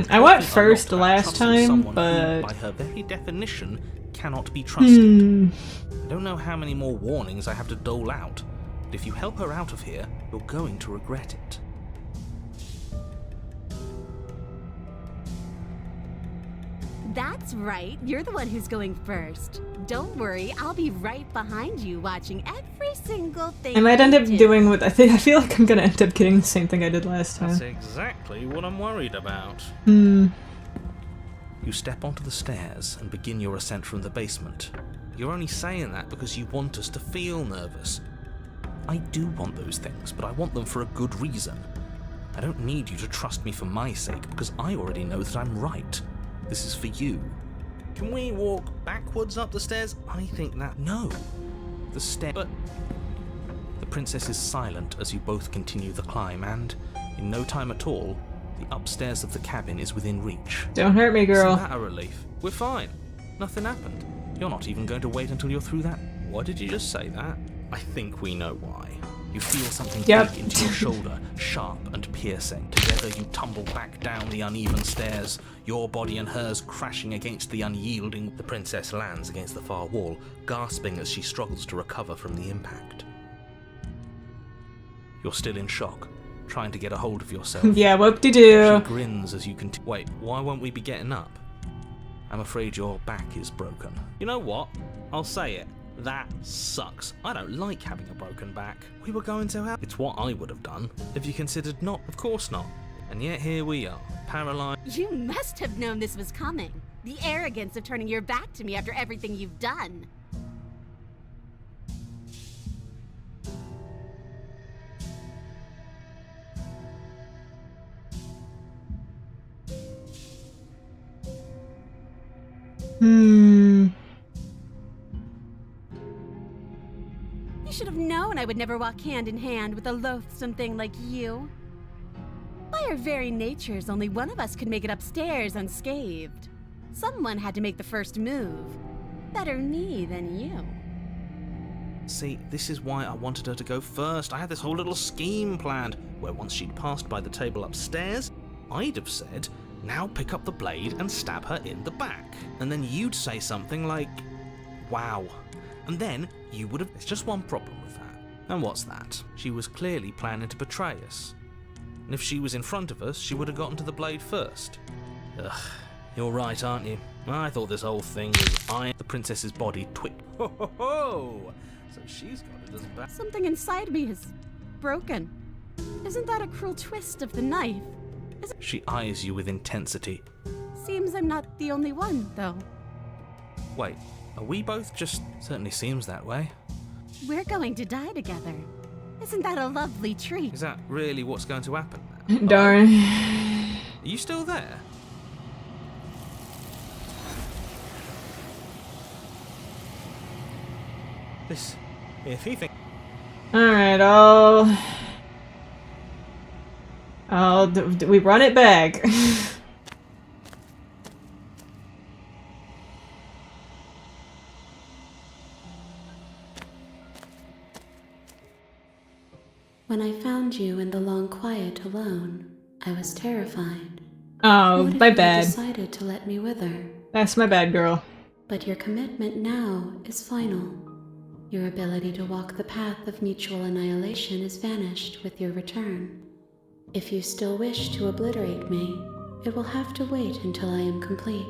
I went first last time, but... who, by her very definition, cannot be trusted. I don't know how many more warnings I have to dole out, but if you help her out of here, you're going to regret it. That's right, you're the one who's going first. Don't worry, I'll be right behind you watching every single thing. I might end you up do. doing what I feel like I'm gonna end up getting the same thing I did last time. That's exactly what I'm worried about. Hmm. You step onto the stairs and begin your ascent from the basement. You're only saying that because you want us to feel nervous. I do want those things, but I want them for a good reason. I don't need you to trust me for my sake, because I already know that I'm right. This is for you. Can we walk backwards up the stairs? I think that... No. The stair... But... The princess is silent as you both continue the climb, and, in no time at all, the upstairs of the cabin is within reach. Don't hurt me, girl. Isn't that a relief? We're fine. Nothing happened. You're not even going to wait until you're through that. What did you just say that? I think we know why. You feel something dig into your shoulder, sharp and piercing. Together you tumble back down the uneven stairs, your body and hers crashing against the unyielding. The princess lands against the far wall, gasping as she struggles to recover from the impact. You're still in shock, trying to get a hold of yourself. Yeah, whoop-de-doo. She grins as you continue. Wait, why won't we be getting up? I'm afraid your back is broken. You know what? I'll say it. That sucks. I don't like having a broken back. We were going to have... It's what I would have done if you considered not. Of course not. And yet here we are, paralyzed. You must have known this was coming. The arrogance of turning your back to me after everything you've done. You should have known I would never walk hand in hand with a loathsome thing like you. By our very natures, only one of us could make it upstairs unscathed. Someone had to make the first move. Better me than you. See, this is why I wanted her to go first. I had this whole little scheme planned, where once she'd passed by the table upstairs, I'd have said, now pick up the blade and stab her in the back. And then you'd say something like, wow. And then you would have... There's just one problem with that. And what's that? She was clearly planning to betray us. And if she was in front of us, she would have gotten to the blade first. Ugh, you're right, aren't you? I thought this whole thing was iron. The princess's body twitched. Ho ho ho! So she's got it as bad. Something inside me is broken. Isn't that a cruel twist of the knife? She eyes you with intensity. Seems I'm not the only one, though. Wait, are we both just... Certainly seems that way. We're going to die together. Isn't that a lovely treat? Is that really what's going to happen now? Darn. Are you still there? This... If he thinks... Alright, we run it back. When I found you in the long quiet alone, I was terrified. Oh, What if my you bad. decided to let me wither? That's my bad, girl. But your commitment now is final. Your ability to walk the path of mutual annihilation is vanished with your return. If you still wish to obliterate me, it will have to wait until I am complete.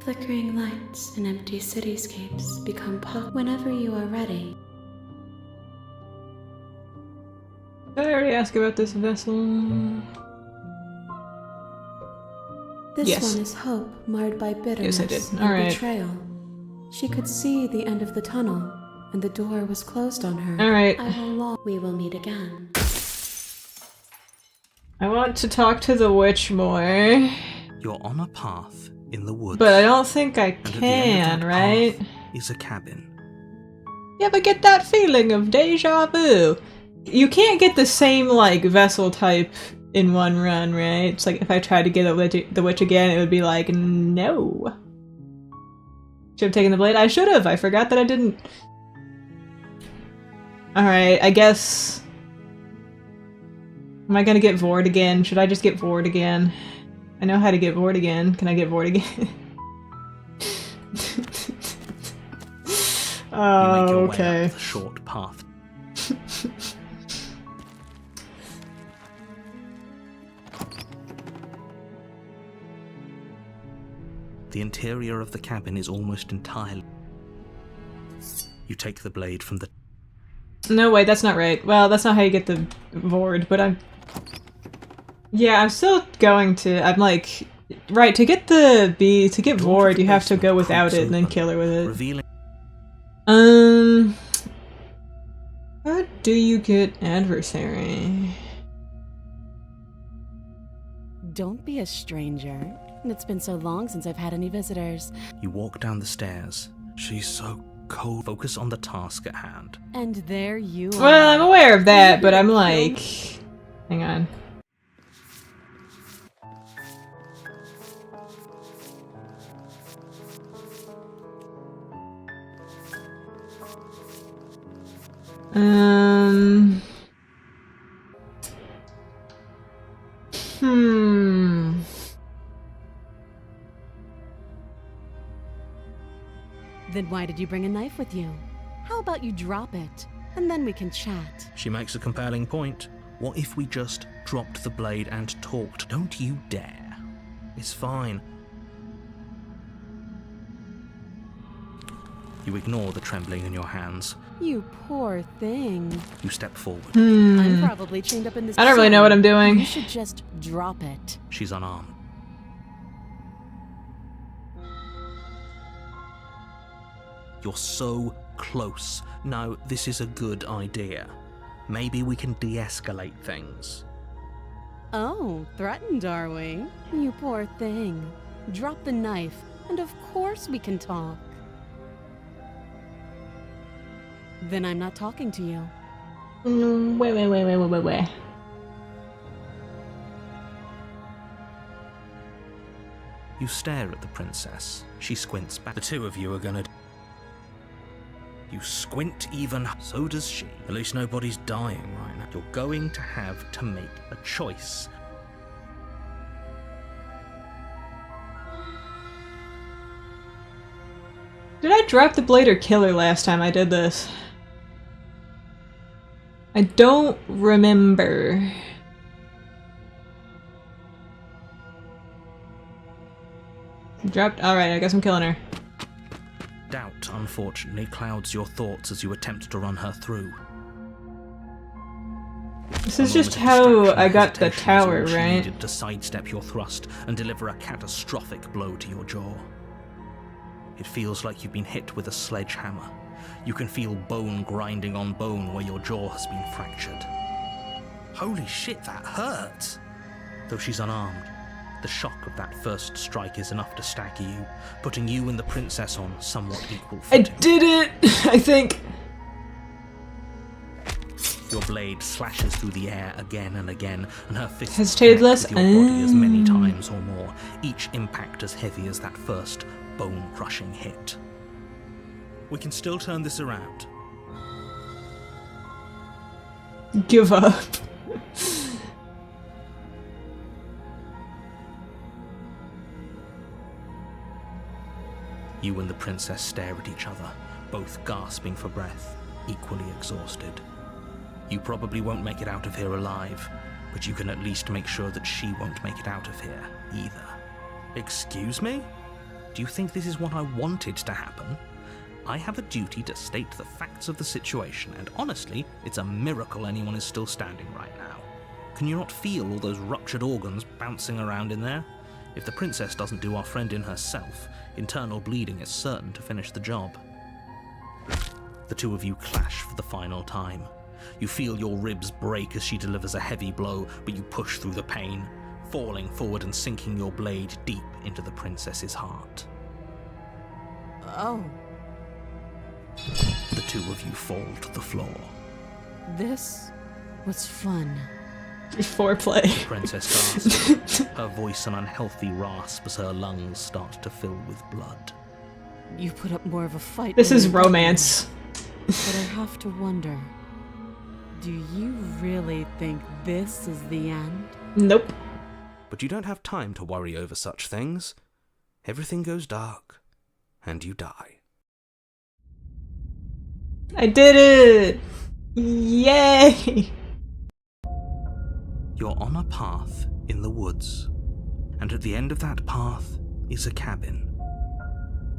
Flickering lights and empty cityscapes become whenever you are ready. Did I already ask about this vessel? This Yes. one is hope marred by bitterness Yes, I did. and All right. betrayal. She could see the end of the tunnel, and the door was closed on her. All right. We will meet again. I want to talk to the witch more, You're on a path in the woods. but I don't think I and at the end can, of that right? path is a cabin. You ever get that feeling of deja vu? You can't get the same, like, vessel type in one run, right? It's like if I tried to get the witch again, it would be like, no. Should have taken the blade? I should have! I forgot that I didn't. Alright, I guess... Am I gonna get Vord again? Should I just get Vord again? I know how to get Vord again. Can I get Vord again? Oh, You make your way okay. up the short path. The interior of the cabin is almost entirely... You take the blade from the... No, wait, that's not right. Well, that's not how you get the Vord, but I'm... Yeah, I'm still going to... I'm like... Right, to get the to get Vord, you have to go without it and then kill her with it. Revealing... How do you get adversary? don't be a stranger. It's been so long since I've had any visitors. You walk down the stairs. She's so cold. Focus on the task at hand. And there you are. Well, I'm aware of that, but I'm like... Hang on. Then why did you bring a knife with you? How about you drop it, and then we can chat? She makes a compelling point. What if we just dropped the blade and talked? Don't you dare. It's fine. You ignore the trembling in your hands. You poor thing. You step forward. I'm probably chained up in this I don't really know what I'm doing. You should just drop it. She's unarmed. You're so close. No, this is a good idea. Maybe we can de-escalate things. Oh, threatened, are we? You poor thing. Drop the knife, and of course we can talk. Then I'm not talking to you. Wait. You stare at the princess. She squints back. The two of you are gonna... You squint even, so does she. At least nobody's dying right now. You're going to have to make a choice. Did I drop the blade or kill her last time I did this? I don't remember. Dropped? Alright, I guess I'm killing her. Doubt, unfortunately, clouds your thoughts as you attempt to run her through. This is just how I got the tower, She right? needed to sidestep your thrust and deliver a catastrophic blow to your jaw. It feels like you've been hit with a sledgehammer. You can feel bone grinding on bone where your jaw has been fractured. Holy shit, that hurt! Though she's unarmed, the shock of that first strike is enough to stagger you, putting you and the princess on somewhat equal I footing. did it! I think. Your blade slashes through the air again and again, and her fists Hesitated connect less? with your body as many times or more, each impact as heavy as that first bone-crushing hit. We can still turn this around. Give up. You and the princess stare at each other, both gasping for breath, equally exhausted. You probably won't make it out of here alive, but you can at least make sure that she won't make it out of here either. Excuse me? Do you think this is what I wanted to happen? I have a duty to state the facts of the situation, and honestly, it's a miracle anyone is still standing right now. Can you not feel all those ruptured organs bouncing around in there? If the princess doesn't do our friend in herself, internal bleeding is certain to finish the job. The two of you clash for the final time. You feel your ribs break as she delivers a heavy blow, but you push through the pain, falling forward and sinking your blade deep into the princess's heart. Oh, The two of you fall to the floor. this was fun. Foreplay. The princess gasps, her voice an unhealthy rasp as her lungs start to fill with blood. You put up more of a fight. This than is you thought. romance. But I have to wonder, do you really think this is the end? Nope. But you don't have time to worry over such things. Everything goes dark, and you die. I did it! Yay! You're on a path in the woods, and at the end of that path is a cabin.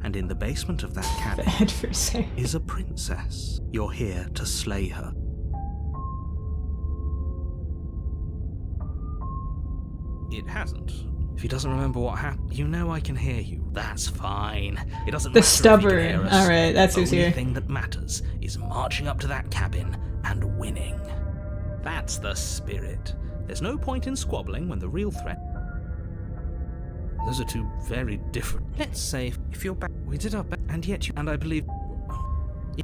And in the basement of that cabin Adversary. is a princess. You're here to slay her. It hasn't. If he doesn't remember what happened, you know I can hear you. That's fine. It doesn't The matter if he can stubborn. hear us. Alright, that's who's The only here. thing that matters is marching up to that cabin and winning. That's the spirit. There's no point in squabbling when the real threat... Those are two very different. Let's say if you're back, we did our best, and yet you, and I believe,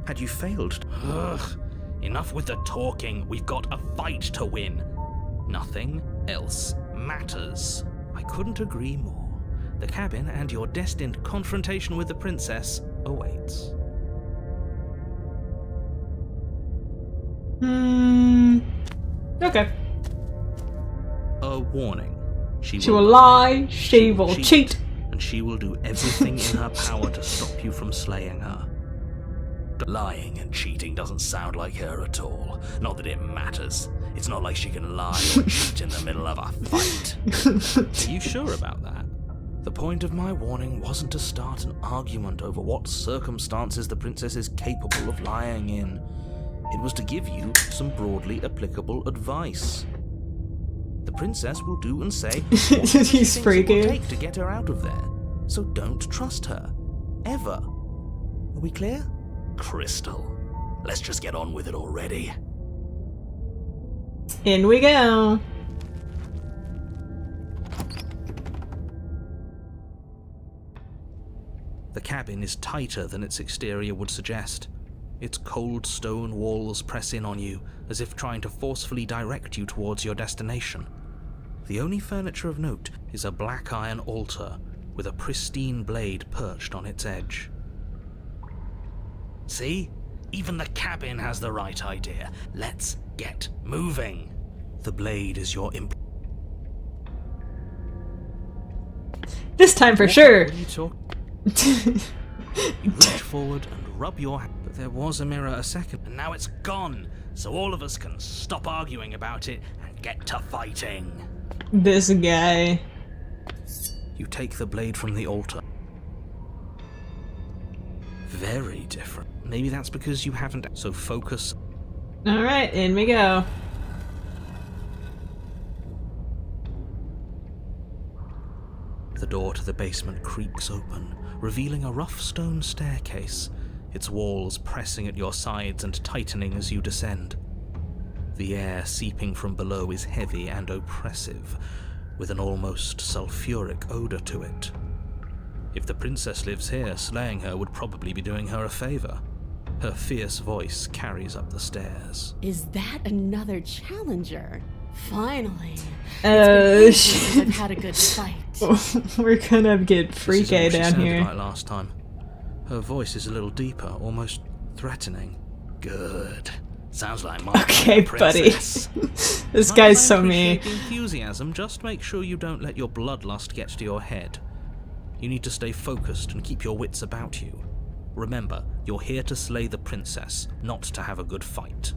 had you failed. Ugh. Enough with the talking. We've got a fight to win. Nothing else matters. I couldn't agree more. The cabin and your destined confrontation with the princess awaits. Okay. A warning. She will lie, she will cheat. And she will do everything in her power to stop you from slaying her. Lying and cheating doesn't sound like her at all. Not that it matters. It's not like she can lie or cheat in the middle of a fight. Are you sure about that? The point of my warning wasn't to start an argument over what circumstances the princess is capable of lying in. It was to give you some broadly applicable advice. The princess will do and say what she thinks it will take to get her out of there. So don't trust her. Ever. Are we clear? Crystal. Let's just get on with it already. In we go. The cabin is tighter than its exterior would suggest. Its cold stone walls press in on you, as if trying to forcefully direct you towards your destination. The only furniture of note is a black iron altar, with a pristine blade perched on its edge. See? Even the cabin has the right idea. Let's get moving. The blade is your This time for sure. What are you talking? You reach forward and rub your hand, but there was a mirror a second, and now it's gone, so all of us can stop arguing about it and get to fighting. This guy. You take the blade from the altar. Very different. Maybe that's because you haven't, so focus. Alright, in we go. The door to the basement creaks open, revealing a rough stone staircase, its walls pressing at your sides and tightening as you descend. The air seeping from below is heavy and oppressive, with an almost sulphuric odor to it. If the princess lives here, slaying her would probably be doing her a favor. Her fierce voice carries up the stairs. Is that another challenger? Finally. Shit. I've had a good fight. We're gonna get freaky down here. Like last time. Her voice is a little deeper, almost threatening. Good. Sounds like my okay, buddy. This guy's so mean. Enthusiasm, just make sure you don't let your bloodlust get to your head. You need to stay focused and keep your wits about you. Remember, you're here to slay the princess, not to have a good fight.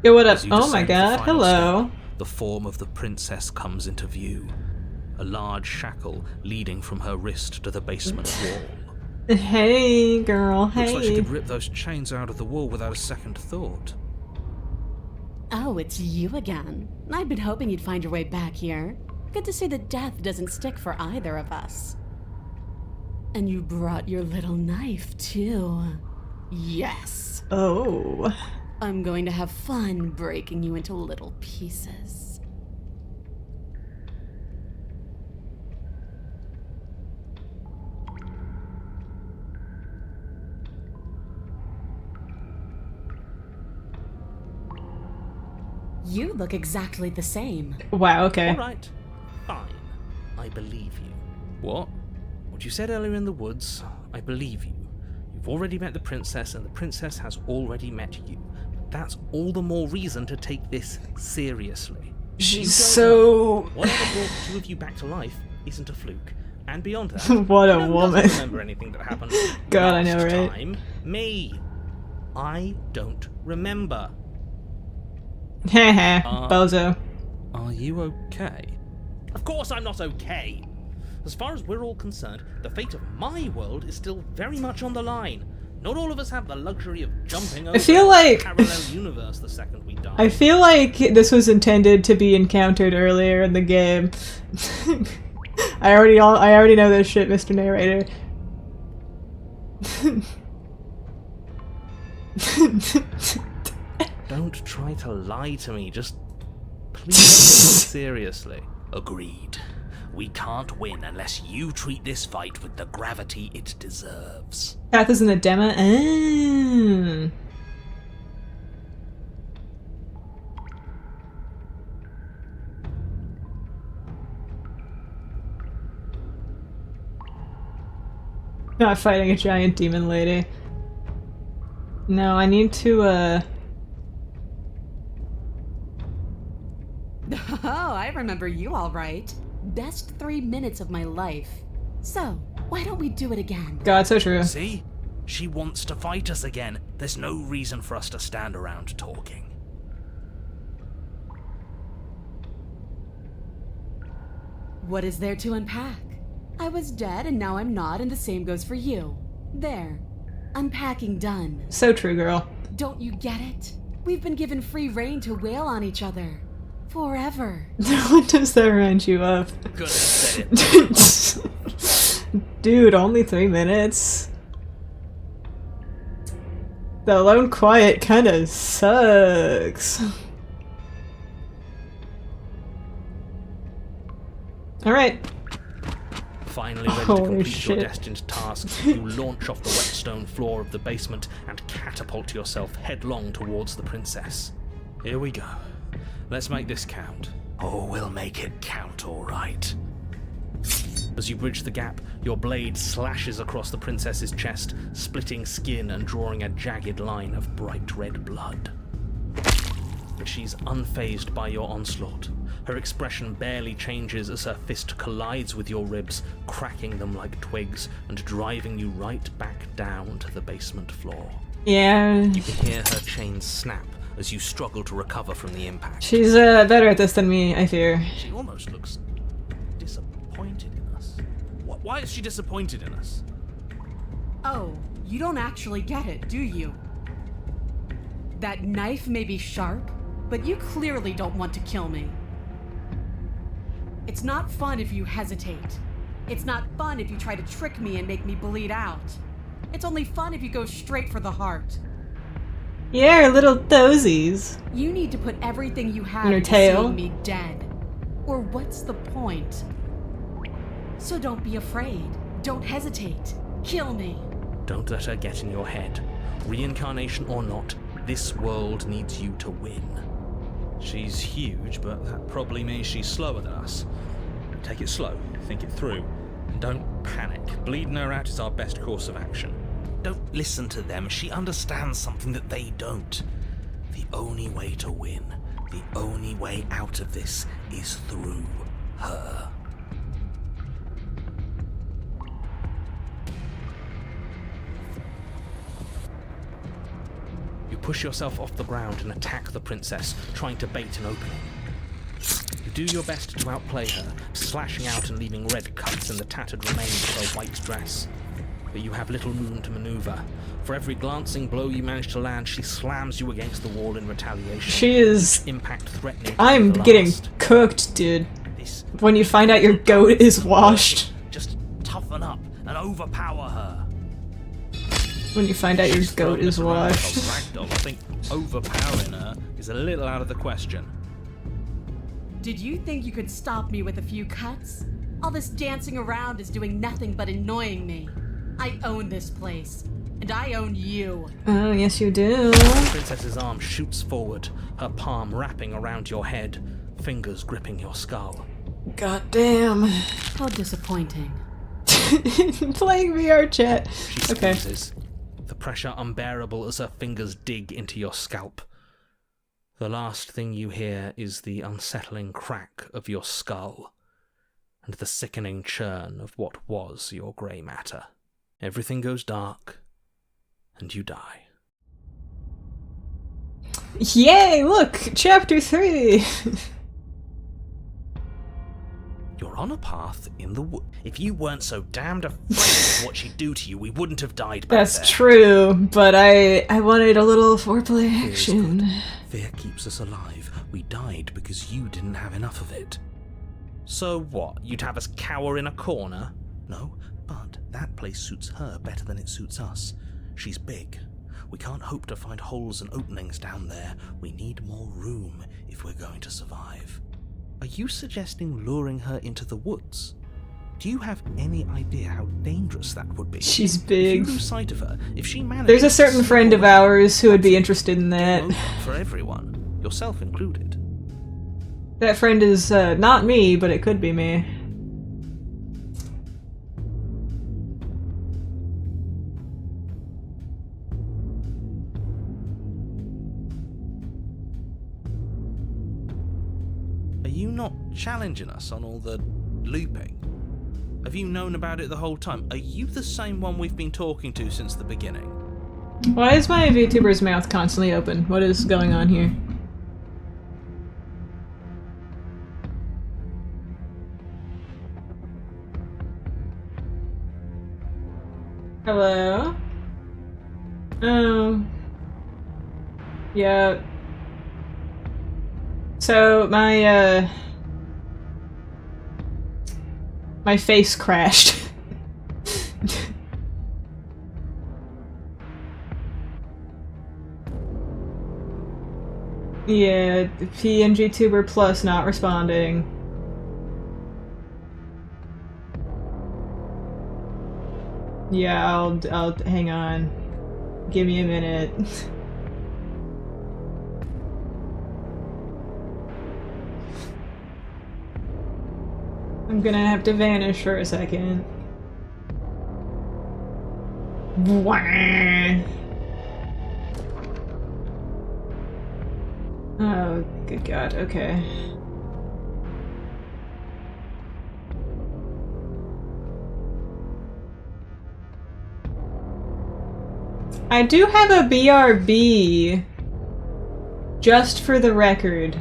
Yo, what up? Oh my god, hello. Step, the form of the princess comes into view. A large shackle leading from her wrist to the basement wall. Hey, girl, hey. Looks like she could rip those chains out of the wall without a second thought. Oh, it's you again. I've been hoping you'd find your way back here. Good to see that death doesn't stick for either of us. And you brought your little knife, too. Yes. Oh. I'm going to have fun breaking you into little pieces. You look exactly the same. Wow, okay. Alright, fine. I believe you. What? What you said earlier in the woods, I believe you. You've already met the princess, and the princess has already met you. That's all the more reason to take this seriously. She's so... Whatever brought the two of you back to life isn't a fluke. And beyond that, what a no woman. doesn't remember anything that happened God, I know, last right? time. Me. I don't remember. Heh bozo. Are you okay? Of course I'm not okay. As far as we're all concerned, the fate of my world is still very much on the line. Not all of us have the luxury of jumping over a parallel universe the second we die. I feel like this was intended to be encountered earlier in the game. I already know this shit, Mr. Narrator. Don't try to lie to me, just please take it seriously. Agreed. We can't win unless you treat this fight with the gravity it deserves. Path is in the demo. Ah. Not fighting a giant demon lady. No, I need to, Oh, I remember you all right. Best 3 minutes of my life. So, why don't we do it again? God, so true. See? She wants to fight us again. There's no reason for us to stand around talking. What is there to unpack? I was dead and now I'm not, and the same goes for you. There. Unpacking done. So true, girl. Don't you get it? We've been given free rein to wail on each other. Forever. What does that round you up? Good, said it. Dude, only 3 minutes? The alone quiet kinda sucks. Alright. Finally ready to Holy complete shit. your destined task, you launch off the whetstone floor of the basement and catapult yourself headlong towards the princess. Here we go. Let's make this count. Oh, we'll make it count, all right. As you bridge the gap, your blade slashes across the princess's chest, splitting skin and drawing a jagged line of bright red blood. But she's unfazed by your onslaught. Her expression barely changes as her fist collides with your ribs, cracking them like twigs and driving you right back down to the basement floor. Yeah. You can hear her chains snap as you struggle to recover from the impact. She's better at this than me, I fear. She almost looks disappointed in us. Why is she disappointed in us? Oh, you don't actually get it, do you? That knife may be sharp, but you clearly don't want to kill me. It's not fun if you hesitate. It's not fun if you try to trick me and make me bleed out. It's only fun if you go straight for the heart. Yeah, little dozies. You need to put everything you have In her into tail. seeing me dead. Or what's the point? So don't be afraid. Don't hesitate. Kill me. Don't let her get in your head. Reincarnation or not, this world needs you to win. She's huge, but that probably means she's slower than us. Take it slow, think it through, and don't panic. Bleeding her out is our best course of action. Don't listen to them. She understands something that they don't. The only way to win, the only way out of this is through her. You push yourself off the ground and attack the princess, trying to bait an opening. You do your best to outplay her, slashing out and leaving red cuts in the tattered remains of her white dress. But you have little room to maneuver. For every glancing blow you manage to land, she slams you against the wall in retaliation. She is... Impact threatening. I'm getting cooked, dude. When you find out your goat is washed. Just toughen up and overpower her. When you find out your goat is washed. Ragdoll. I think overpowering her is a little out of the question. Did you think you could stop me with a few cuts? All this dancing around is doing nothing but annoying me. I own this place, and I own you. Oh, yes you do. The princess's arm shoots forward, her palm wrapping around your head, fingers gripping your skull. God damn. How disappointing. Playing VR chat. She Okay. squeezes, the pressure unbearable as her fingers dig into your scalp. The last thing you hear is the unsettling crack of your skull, and the sickening churn of what was your grey matter. Everything goes dark, and you die. Yay, look! Chapter 3! You're on a path in the wood. If you weren't so damned afraid of what she'd do to you, we wouldn't have died back That's there. true, but I wanted a little foreplay Fear is action. good. Fear keeps us alive. We died because you didn't have enough of it. So what? You'd have us cower in a corner? No, but that place suits her better than it suits us. She's big. We can't hope to find holes and openings down there. We need more room if we're going to survive. Are you suggesting luring her into the woods? Do you have any idea how dangerous that would be? She's If big. you lose sight of her, if she manages There's a to certain slip friend of away, ours who would be interested in that. game over for everyone, yourself included. That friend is not me, but it could be me. Are you not challenging us on all the looping? Have you known about it the whole time? Are you the same one we've been talking to since the beginning? Why is my VTuber's mouth constantly open? What is going on here? Hello? Yeah. So, my face crashed. Yeah, PNG Tuber Plus not responding. Yeah, I'll hang on. Give me a minute. I'm gonna have to vanish for a second. Oh, good God, okay. I do have a BRB, just for the record.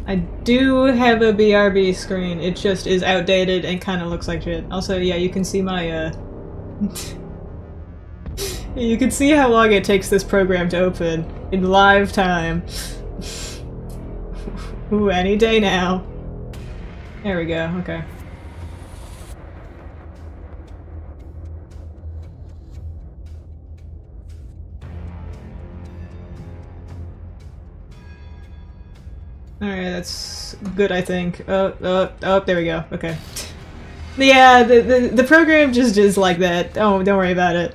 I do have a BRB screen, it just is outdated and kind of looks like shit. Also, yeah, you can see my, you can see how long it takes this program to open in live time. Ooh, any day now. There we go, okay. Alright, that's good, I think. Oh, there we go, okay. Yeah, the program just is like that. Oh, don't worry about it.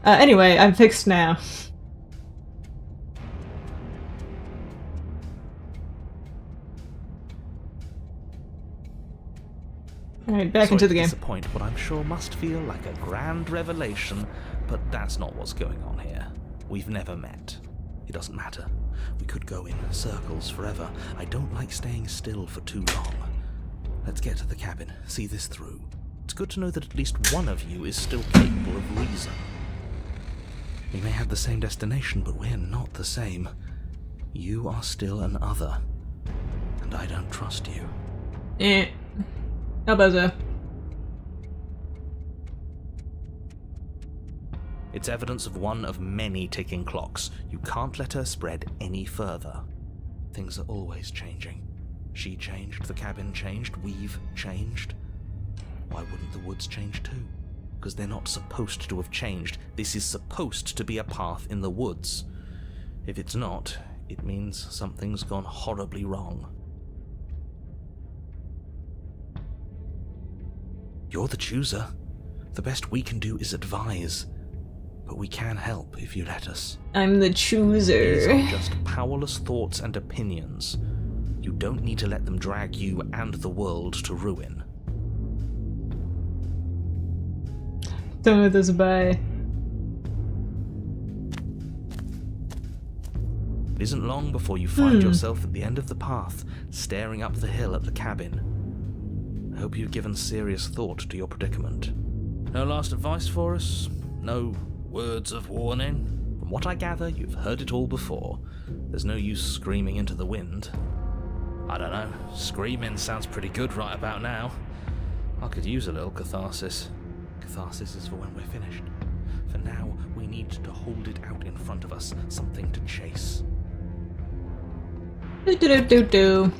Anyway, I'm fixed now. Alright, back into the game. Disappoint what I'm sure must feel like a grand revelation, but that's not what's going on here. We've never met. It doesn't matter. We could go in circles forever. I don't like staying still for too long. Let's get to the cabin, see this through. It's good to know that at least one of you is still capable of reason. We may have the same destination, but we're not the same. You are still an other, and I don't trust you. How about that? It's evidence of one of many ticking clocks. You can't let her spread any further. Things are always changing. She changed, the cabin changed, we've changed. Why wouldn't the woods change too? Because they're not supposed to have changed. This is supposed to be a path in the woods. If it's not, it means something's gone horribly wrong. You're the chooser. The best we can do is advise. But we can help if you let us. I'm the chooser. These are just powerless thoughts and opinions. You don't need to let them drag you and the world to ruin. Done with this, bye. It isn't long before you find yourself at the end of the path, staring up the hill at the cabin. I hope you've given serious thought to your predicament. No last advice for us? No words of warning? From what I gather, you've heard it all before. There's no use screaming into the wind. I don't know, screaming sounds pretty good right about now. I could use a little catharsis. Catharsis is for when we're finished. For now, we need to hold it out in front of us, something to chase. Do.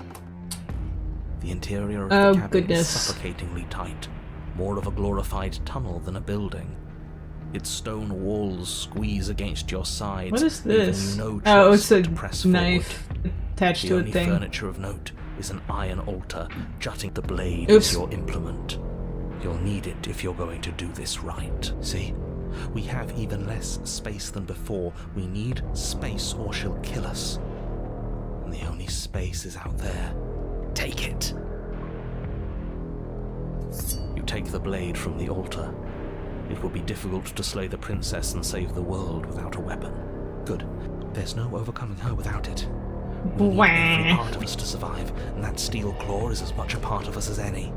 The interior of Oh, the cabin goodness. is suffocatingly tight, more of a glorified tunnel than a building. Its stone walls squeeze against your sides. What is leaving this? you no Oh, choice it's a but to press knife forward. attached The to a only thing. furniture of note is an iron altar jutting. The blade Oops. is your implement. You'll need it if you're going to do this right. See? We have even less space than before. We need space or she'll kill us. And the only space is out there. Take it. You take the blade from the altar. It will be difficult to slay the princess and save the world without a weapon. Good. There's no overcoming her without it. We need every part of us to survive, and that steel claw is as much a part of us as any.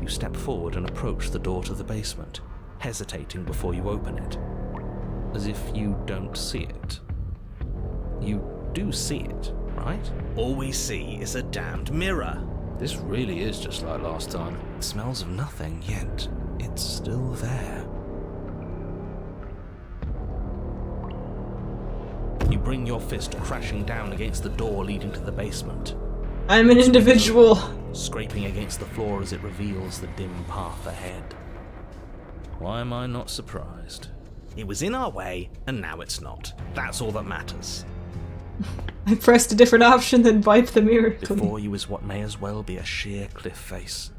You step forward and approach the door to the basement, hesitating before you open it, as if you don't see it. You do see it, right? All we see is a damned mirror. This really is just like last time. It smells of nothing, yet it's still there. You bring your fist crashing down against the door leading to the basement, I'm an individual. scraping against the floor as it reveals the dim path ahead. Why am I not surprised? It was in our way, and now it's not. That's all that matters. I pressed a different option than wipe the mirror clean. Before you is what may as well be a sheer cliff face.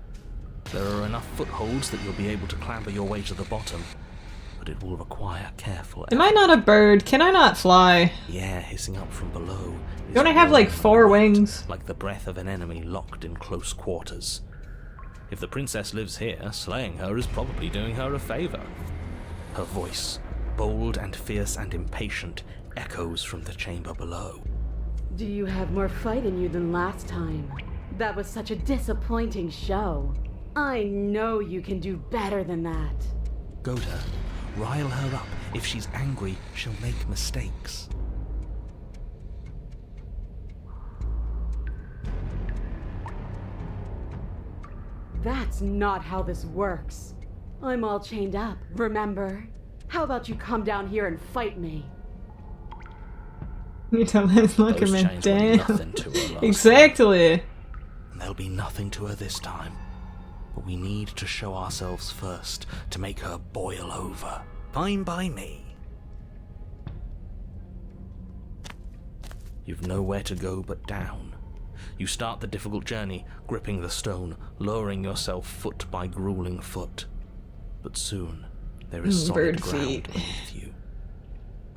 There are enough footholds that you'll be able to clamber your way to the bottom, but it will require careful Am I not a bird? Can I not fly? The air hissing up from below. Don't I have like 4 wings? Like the breath of an enemy locked in close quarters. If the princess lives here, slaying her is probably doing her a favor. Her voice, bold and fierce and impatient, echoes from the chamber below. Do you have more fight in you than last time? That was such a disappointing show. I know you can do better than that. Goad her. Rile her up. If she's angry, she'll make mistakes. That's not how this works. I'm all chained up, remember? How about you come down here and fight me? You tell Lance Those Luckerman, chains were damn. nothing to her last Exactly. And there'll be nothing to her this time. But we need to show ourselves first to make her boil over. Fine by me. You've nowhere to go but down. You start the difficult journey, gripping the stone, lowering yourself foot by grueling foot. But soon, there is solid Bird ground feet. beneath you.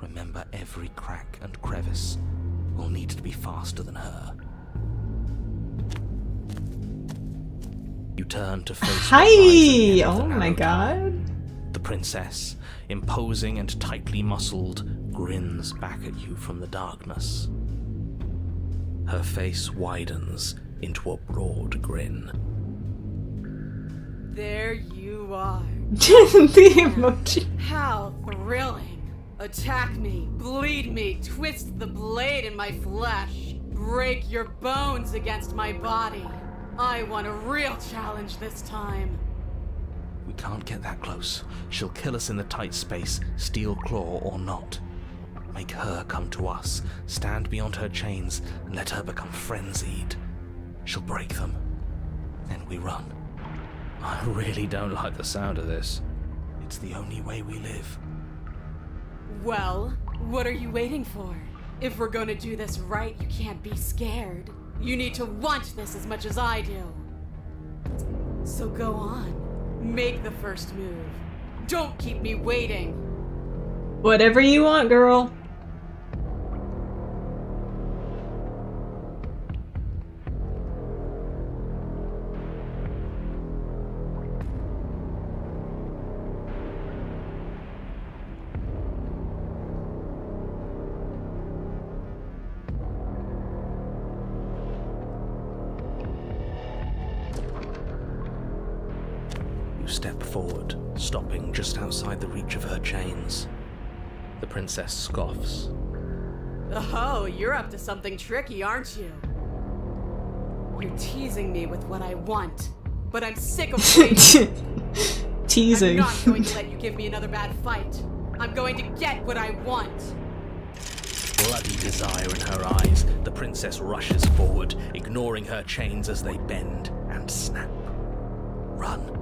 Remember, every crack and crevice will need to be faster than her. You turn to face what lies at the Hi! end of the Oh my narrow tunnel. god. The princess, imposing and tightly muscled, grins back at you from the darkness. Her face widens into a broad grin. There you are. The emoji. How thrilling. Attack me, bleed me, twist the blade in my flesh, break your bones against my body. I want a real challenge this time. We can't get that close. She'll kill us in the tight space, steel claw or not. Make her come to us, stand beyond her chains, and let her become frenzied. She'll break them. Then we run. I really don't like the sound of this. It's the only way we live. Well, what are you waiting for? If we're gonna do this right, you can't be scared. You need to want this as much as I do. So go on. Make the first move. Don't keep me waiting. Whatever you want, girl. Step forward, stopping just outside the reach of her chains. The princess scoffs. Oh, you're up to something tricky, aren't you? You're teasing me with what I want, but I'm sick of waiting. Teasing. I'm not going to let you give me another bad fight. I'm going to get what I want. Bloody desire in her eyes, the princess rushes forward, ignoring her chains as they bend and snap. Run.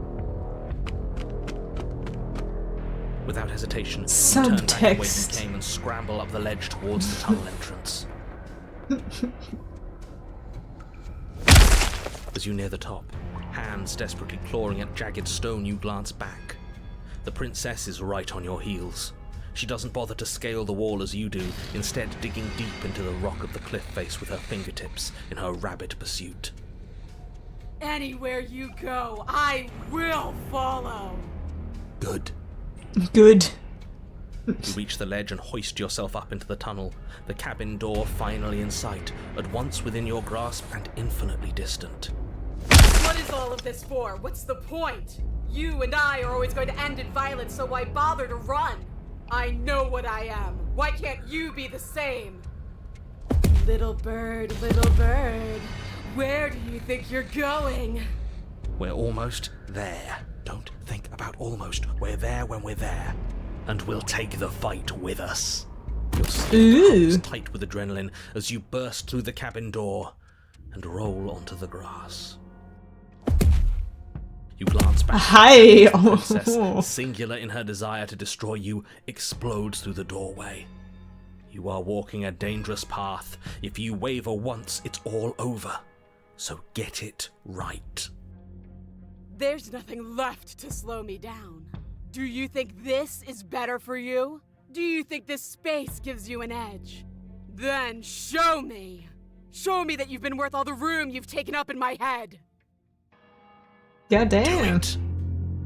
Without hesitation, you turn back the way you Subtext. came and scramble up the ledge towards the tunnel entrance. As you near the top, hands desperately clawing at jagged stone, you glance back. The princess is right on your heels. She doesn't bother to scale the wall as you do, instead digging deep into the rock of the cliff face with her fingertips in her rabid pursuit. Anywhere you go, I will follow. Good. Good. You reach the ledge and hoist yourself up into the tunnel, the cabin door finally in sight, at once within your grasp and infinitely distant. What is all of this for? What's the point? You and I are always going to end in violence, so why bother to run? I know what I am. Why can't you be the same? Little bird, where do you think you're going? We're almost there. Don't think about almost. We're there when we're there. And we'll take the fight with us. Your skin pumps tight with adrenaline as you burst through the cabin door and roll onto the grass. You glance back. Hi! The princess, singular in her desire to destroy you, explodes through the doorway. You are walking a dangerous path. If you waver once, it's all over. So get it right. There's nothing left to slow me down. Do you think this is better for you? Do you think this space gives you an edge? Then show me! Show me that you've been worth all the room you've taken up in my head! Goddamn.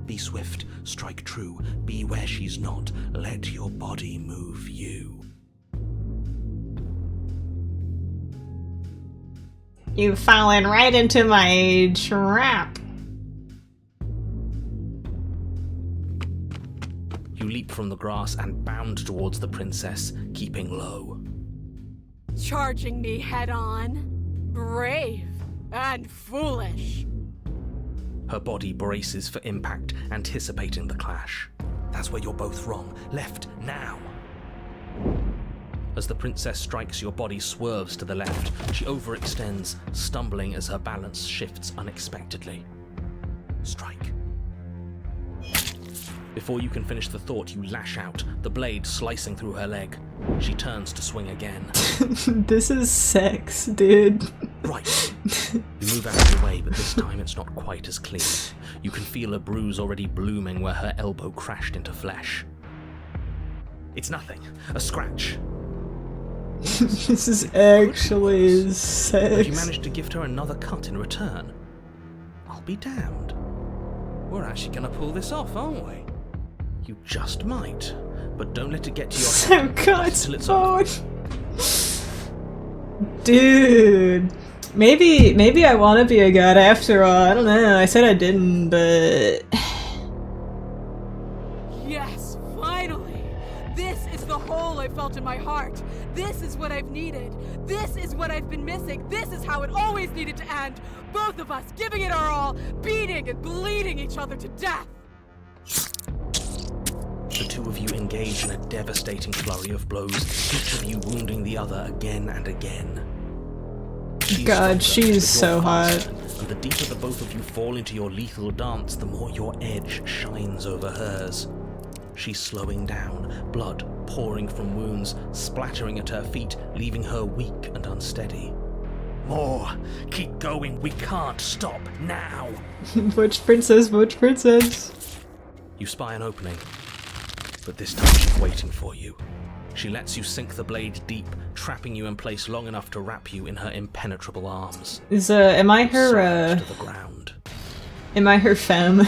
Be swift, strike true, be where she's not, let your body move you. You've fallen right into my trap. You leap from the grass and bound towards the princess, keeping low. Charging me head on? Brave and foolish. Her body braces for impact, anticipating the clash. That's where you're both wrong. Left, now! As the princess strikes, your body swerves to the left. She overextends, stumbling as her balance shifts unexpectedly. Strike. Before you can finish the thought, you lash out, the blade slicing through her leg. She turns to swing again. This is sex, dude. Right. You move out of the way, but this time it's not quite as clean. You can feel a bruise already blooming where her elbow crashed into flesh. It's nothing. A scratch. This is actually But sex. you managed to gift her another cut in return. I'll be damned. We're actually gonna pull this off, aren't we? You just might. But don't let it get to your So head God's until it's over. phone. Dude. Maybe I want to be a god after all. I don't know. I said I didn't, but... Yes, finally! This is the hole I felt in my heart. This is what I've needed. This is what I've been missing. This is how it always needed to end. Both of us giving it our all, beating and bleeding each other to death. The two of you engage in a devastating flurry of blows, each of you wounding the other again and again. God, stronger, she's but so you're hot. faster, and the deeper the both of you fall into your lethal dance, the more your edge shines over hers. She's slowing down, blood pouring from wounds, splattering at her feet, leaving her weak and unsteady. More! Keep going! We can't stop now! Which princess? Which princess? You spy an opening, but this time she's waiting for you. She lets you sink the blade deep, trapping you in place long enough to wrap you in her impenetrable arms. Am I her, Slammed to the ground. am I her femme?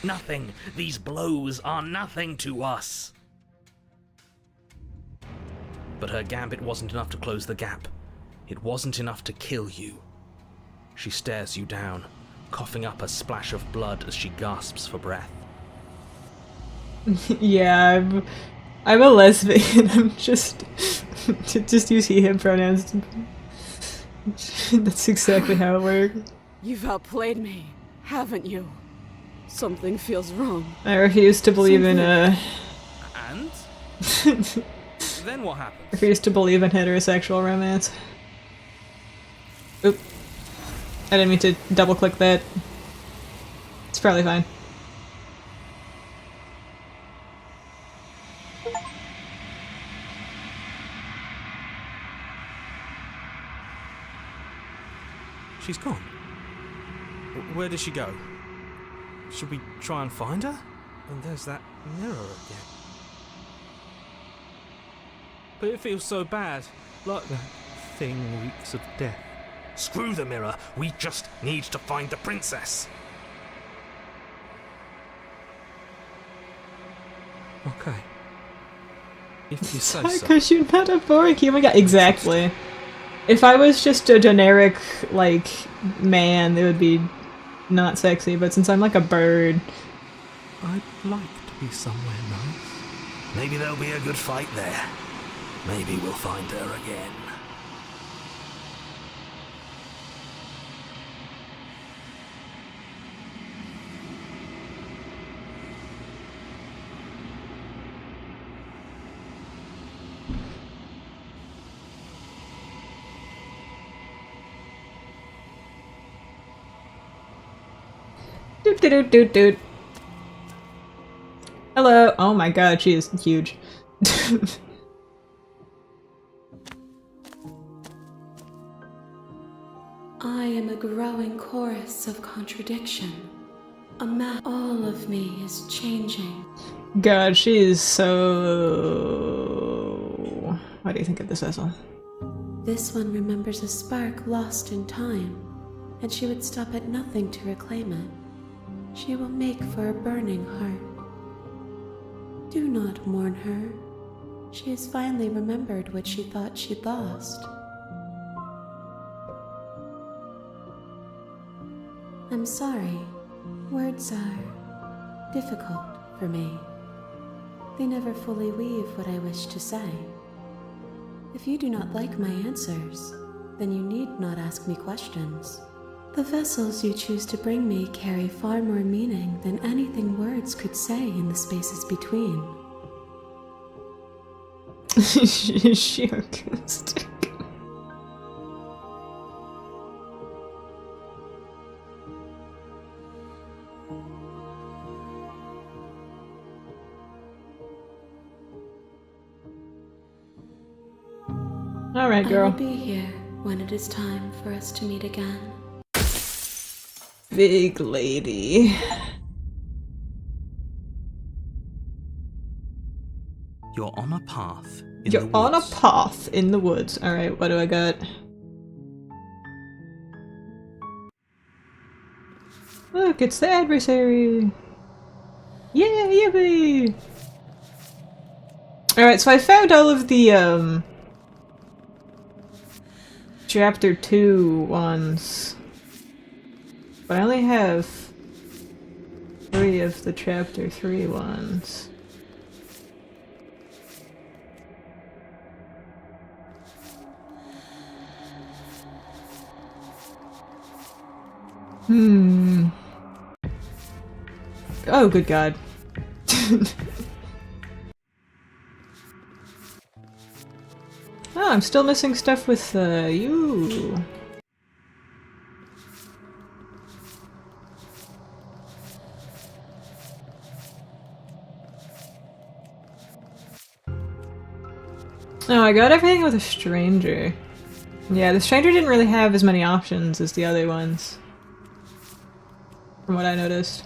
Nothing! These blows are nothing to us! But her gambit wasn't enough to close the gap. It wasn't enough to kill you. She stares you down, coughing up a splash of blood as she gasps for breath. Yeah, I'm a lesbian. I'm just use he him pronouns. That's exactly how it works. You've outplayed me, haven't you? Something feels wrong. I refuse to believe in And? Then what happens? refuse to believe in heterosexual romance. Oop. I didn't mean to double click that. It's probably fine. She's gone. Where did she go? Should we try and find her? And there's that mirror again. But it feels so bad. Like that thing reeks of death. Screw the mirror. We just need to find the princess. Okay. If you say so. Because you're not a Borky. Oh my god, exactly. If I was just a generic, like, man, it would be not sexy, but since I'm like a bird... I'd like to be somewhere nice. Maybe there'll be a good fight there. Maybe we'll find her again. Doot doot doot doot doot. Hello. Oh my god, she is huge. I am a growing chorus of contradiction. All of me is changing. God, she is so... What do you think of this vessel? This one remembers a spark lost in time, and she would stop at nothing to reclaim it. She will make for a burning heart. Do not mourn her. She has finally remembered what she thought she'd lost. I'm sorry. Words are difficult for me. They never fully weave what I wish to say. If you do not like my answers, then you need not ask me questions. The vessels you choose to bring me carry far more meaning than anything words could say in the spaces between. Sheer acoustic. Alright, girl. I will be here when it is time for us to meet again. Big lady. You're on a path in You're the on a woods. path in the woods. Alright, what do I got? Look, it's the adversary! Yeah, yippee! Alright, so I found all of the, Chapter 2 ones. But I only have 3 of the Chapter 3 ones. Oh, good god. Oh, I'm still missing stuff with, you. Oh, I got everything with a stranger. Yeah, the stranger didn't really have as many options as the other ones. From what I noticed.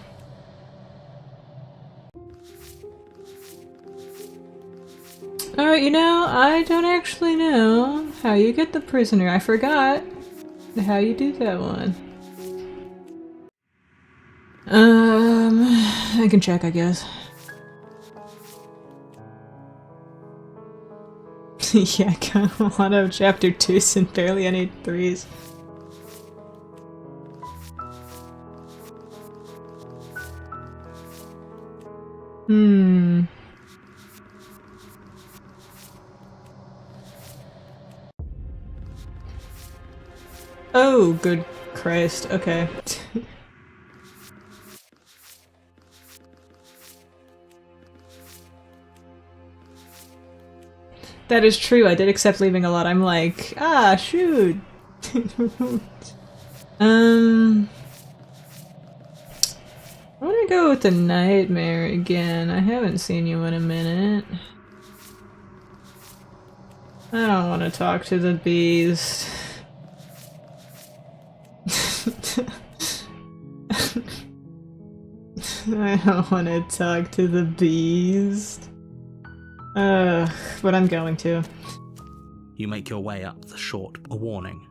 Alright, you know, I don't actually know how you get the prisoner. I forgot how you do that one. I can check, I guess. Yeah, I got a lot of chapter 2s and barely any 3s. Oh, good Christ. Okay. That is true, I did accept leaving a lot. I'm like, ah, shoot! I wanna go with the nightmare again. I haven't seen you in a minute. I don't want to talk to the bees. I don't want to talk to the beast. But I'm going to. You make your way up the short warning.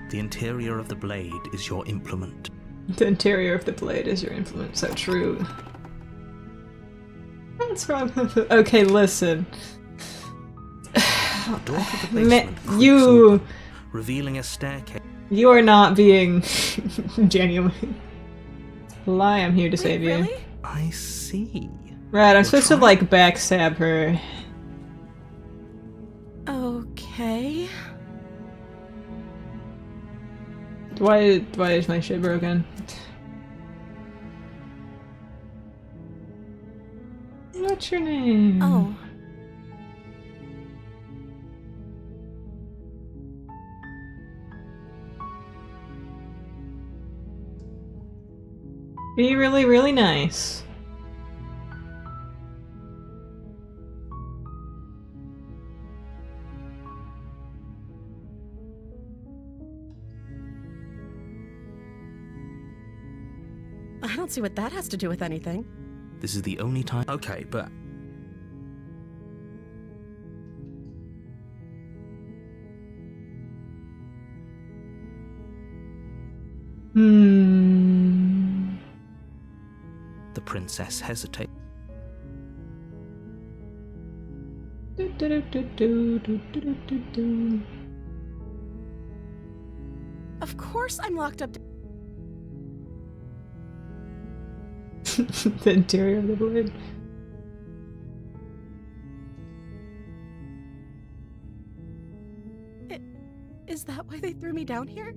The interior of the blade is your implement. The interior of the blade is your implement, so true. What's wrong with it? Okay, listen. The door to the basement creaks You... open, revealing a staircase. You are not being genuine. Lie, I'm here to save you. Really? I see. Right, I'm We'll supposed to, try. like, backstab her. Okay. Why is my shit broken? What's your name? Oh. Be really, really nice. I don't see what that has to do with anything. This is the only time. Okay, but the princess hesitates. Of course I'm locked up. The interior of the blade. Is that why they threw me down here?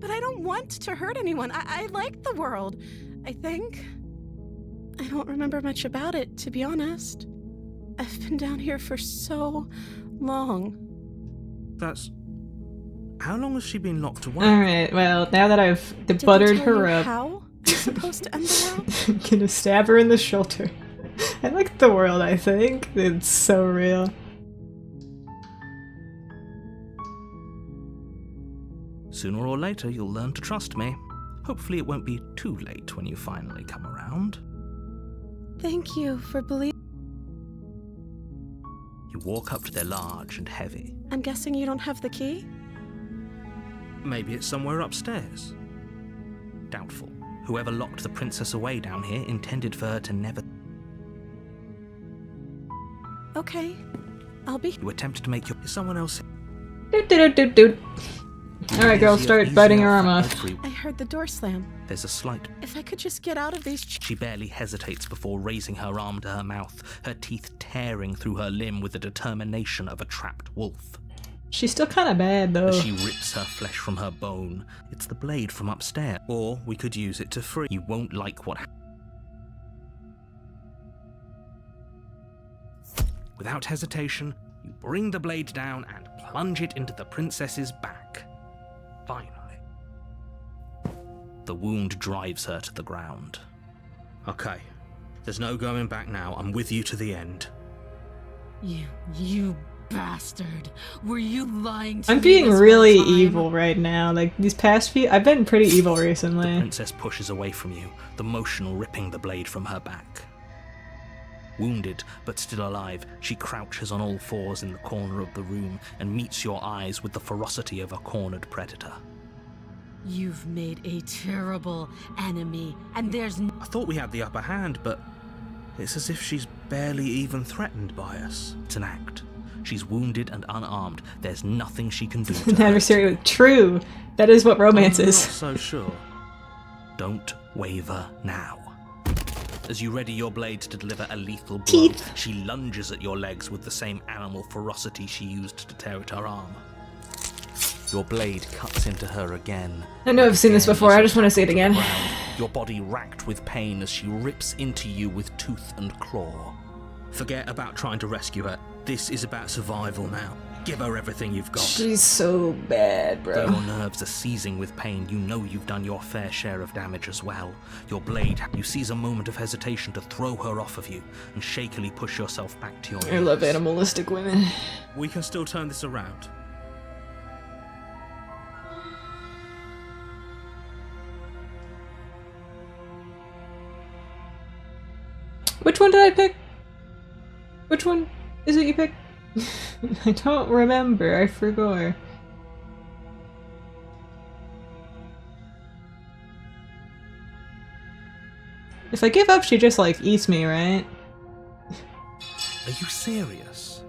But I don't want to hurt anyone. I like the world, I think. I don't remember much about it, to be honest. I've been down here for so long. That's. How long has she been locked away? Alright, well, now that I've Did they buttered tell her you up, how I'm supposed to end the world? I'm gonna stab her in the shoulder. I like the world, I think. It's so real. Sooner or later, you'll learn to trust me. Hopefully, it won't be too late when you finally come around. Thank you for believing. You walk up to their large and heavy. I'm guessing you don't have the key? Maybe it's somewhere upstairs. Doubtful. Whoever locked the princess away down here intended for her to never. Okay. I'll be. You attempt to make your. Is someone else. Alright, girl, start biting her arm off. I heard the door slam. There's a slight. If I could just get out of these. She barely hesitates before raising her arm to her mouth, her teeth tearing through her limb with the determination of a trapped wolf. She's still kind of bad, though. As she rips her flesh from her bone, it's the blade from upstairs. Or we could use it to free. You won't like what happens. Without hesitation, you bring the blade down and plunge it into the princess's back. Finally. The wound drives her to the ground. Okay, there's no going back now. I'm with you to the end. You bastard. Were you lying to me? I'm being this really whole time? evil right now. Like, these past few- I've been pretty evil The recently. princess pushes away from you, the motion ripping the blade from her back. Wounded, but still alive, she crouches on all fours in the corner of the room and meets your eyes with the ferocity of a cornered predator. You've made a terrible enemy, and there's I thought we had the upper hand, but it's as if she's barely even threatened by us. It's an act. She's wounded and unarmed. There's nothing she can do to An hurt. adversary. True. That is what romance I'm is. not so sure. Don't waver now. As you ready your blade to deliver a lethal blow, Teeth. she lunges at your legs with the same animal ferocity she used to tear at her arm. Your blade cuts into her again. I know I've seen this Again, before, as I you just want to see it topple again. the ground, your body racked with pain as she rips into you with tooth and claw. Forget about trying to rescue her. This is about survival now. Give her everything you've got. She's so bad, Though bro. your nerves are seizing with pain, you know you've done your fair share of damage as well. Your blade, you seize a moment of hesitation to throw her off of you and shakily push yourself back to your knees. I love animalistic women. We can still turn this around. Which one did I pick? Which one is it you picked? I don't remember. I forgot. If I give up, she just like eats me, right? Are you serious?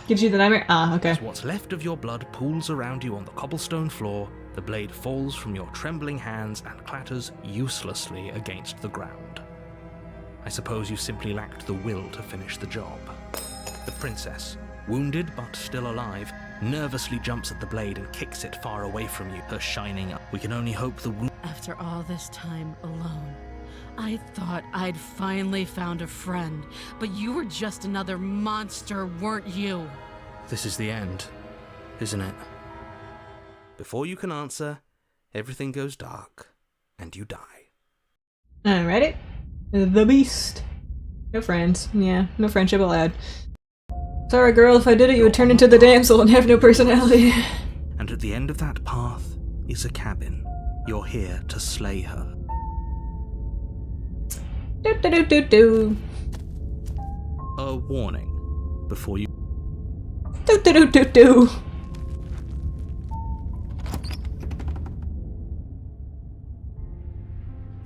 Gives you the nightmare? Ah, okay. As what's left of your blood pools around you on the cobblestone floor, the blade falls from your trembling hands and clatters uselessly against the ground. I suppose you simply lacked the will to finish the job. The princess, wounded but still alive, nervously jumps at the blade and kicks it far away from you, her shining eye. We can only hope the wound... After all this time alone, I thought I'd finally found a friend, but you were just another monster, weren't you? This is the end, isn't it? Before you can answer, everything goes dark, and you die. Alrighty. The beast. No friends. Yeah, no friendship allowed. Sorry, girl, if I did it, you would turn into the damsel and have no personality. And at the end of that path is a cabin. You're here to slay her. Do do do do do. A warning before you... Do do do do do.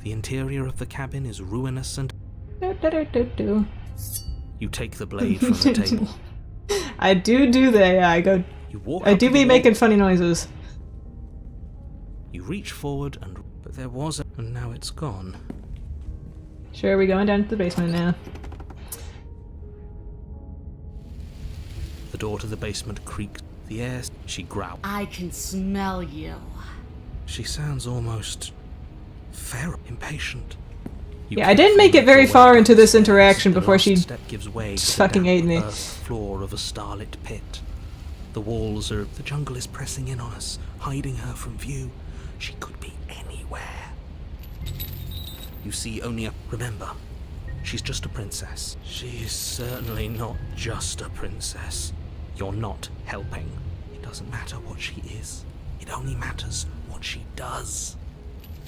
The interior of the cabin is ruinous and... Do do do do do. You take the blade from the table. I do that, yeah, I go... You walk I up do to be the making wall. funny noises. You reach forward and... But there was a... And now it's gone. Sure, we're going down to the basement now. The door to the basement creaks. The air... She growls. I can smell you. She sounds almost... feral. Impatient. You Yeah, I didn't make it very far into this interaction The before last she step gives way to the fucking ate damp me. earth floor of a starlit pit. The walls are... The jungle is pressing in on us, hiding her from view. She could be anywhere. You see only a... Remember, she's just a princess. She is certainly not just a princess. You're not helping. It doesn't matter what she is. It only matters what she does.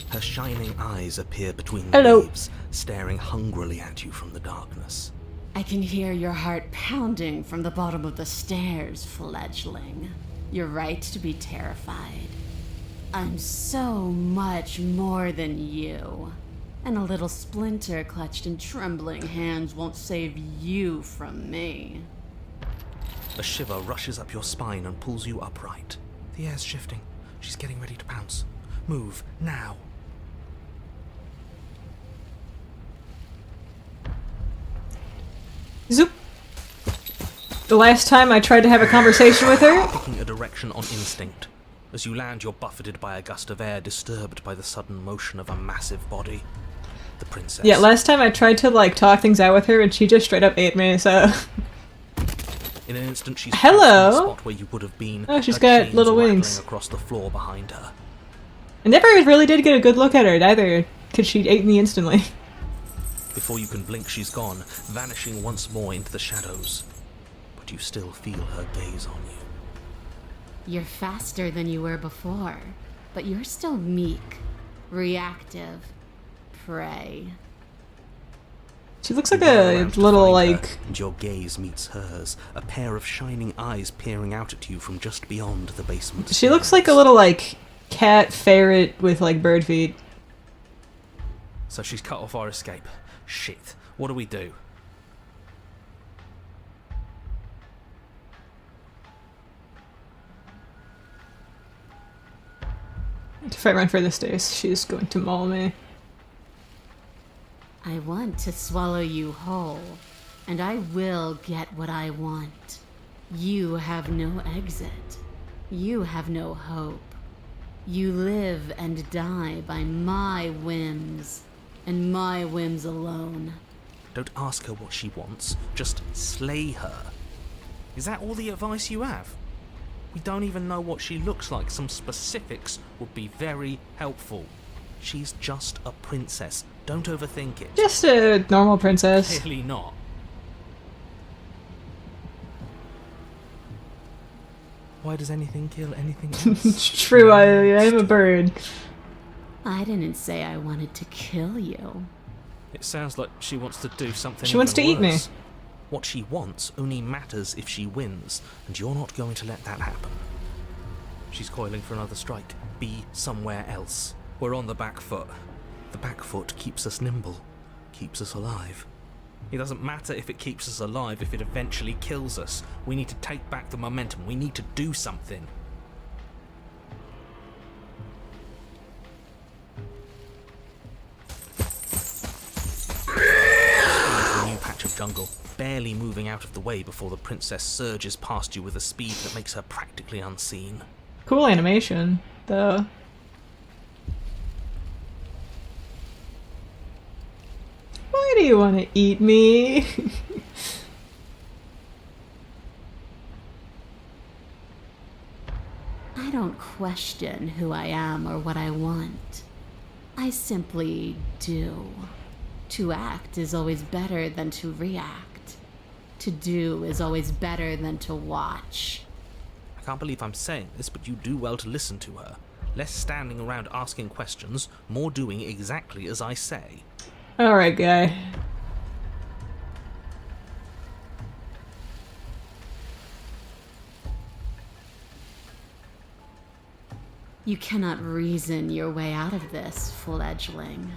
Her shining eyes appear between the Hello. leaves, staring hungrily at you from the darkness. I can hear your heart pounding from the bottom of the stairs, fledgling. You're right to be terrified. I'm so much more than you. And a little splinter clutched in trembling hands won't save you from me. A shiver rushes up your spine and pulls you upright. The air's shifting. She's getting ready to pounce. Move, now. Zoop. The last time I tried to have a conversation with her, Picking a direction on instinct. As you land, you're buffeted by a gust of air, disturbed by the sudden motion of a massive body. The princess. yeah, last time I tried to like talk things out with her and she just straight up ate me, so... In an instant, she's Hello? crouched in the spot where you would have been. Oh, she's her got chains little rattling wings. across the floor behind her. I never really did get a good look at her either, because she ate me instantly. Before you can blink, she's gone, vanishing once more into the shadows. But you still feel her gaze on you. You're faster than you were before, but you're still meek, reactive, prey. She looks like You run a around to little, find her, like... and your gaze meets hers, a pair of shining eyes peering out at you from just beyond the basement. She looks like a little, like, cat ferret with, like, bird feet. So she's cut off our escape. Shit. What do we do? If I run for the stairs, she's going to maul me. I want to swallow you whole, and I will get what I want. You have no exit. You have no hope. You live and die by my whims, and my whims alone. Don't ask her what she wants. Just slay her. Is that all the advice you have? We don't even know what she looks like. Some specifics would be very helpful. She's just a princess. Don't overthink it. Just a normal princess. Clearly not. Why does anything kill anything else? It's true, I am a bird. I didn't say I wanted to kill you. It sounds like she wants to do something. She wants to eat me. worse. What she wants only matters if she wins, and you're not going to let that happen. She's coiling for another strike. Be somewhere else. We're on the back foot. The back foot keeps us nimble, keeps us alive. It doesn't matter if it keeps us alive if it eventually kills us. We need to take back the momentum. We need to do something. A new patch of jungle, barely moving out of the way before the princess surges past you with a speed that makes her practically unseen. Cool animation, though. Why do you want to eat me? I don't question who I am or what I want. I simply do. To act is always better than to react. To do is always better than to watch. I can't believe I'm saying this, but you do well to listen to her. Less standing around asking questions, more doing exactly as I say. Alright, guy. You cannot reason your way out of this, fledgling.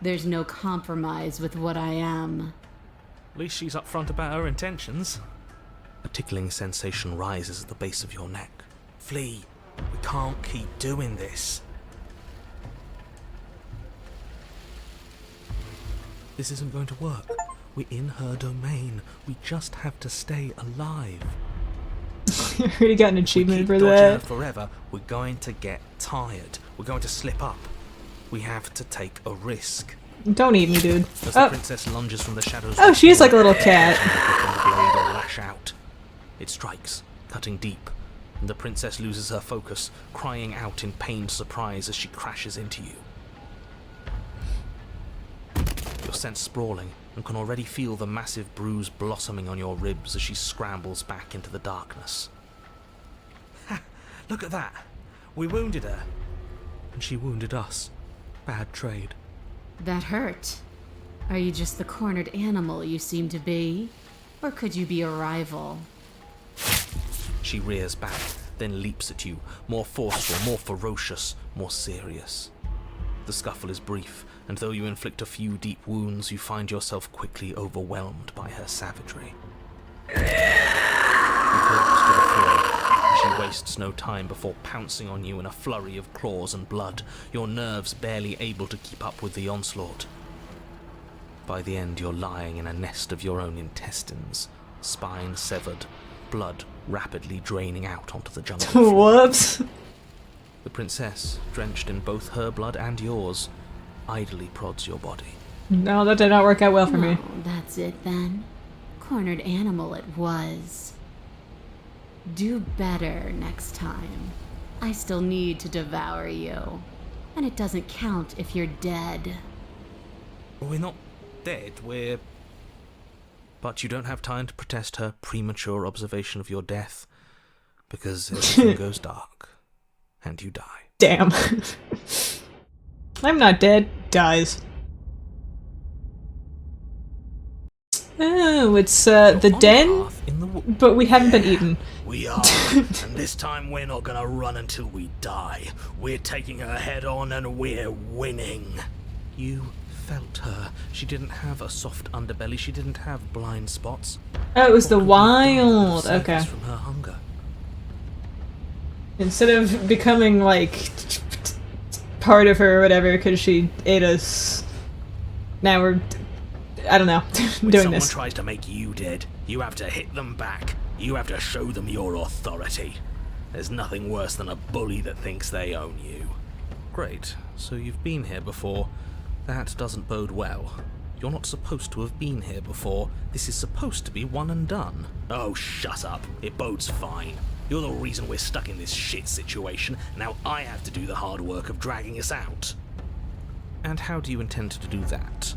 There's no compromise with what I am. At least she's upfront about her intentions. A tickling sensation rises at the base of your neck. Flee. We can't keep doing this. This isn't going to work. We're in her domain. We just have to stay alive. You already got an achievement Keep for dodging that. her forever. We're going to get tired. We're going to slip up. We have to take a risk. Don't eat me, dude. As the Oh, princess lunges from the shadows. oh, she is like a little cat. The blade will lash out. It strikes, cutting deep, and the princess loses her focus, crying out in pained surprise as she crashes into you. You're sent sprawling and can already feel the massive bruise blossoming on your ribs as she scrambles back into the darkness. Ha! Look at that! We wounded her. And she wounded us. Bad trade. That hurt. Are you just the cornered animal you seem to be? Or could you be a rival? She rears back, then leaps at you, more forceful, more ferocious, more serious. The scuffle is brief, and though you inflict a few deep wounds, you find yourself quickly overwhelmed by her savagery. You collapse to the floor, and she wastes no time before pouncing on you in a flurry of claws and blood, your nerves barely able to keep up with the onslaught. By the end, you're lying in a nest of your own intestines, spine severed, blood rapidly draining out onto the jungle floor. Whoops. The princess, drenched in both her blood and yours, idly prods your body. No, that did not work out well for me. No, that's it then. Cornered animal it was. Do better next time. I still need to devour you. And it doesn't count if you're dead. We're not dead, we're... But you don't have time to protest her premature observation of your death, because everything goes dark, and you die. Damn. I'm not dead. Dies. Oh, it's the den, but we haven't been eaten. We are, and this time we're not gonna run until we die. We're taking her head on and we're winning. You felt her. She didn't have a soft underbelly. She didn't have blind spots. Oh, it was the What could be done to wild. save Okay. us from her hunger? Instead of becoming like part of her or whatever because she ate us, now we're, I don't know, When doing someone this. tries to make you dead, you have to hit them back. You have to show them your authority. There's nothing worse than a bully that thinks they own you. Great. So you've been here before. That doesn't bode well. You're not supposed to have been here before. This is supposed to be one and done. Oh, shut up. It bodes fine. You're the reason we're stuck in this shit situation. Now I have to do the hard work of dragging us out. And how do you intend to do that?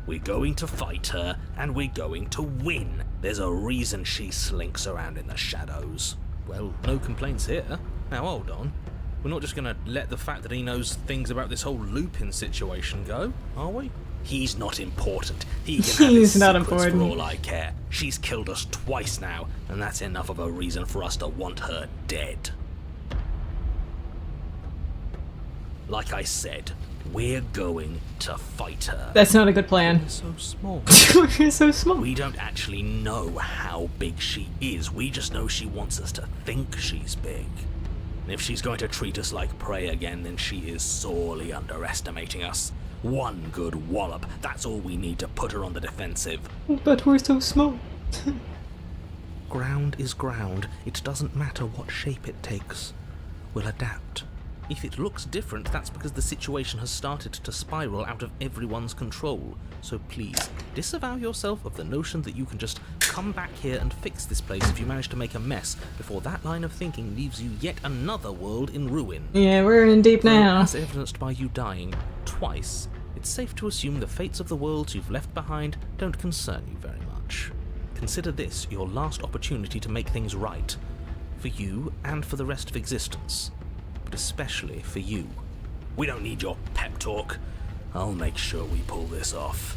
We're going to fight her, and we're going to win. There's a reason she slinks around in the shadows. Well, no complaints here. Now hold on. We're not just gonna let the fact that he knows things about this whole Lupin situation go, are we? He's not important. He can have He's his not secrets important. for all I care. She's killed us twice now, and that's enough of a reason for us to want her dead. Like I said, we're going to fight her. That's not a good plan. You're so small. You're so small. We don't actually know how big she is. We just know she wants us to think she's big. And if she's going to treat us like prey again, then she is sorely underestimating us. One good wallop. That's all we need to put her on the defensive. But we're so small. Ground is ground. It doesn't matter what shape it takes. We'll adapt. If it looks different, that's because the situation has started to spiral out of everyone's control. So please, disavow yourself of the notion that you can just come back here and fix this place if you manage to make a mess before that line of thinking leaves you yet another world in ruin. Yeah, we're in deep now. As evidenced by you dying twice, it's safe to assume the fates of the worlds you've left behind don't concern you very much. Consider this your last opportunity to make things right. For you and for the rest of existence. But especially for you. We don't need your pep talk. I'll make sure we pull this off.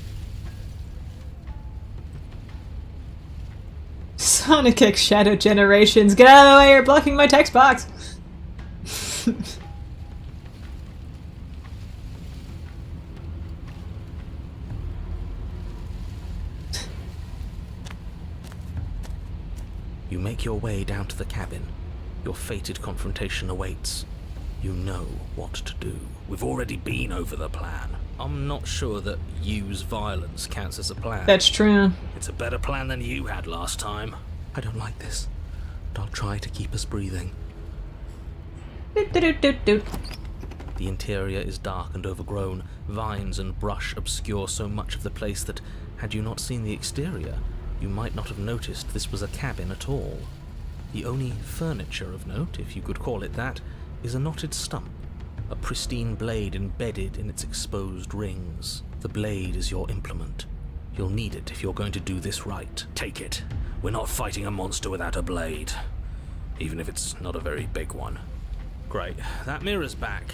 Sonic X Shadow Generations, get out of the way, you're blocking my text box! You make your way down to the cabin. Your fated confrontation awaits. You know what to do. We've already been over the plan. I'm not sure that use violence counts as a plan. That's true. It's a better plan than you had last time. I don't like this, but I'll try to keep us breathing. Doot. The interior is dark and overgrown. Vines and brush obscure so much of the place that, had you not seen the exterior, you might not have noticed this was a cabin at all. The only furniture of note, if you could call it that, is a knotted stump, a pristine blade embedded in its exposed rings. The blade is your implement. You'll need it if you're going to do this right. Take it. We're not fighting a monster without a blade. Even if it's not a very big one. Great. That mirror's back.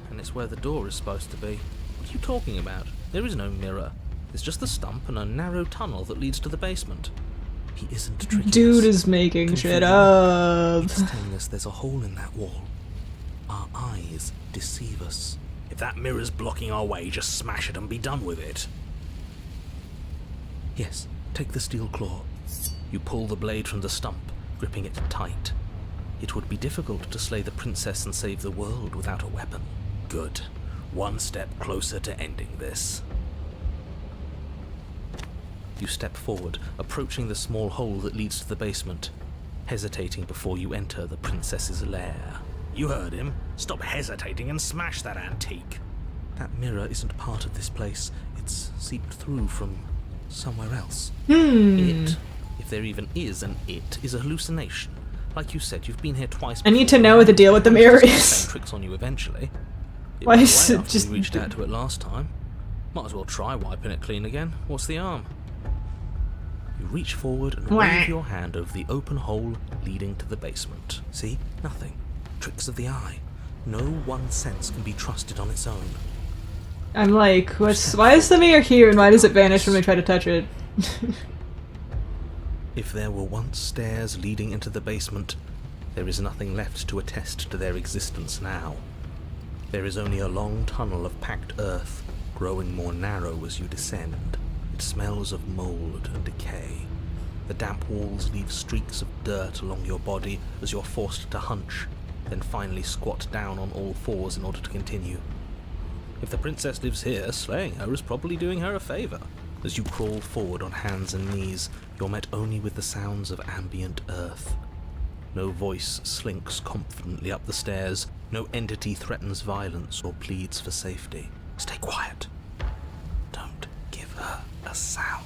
And it's where the door is supposed to be. What are you talking about? There is no mirror. There's just the stump and a narrow tunnel that leads to the basement. He isn't tricking Dude us. is making shit Confusing. up. It's telling us there's a hole in that wall. Our eyes deceive us. If that mirror's blocking our way, just smash it and be done with it. Yes, take the steel claw. You pull the blade from the stump, gripping it tight. It would be difficult to slay the princess and save the world without a weapon. Good. One step closer to ending this. You step forward, approaching the small hole that leads to the basement, hesitating before you enter the princess's lair. You heard him. Stop hesitating and smash that antique. That mirror isn't part of this place. It's seeped through from somewhere else. It, if there even is an it, is a hallucination. Like you said, you've been here twice I need before. to know what the deal with the mirror It's is. playing tricks on you eventually. It Why went is away it after just- we reached out to it last time. Might as well try wiping it clean again. What's the harm? You reach forward and wave your hand over the open hole leading to the basement. See? Nothing. Tricks of the eye. No one sense can be trusted on its own. I'm like, why is the mirror here and why does it vanish when we try to touch it? If there were once stairs leading into the basement, there is nothing left to attest to their existence now. There is only a long tunnel of packed earth, growing more narrow as you descend. It smells of mold and decay. The damp walls leave streaks of dirt along your body as you're forced to hunch, then finally squat down on all fours in order to continue. If the princess lives here, slaying her is probably doing her a favour. As you crawl forward on hands and knees, you're met only with the sounds of ambient earth. No voice slinks confidently up the stairs, no entity threatens violence or pleads for safety. Stay quiet. Don't give a sound.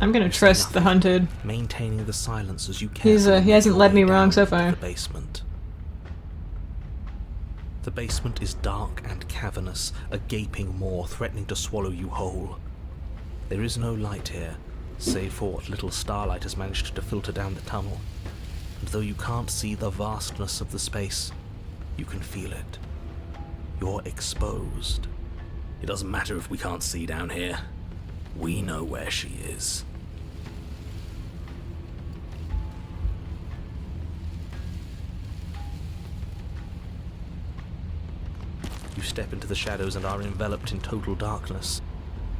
I'm gonna trust the hunted. Maintaining the silence as you can. He hasn't led me wrong so far. The basement. The basement is dark and cavernous, a gaping maw threatening to swallow you whole. There is no light here, save for what little starlight has managed to filter down the tunnel. And though you can't see the vastness of the space, you can feel it. You're exposed. It doesn't matter if we can't see down here. We know where she is. You step into the shadows and are enveloped in total darkness.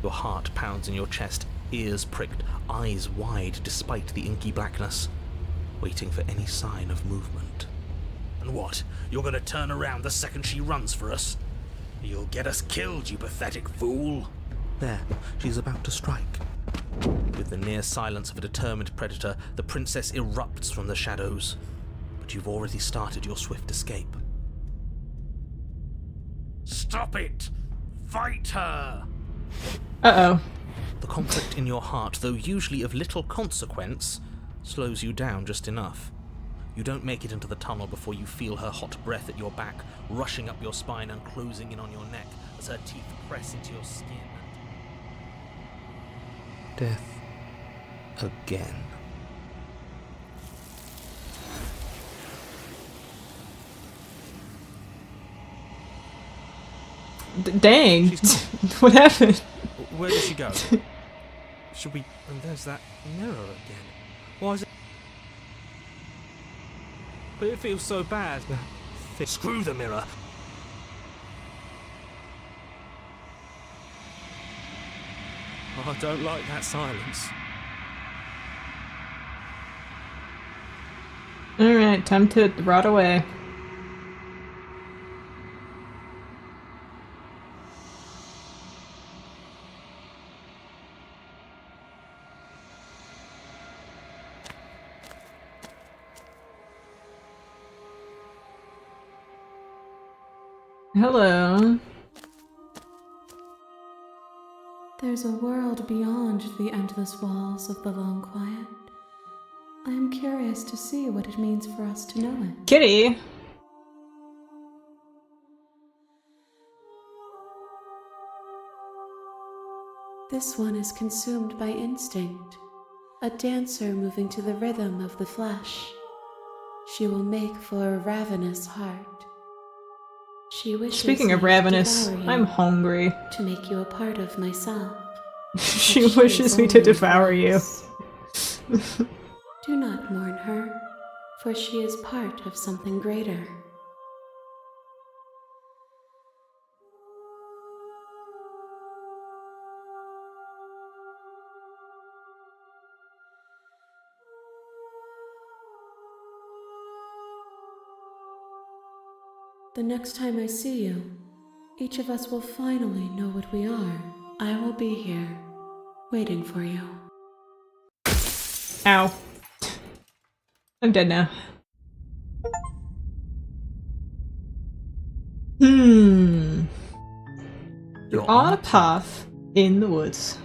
Your heart pounds in your chest, ears pricked, eyes wide despite the inky blackness, waiting for any sign of movement. And what? You're gonna turn around the second she runs for us? You'll get us killed, you pathetic fool! There, she's about to strike. With the near silence of a determined predator, the princess erupts from the shadows. But you've already started your swift escape. Stop it! Fight her! Uh-oh. The conflict in your heart, though usually of little consequence, slows you down just enough. You don't make it into the tunnel before you feel her hot breath at your back, rushing up your spine and closing in on your neck as her teeth press into your skin. Death again. Dang. What happened? Where did she go? Should we... And there's that mirror again. Why is it... But it feels so bad. Screw the mirror. Oh, I don't like that silence. Alright, time to rot away. Hello. There's a world beyond the endless walls of the long quiet. I am curious to see what it means for us to know it. Kitty! This one is consumed by instinct, a dancer moving to the rhythm of the flesh. She will make for a ravenous heart. She wishes Speaking of me to ravenous, devour you, I'm hungry. to make you a part of myself. She wishes me to devour you. Do not mourn her, for she is part of something greater. The next time I see you, each of us will finally know what we are. I will be here, waiting for you. Ow. I'm dead now. You're on a path in the woods.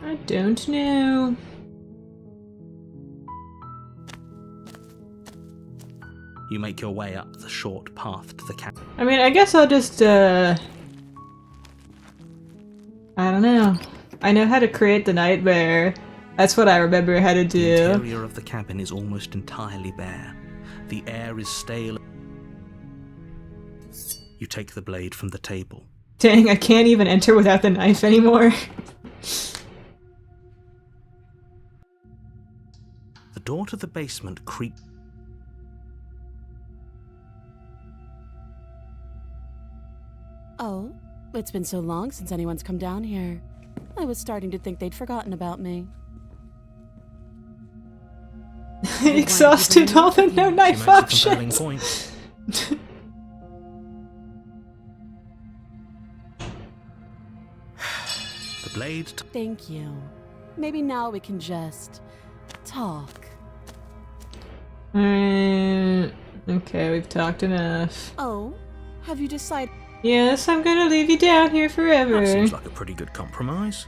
I don't know. You make your way up the short path to the camp. I mean, I guess I'll just, I don't know. I know how to create the nightmare. That's what I remember how to do. The interior of the cabin is almost entirely bare. The air is stale. You take the blade from the table. Dang, I can't even enter without the knife anymore. The door to the basement creaked. Oh, it's been so long since anyone's come down here. I was starting to think they'd forgotten about me. Exhausted all the no knife She makes a compelling options. point. The blade. Thank you. Maybe now we can just talk. Okay, we've talked enough. Oh, have you decided? Yes, I'm gonna leave you down here forever. That seems like a pretty good compromise.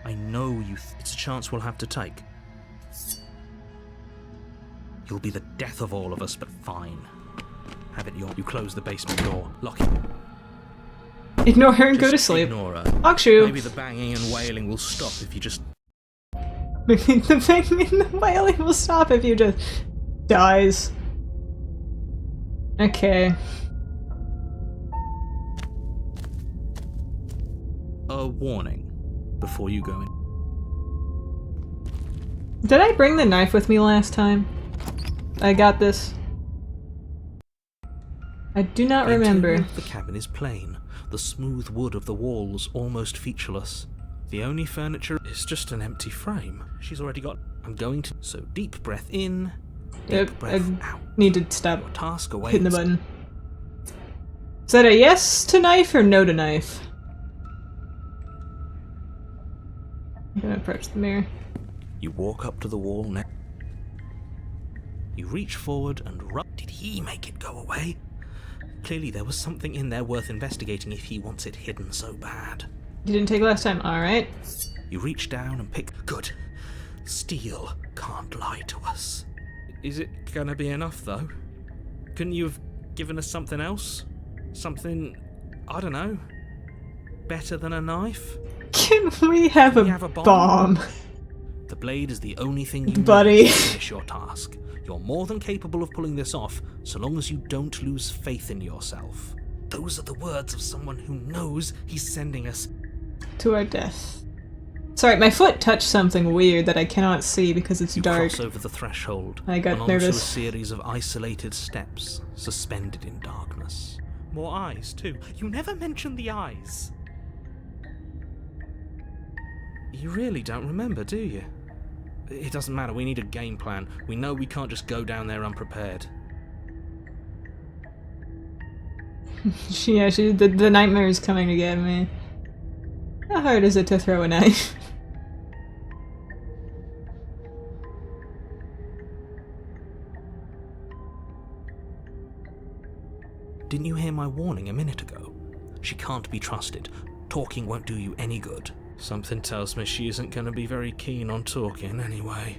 I know it's a chance we'll have to take. You'll be the death of all of us, but fine. Have it your. You close the basement door. Lock it. Ignore her and go to Just sleep. Ignore her. Akshu. Maybe the banging and wailing will stop if you just. Maybe the banging and the wailing will stop if you just dies. Okay. A warning before you go in. Did I bring the knife with me last time? I got this. I do not The remember. interior of the cabin is plain. The smooth wood of the walls almost featureless. The only furniture is just an empty frame. She's already got. I'm going to. So deep breath in, deep breath out. Need to stop Your task awaits. hitting the button. Is that a yes to knife or no to knife? I'm gonna approach the mirror. You walk up to the wall next. You reach forward and rub. Did he make it go away? Clearly there was something in there worth investigating if he wants it hidden so bad. You didn't take last time, alright. You reach down and pick. Good. Steel can't lie to us. Is it gonna be enough, though? Couldn't you have given us something else? Something, I don't know, better than a knife? Can we have Can a, we have a bomb? The blade is the only thing you Buddy. need to finish your task. You're more than capable of pulling this off, so long as you don't lose faith in yourself. Those are the words of someone who knows he's sending us. To our death. Sorry, my foot touched something weird that I cannot see because it's You dark. cross over the threshold I got and onto a nervous. series of isolated steps, suspended in darkness. More eyes, too. You never mentioned the eyes. You really don't remember, do you? It doesn't matter, we need a game plan. We know we can't just go down there unprepared. The nightmare is coming to get me. How hard is it to throw a knife? Didn't you hear my warning a minute ago? She can't be trusted. Talking won't do you any good. Something tells me she isn't going to be very keen on talking anyway.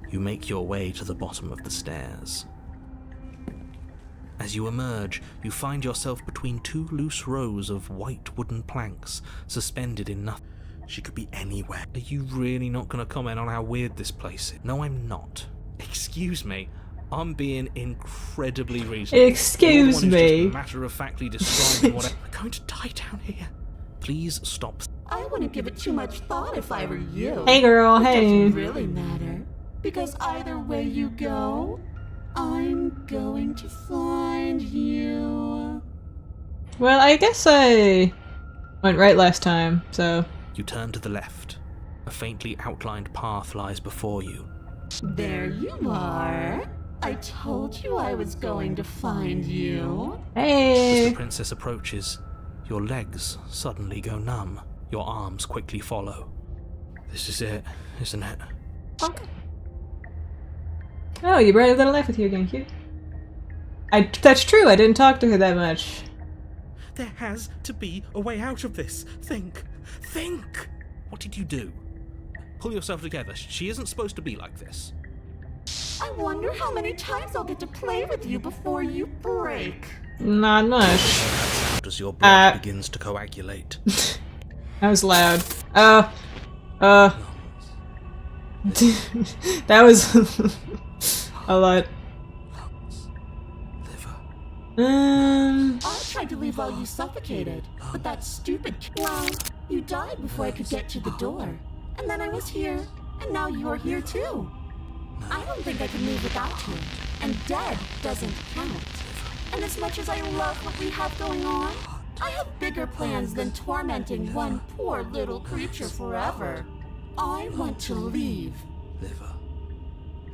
You make your way to the bottom of the stairs. As you emerge, you find yourself between two loose rows of white wooden planks, suspended in nothing. She could be anywhere. Are you really not going to comment on how weird this place is? No, I'm not. Excuse me. I'm being incredibly reasonable. Excuse You're the one who's me. just matter-of-factly describing what we're going to die down here. Please stop. I wouldn't give it too much thought if I were you. Hey girl, It hey. doesn't really matter. Because either way you go, I'm going to find you. Well, I guess I went right last time, so... You turn to the left. A faintly outlined path lies before you. There you are. I told you I was going to find you. As Hey! the princess approaches, your legs suddenly go numb. Your arms quickly follow. This is it, isn't it? Oh, you brought a little life with you again, cute. That's true, I didn't talk to her that much. There has to be a way out of this. Think. Think! What did you do? Pull yourself together. She isn't supposed to be like this. I wonder how many times I'll get to play with you before you break. Not much. As your blood begins to coagulate. That was loud. That was a lot. Liver, I tried to leave while you suffocated, but that stupid well, you died before I could get to the door. And then I was here, and now you're here too. I don't think I can leave without you, and dead doesn't count. And as much as I love what we have going on, I have bigger plans than tormenting one poor little creature forever. I want to leave. Liver,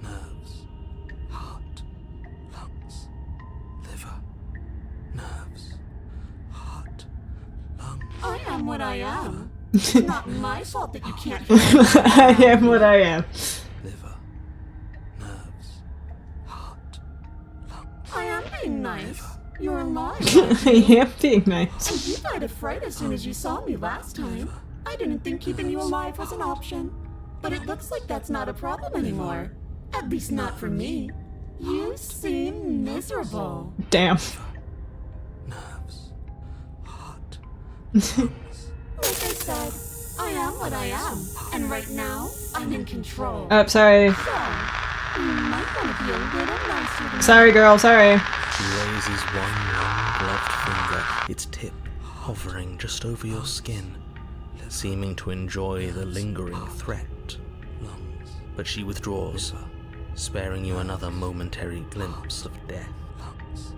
nerves, heart, lungs. Liver, nerves, heart, lungs. I am what I am. It's not my fault that you can't hear me. I am what I am. Liver, nerves, heart, lungs. I am being nice. You're alive. I am being nice. And you died of fright as soon as you saw me last time. I didn't think keeping you alive was an option. But it looks like that's not a problem anymore. At least not for me. You seem miserable. Damn. Nerves, heart, Like I said, I am what I am. And right now, I'm in control. Oh, sorry. So, you might want to be a little nicer to me. Sorry, girl, sorry. She raises one long gloved finger, its tip hovering just over your skin, seeming to enjoy the lingering threat. Lungs. But she withdraws, sparing you another momentary glimpse of death. Lungs,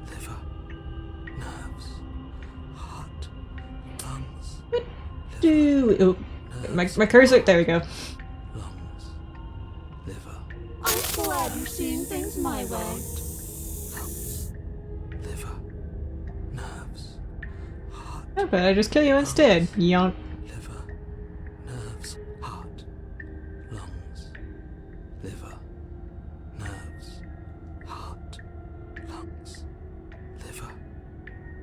liver, nerves, heart, lungs. Oh, my cursor. There we go. Lungs, liver, I'm glad you're seeing things my way. liver, nerves, heart, Oh, but I just kill you instead. Yonk. liver, nerves, heart, lungs, liver, nerves, heart, lungs, liver,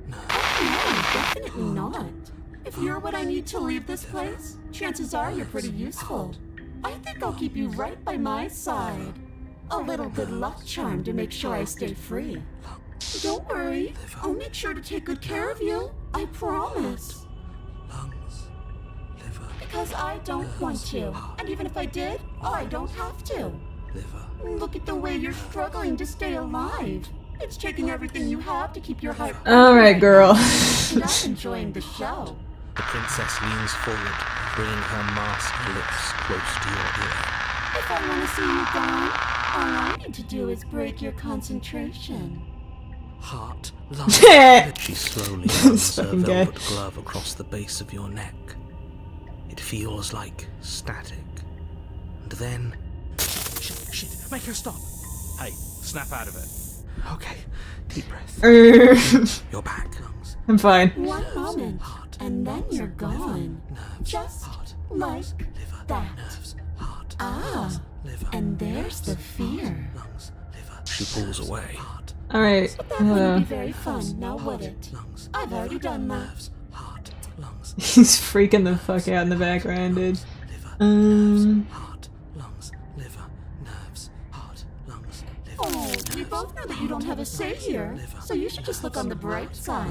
nerves. No, definitely not. If you're what I need to leave this place, chances are you're pretty useful. I think I'll keep you right by my side. A little good luck charm to make sure I stay free. Don't worry, I'll make sure to take good care of you. I promise. Lungs, liver, Because I don't want to. And even if I did, I don't have to. liver, Look at the way you're struggling to stay alive. It's taking everything you have to keep your heart. Alright, girl. And I'm enjoying the show. The princess leans forward, bringing her masked lips close to your ear. If I want to see you gone, all I need to do is break your concentration. Heart, lungs. She slowly runs her Fucking gay. velvet glove across the base of your neck. It feels like static. And then... Shit, make her stop. Hey, snap out of it. Okay, deep breath. You're back. Lungs, I'm fine. One moment, heart, and then you're gone. nerves, Just heart, like liver, that. nerves, heart, Ah, liver, and there's the fear. lungs, liver. She pulls away. Heart, Alright. That wouldn't be very fun, now would it? lungs, I've already done that. nerves, heart, lungs, He's freaking the fuck out in the background, dude. liver, heart, lungs, liver, nerves, heart, lungs, liver. Oh, we both know that you don't have a say here, so you should just look on the bright side.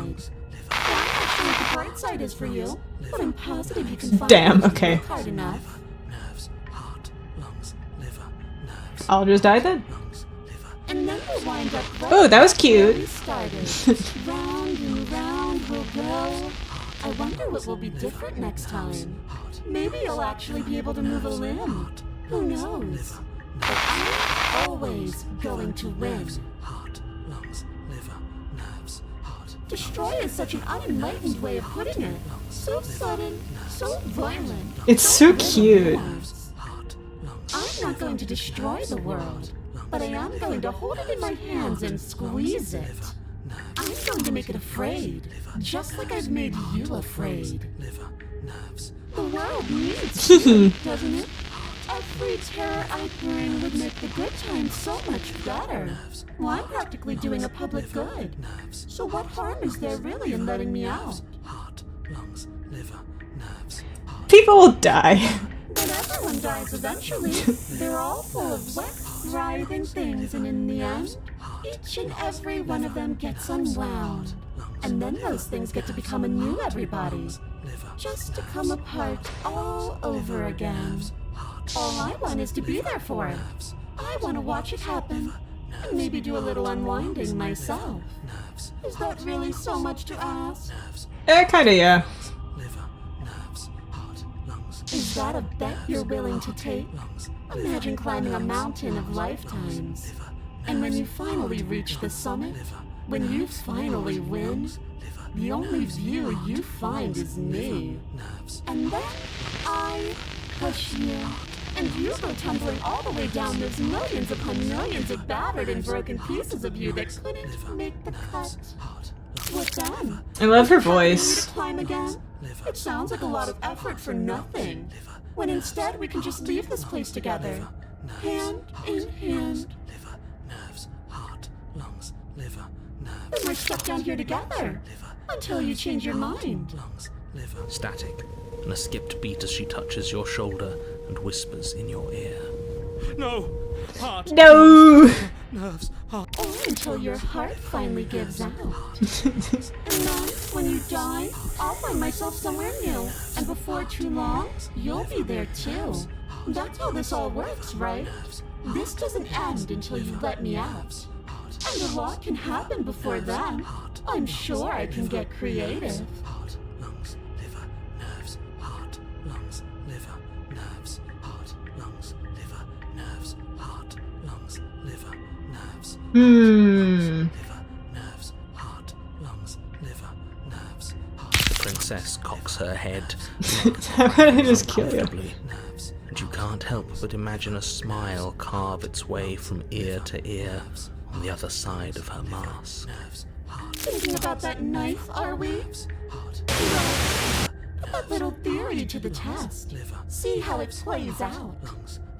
Well, I'm not sure what the bright side is for you, but I'm positive you can find Damn, it if you okay. work hard enough. Nerves, heart, lungs, liver, nerves, I'll just die then. lungs, liver. And then we'll wind up right Oh, that was where cute. we started. Round and round we'll go. I wonder what will be different next time. Maybe you'll actually be able to move a limb. Who knows? But I'm always going to win. Heart, lungs, liver, nerves, heart. Destroy is such an unenlightened way of putting it. So sudden, so violent. It's so cute. Heart, lungs, I'm not going to destroy the world, but I am going to hold it in my hands and squeeze it. I'm going to make it afraid, just like I've made you afraid. liver, nerves. The world needs you, doesn't it? Every terror I bring would make the good times so much better. Well, I'm practically doing a public good. So what harm is there really in letting me out? Heart, lungs, liver, nerves, heart. People will die. But everyone dies eventually. They're all full of wet, writhing things, and in the end, each and every one of them gets unwound. And then those things get to become a new everybody. Just to come apart all over again. All I want is to be there for it. I want to watch it happen. and maybe do a little unwinding myself. Nerves, Is that really so much to ask? nerves, Kinda, yeah. liver, nerves, heart, lungs, Is that a bet you're willing to take? lungs, Imagine climbing a mountain of lifetimes. And when you finally reach the summit, when you finally win, the only view you find is me. nerves, And then I push you. And you go tumbling all the way down those millions upon millions of battered and broken pieces of you that couldn't make the cut. heart, What then? I love her Continue voice. to climb again? It sounds like a lot of effort for nothing. When instead we can just leave this place together. Hand in hand. liver, nerves, heart, lungs, liver, nerves, And we're stuck down here together. Until you change your mind. lungs, liver. Static, and a skipped beat as she touches your shoulder and whispers in your ear. No! Heart! No! Nerves, heart. Or until your heart finally gives out. And then, when you die, I'll find myself somewhere new. And before too long, you'll be there too. That's how this all works, right? This doesn't end until you let me out. And a lot can happen before then. I'm sure I can get creative. Heart, lungs, liver, nerves, heart, lungs, liver, nerves, heart, lungs, liver, nerves, heart, lungs, liver, nerves, liver, nerves, heart, lungs, liver, nerves, heart. The princess cocks her head. How did I just kill you? Comfortably, nerves, and you can't help but imagine a smile carve its way from ear to ear on the other side of her mask. Thinking about that knife, are we? Well, put that little theory to the test. See how it plays out.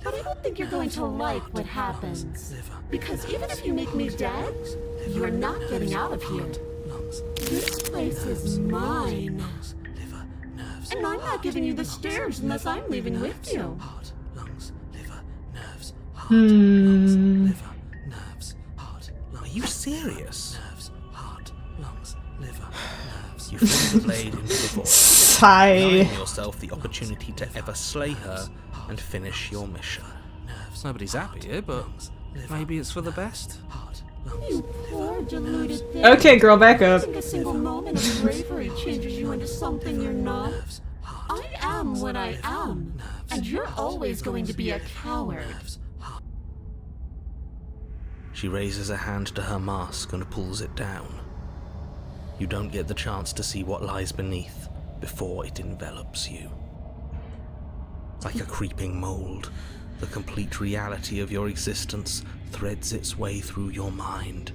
But I don't think you're going to like what happens. Because even if you make me dead, you're not getting out of here. This place is mine. And I'm not giving you the stairs unless I'm leaving with you. Are you serious? You fling the blade into the void, Sigh. denying yourself the opportunity to ever slay her and finish your mission. Nobody's happy here, but maybe it's for the best. You poor deluded thing. Okay, girl, back I up. think a single moment of bravery changes you into something you're not. I am what I am, and you're always going to be a coward. She raises a hand to her mask and pulls it down. You don't get the chance to see what lies beneath before it envelops you. Like a creeping mold, the complete reality of your existence threads its way through your mind.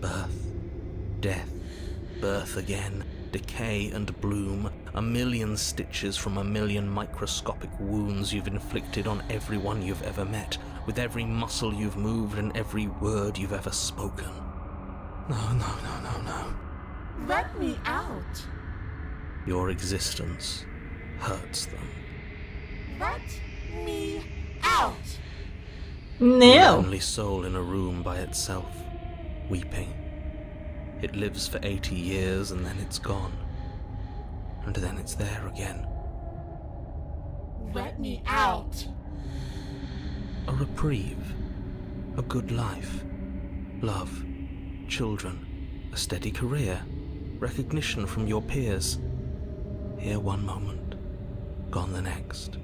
Birth, death, birth again, decay and bloom, a million stitches from a million microscopic wounds you've inflicted on everyone you've ever met, with every muscle you've moved and every word you've ever spoken. No. Let me out. Your existence hurts them. Let me out. The No. lonely soul in a room by itself, weeping. It lives for 80 years and then it's gone. And then it's there again. Let me out. A reprieve. A good life. Love. Children. A steady career. Recognition from your peers. Here one moment. Gone the next.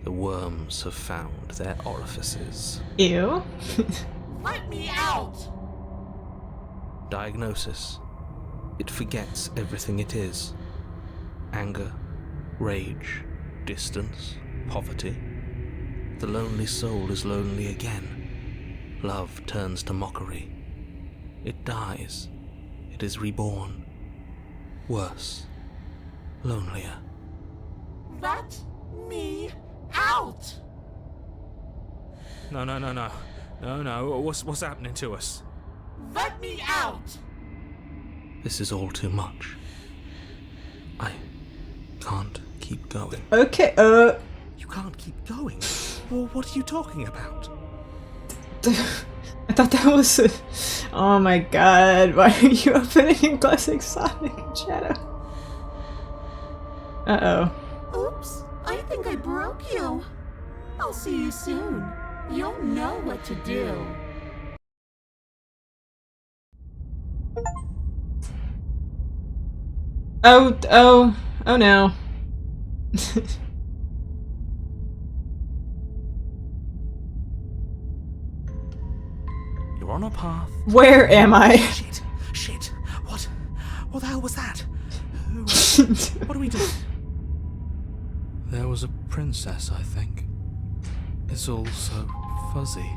The worms have found their orifices. Ew. Let me out. Diagnosis. It forgets everything it is. Anger, rage, distance, poverty. The lonely soul is lonely again. Love turns to mockery. It dies. It is reborn. Worse. Lonelier. Let me out. No. What's happening to us? Let me out. This is all too much. I can't keep going. Okay, You can't keep going? Well, what are you talking about? I thought that was oh my god, why are you opening in classic Sonic and Shadow? Uh-oh. Oops, I think I broke you. I'll see you soon. You'll know what to do. Oh no. You're on a path. Where am I? Shit. What the hell was that? What do we do? There was a princess, I think. It's all so fuzzy.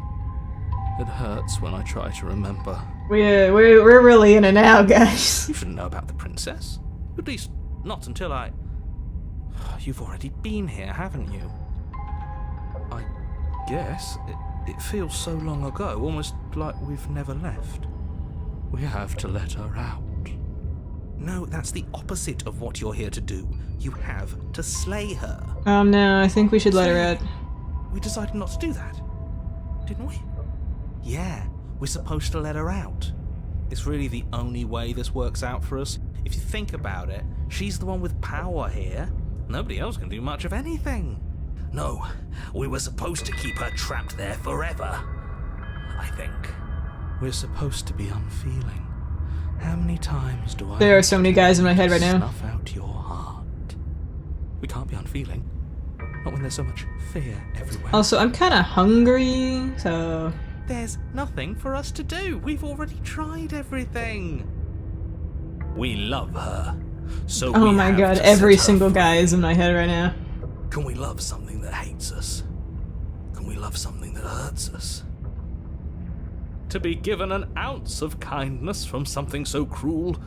It hurts when I try to remember. We're really in it now, guys. You shouldn't know about the princess. At least, not until I... You've already been here, haven't you? I guess. It feels so long ago, almost like we've never left. We have to let her out. No, that's the opposite of what you're here to do. You have to slay her. No, I think we should let her out. We decided not to do that, didn't we? Yeah, we're supposed to let her out. It's really the only way this works out for us. If you think about it, she's the one with power here. Nobody else can do much of anything. No, we were supposed to keep her trapped there forever. I think. We're supposed to be unfeeling. How many times do I... There are so many guys in my head right now. Snuff out your heart. We can't be unfeeling. Not when there's so much fear everywhere. Also, I'm kind of hungry, so... There's nothing for us to do. We've already tried everything. We love her. So oh my god, every single guy is in my head right now. Can we love something that hates us? Can we love something that hurts us? To be given an ounce of kindness from something so cruel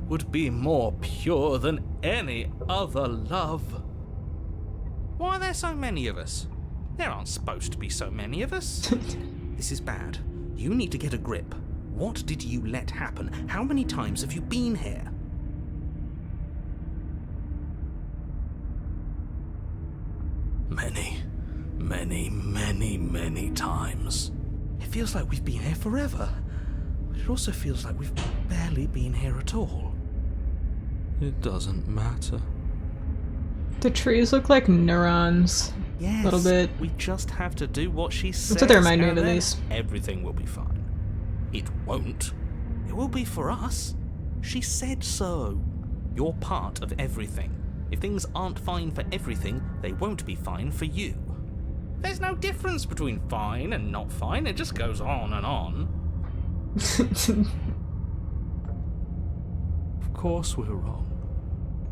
would be more pure than any other love. Why are there so many of us? There aren't supposed to be so many of us. This is bad. You need to get a grip. What did you let happen? How many times have you been here? Many times. It feels like we've been here forever, but it also feels like we've barely been here at all. It doesn't matter. The trees look like neurons. Yes, a little bit. We just have to do what she says. That's what they remind me of, and at then least. Everything will be fine. It won't. It will be for us. She said so. You're part of everything. If things aren't fine for everything, they won't be fine for you. There's no difference between fine and not fine. It just goes on and on. Of course we're wrong.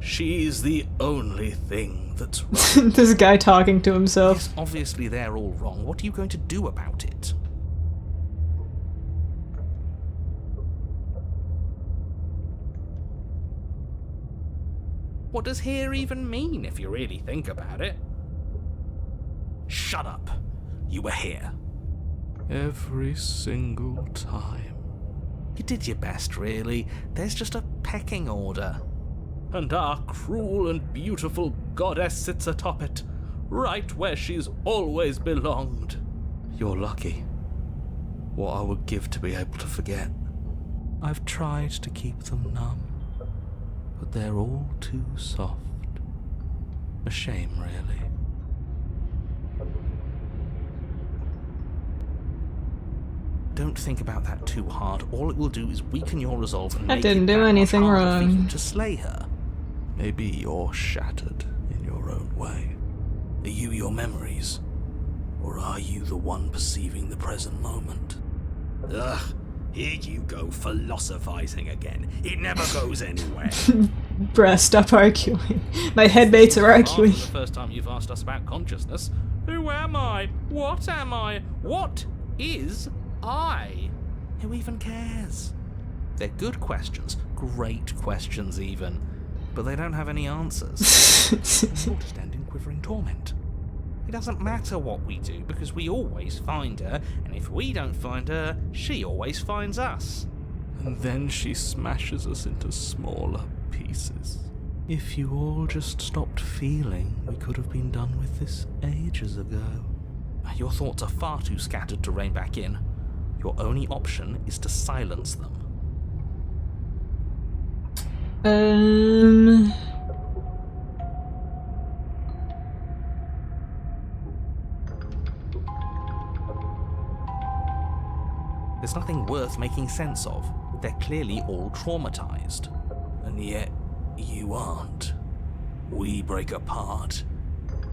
She's the only thing that's wrong. This guy talking to himself. Yes, obviously they're all wrong. What are you going to do about it? What does here even mean, if you really think about it? Shut up. You were here. Every single time. You did your best, really. There's just a pecking order. And our cruel and beautiful goddess sits atop it, right where she's always belonged. You're lucky. What I would give to be able to forget. I've tried to keep them numb, but they're all too soft. A shame, really. Don't think about that too hard. All it will do is weaken your resolve and I make didn't it do that much anything harder for you wrong. to slay her. Maybe you're shattered in your own way. Are you your memories? Or are you the one perceiving the present moment? Ugh, here you go philosophizing again. It never goes anywhere. Bruh, stop arguing. My headmates are arguing. After the first time you've asked us about consciousness, who am I? What am I? What is I? Who even cares? They're good questions, great questions even, but they don't have any answers. You'll just end in quivering torment. It doesn't matter what we do, because we always find her, and if we don't find her, she always finds us. And then she smashes us into smaller pieces. If you all just stopped feeling, we could have been done with this ages ago. Your thoughts are far too scattered to rein back in. Your only option is to silence them. There's nothing worth making sense of. They're clearly all traumatized. And yet, you aren't. We break apart,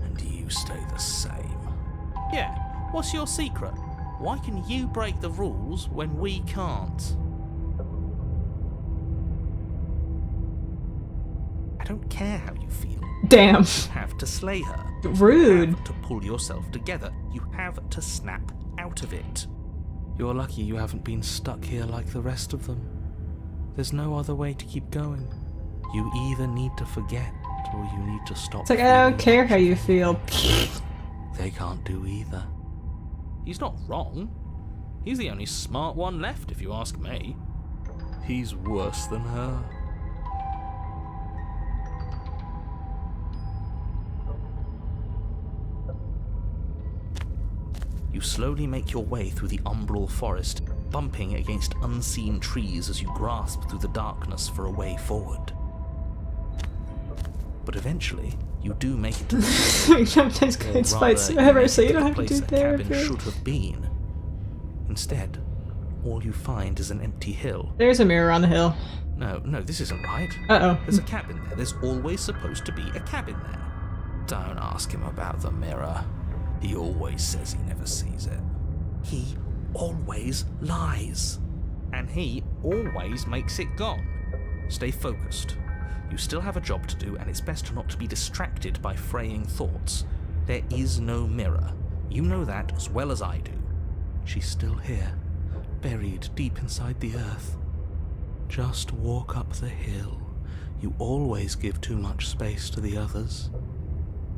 and you stay the same. Yeah, what's your secret? Why can you break the rules when we can't? I don't care how you feel. Damn. You have to slay her. Rude. You have to pull yourself together. You have to snap out of it. You're lucky you haven't been stuck here like the rest of them. There's no other way to keep going. You either need to forget, or you need to stop. It's like, I don't care how you feel. They can't do either. He's not wrong. He's the only smart one left, if you ask me. He's worse than her. You slowly make your way through the umbral forest, bumping against unseen trees as you grasp through the darkness for a way forward. But eventually, you do make it to the Sometimes or kids rather, fight forever, so you make it don't to have the to do place a cabin therapy. should have been. Instead, all you find is an empty hill. There's a mirror on the hill. No, this isn't right. Uh-oh. There's a cabin there. There's always supposed to be a cabin there. Don't ask him about the mirror. He always says he never sees it. He always lies. And he always makes it gone. Stay focused. You still have a job to do, and it's best not to be distracted by fraying thoughts. There is no mirror. You know that as well as I do. She's still here, buried deep inside the earth. Just walk up the hill. You always give too much space to the others.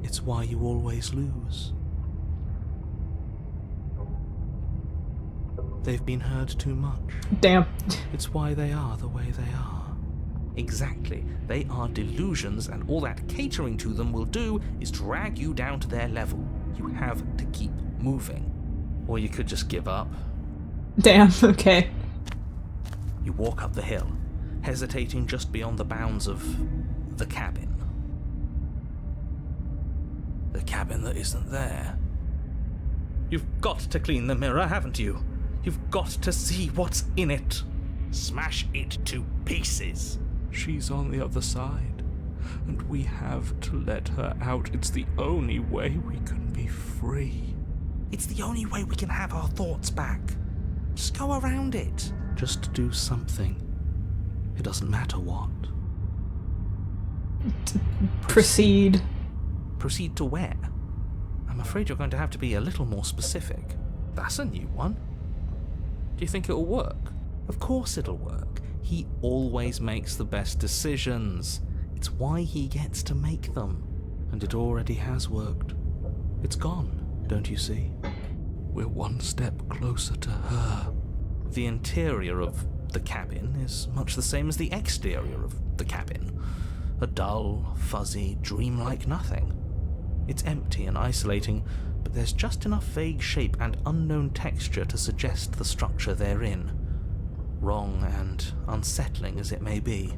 It's why you always lose. They've been heard too much. Damn. It's why they are the way they are. Exactly. They are delusions, and all that catering to them will do is drag you down to their level. You have to keep moving. Or you could just give up. Damn, okay. You walk up the hill, hesitating just beyond the bounds of the cabin. The cabin that isn't there. You've got to clean the mirror, haven't you? You've got to see what's in it. Smash it to pieces. She's on the other side, and we have to let her out. It's the only way we can be free. It's the only way we can have our thoughts back. Just go around it. Just do something. It doesn't matter what. Proceed. Proceed to where? I'm afraid you're going to have to be a little more specific. That's a new one. Do you think it'll work? Of course it'll work. He always makes the best decisions. It's why he gets to make them. And it already has worked. It's gone, don't you see? We're one step closer to her. The interior of the cabin is much the same as the exterior of the cabin. A dull, fuzzy, dreamlike nothing. It's empty and isolating, but there's just enough vague shape and unknown texture to suggest the structure they're in. Wrong and unsettling as it may be.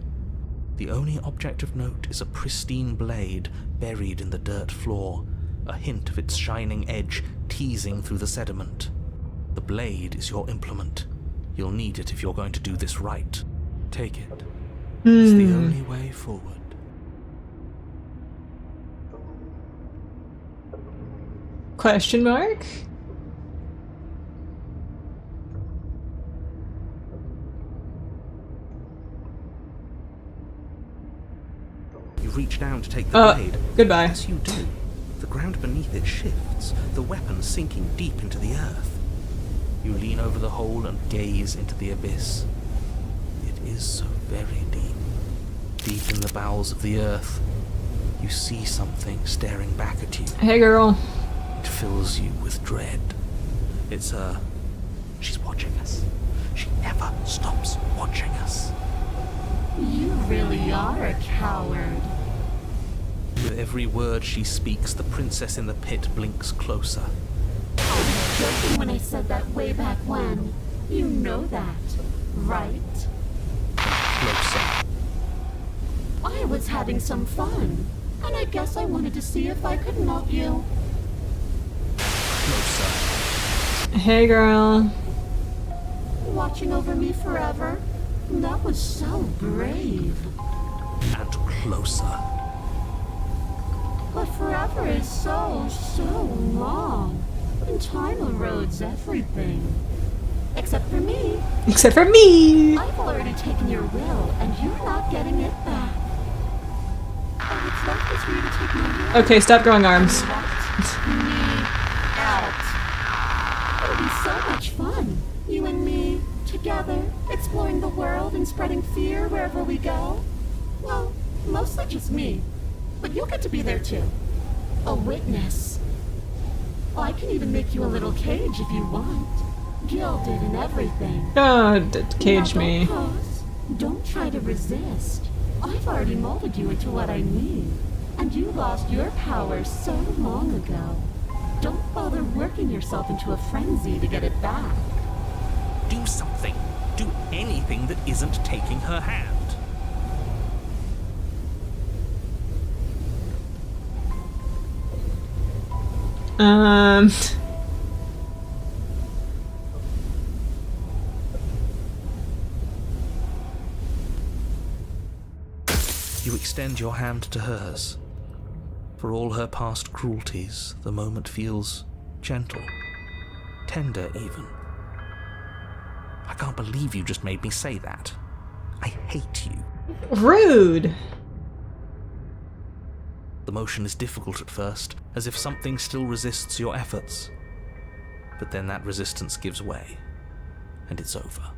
The only object of note is a pristine blade buried in the dirt floor, a hint of its shining edge teasing through the sediment. The blade is your implement. You'll need it if you're going to do this right. Take it. It's the only way forward. Question mark? You reach down to take the blade. Goodbye. As you do, the ground beneath it shifts, the weapon sinking deep into the earth. You lean over the hole and gaze into the abyss. It is so very deep. Deep in the bowels of the earth, you see something staring back at you. Hey, girl. It fills you with dread. It's her. She's watching us. She never stops watching us. You really are a coward. With every word she speaks, the princess in the pit blinks closer. I was joking when I said that way back when. You know that, right? Closer. I was having some fun, and I guess I wanted to see if I could melt you. Closer. Hey, girl. Watching over me forever? That was so brave. And closer. But forever is so long. And time erodes everything. Except for me. Except for me! I've already taken your will, and you're not getting it back. All that's left is for you to take my will. Okay, stop growing arms. Me out. It'll be so much fun. You and me, together, exploring the world and spreading fear wherever we go. Well, mostly just me. But you'll get to be there too. A witness. I can even make you a little cage if you want. Gilded and everything. Oh, cage Now, me. don't pause. Don't try to resist. I've already molded you into what I need. And you lost your power so long ago. Don't bother working yourself into a frenzy to get it back. Do something. Do anything that isn't taking her hand. You extend your hand to hers. For all her past cruelties, the moment feels gentle, tender even. I can't believe you just made me say that. I hate you. Rude! The motion is difficult at first, as if something still resists your efforts. But then that resistance gives way, and it's over.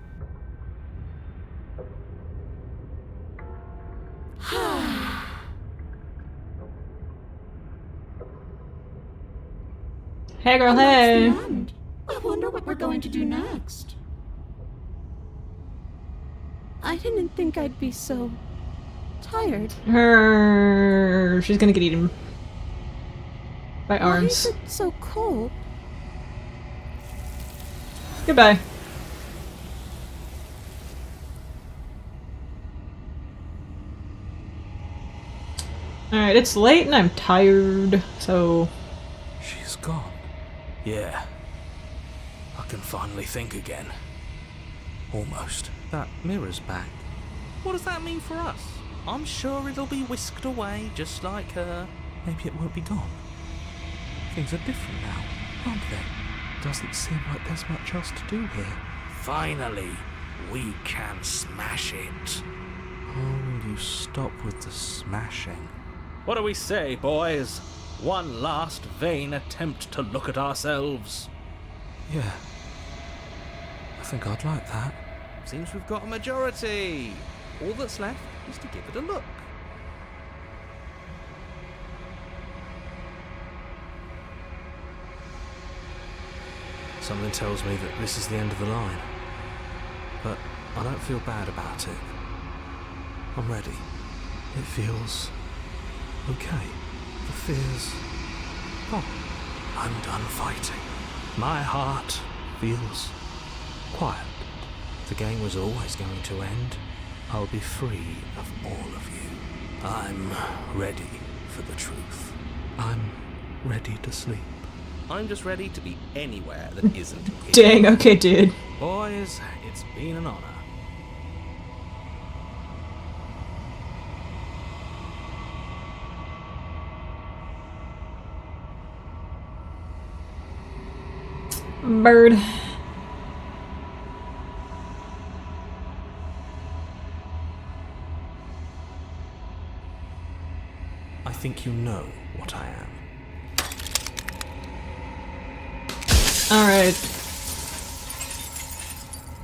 Hey girl, And that's hey! the end. I wonder what we're going to do next. I didn't think I'd be so tired. She's gonna get eaten by Why arms. is it so cold? Goodbye. Alright, it's late and I'm tired, so... She's gone. Yeah. I can finally think again. Almost. That mirror's back. What does that mean for us? I'm sure it'll be whisked away, just like her. Maybe it won't be gone. Things are different now, aren't they? Doesn't seem like there's much else to do here. Finally, we can smash it. Oh, will you stop with the smashing? What do we say, boys? One last vain attempt to look at ourselves. Yeah. I think I'd like that. Seems we've got a majority. All that's left is to give it a look. Something tells me that this is the end of the line. But I don't feel bad about it. I'm ready. It feels okay. The fear's gone. I'm done fighting. My heart feels quiet. The game was always going to end. I'll be free of all of you. I'm ready for the truth. I'm ready to sleep. I'm just ready to be anywhere that isn't here. Dang, okay, dude. Boys, it's been an honor. Bird. I think you know what I am. Alright.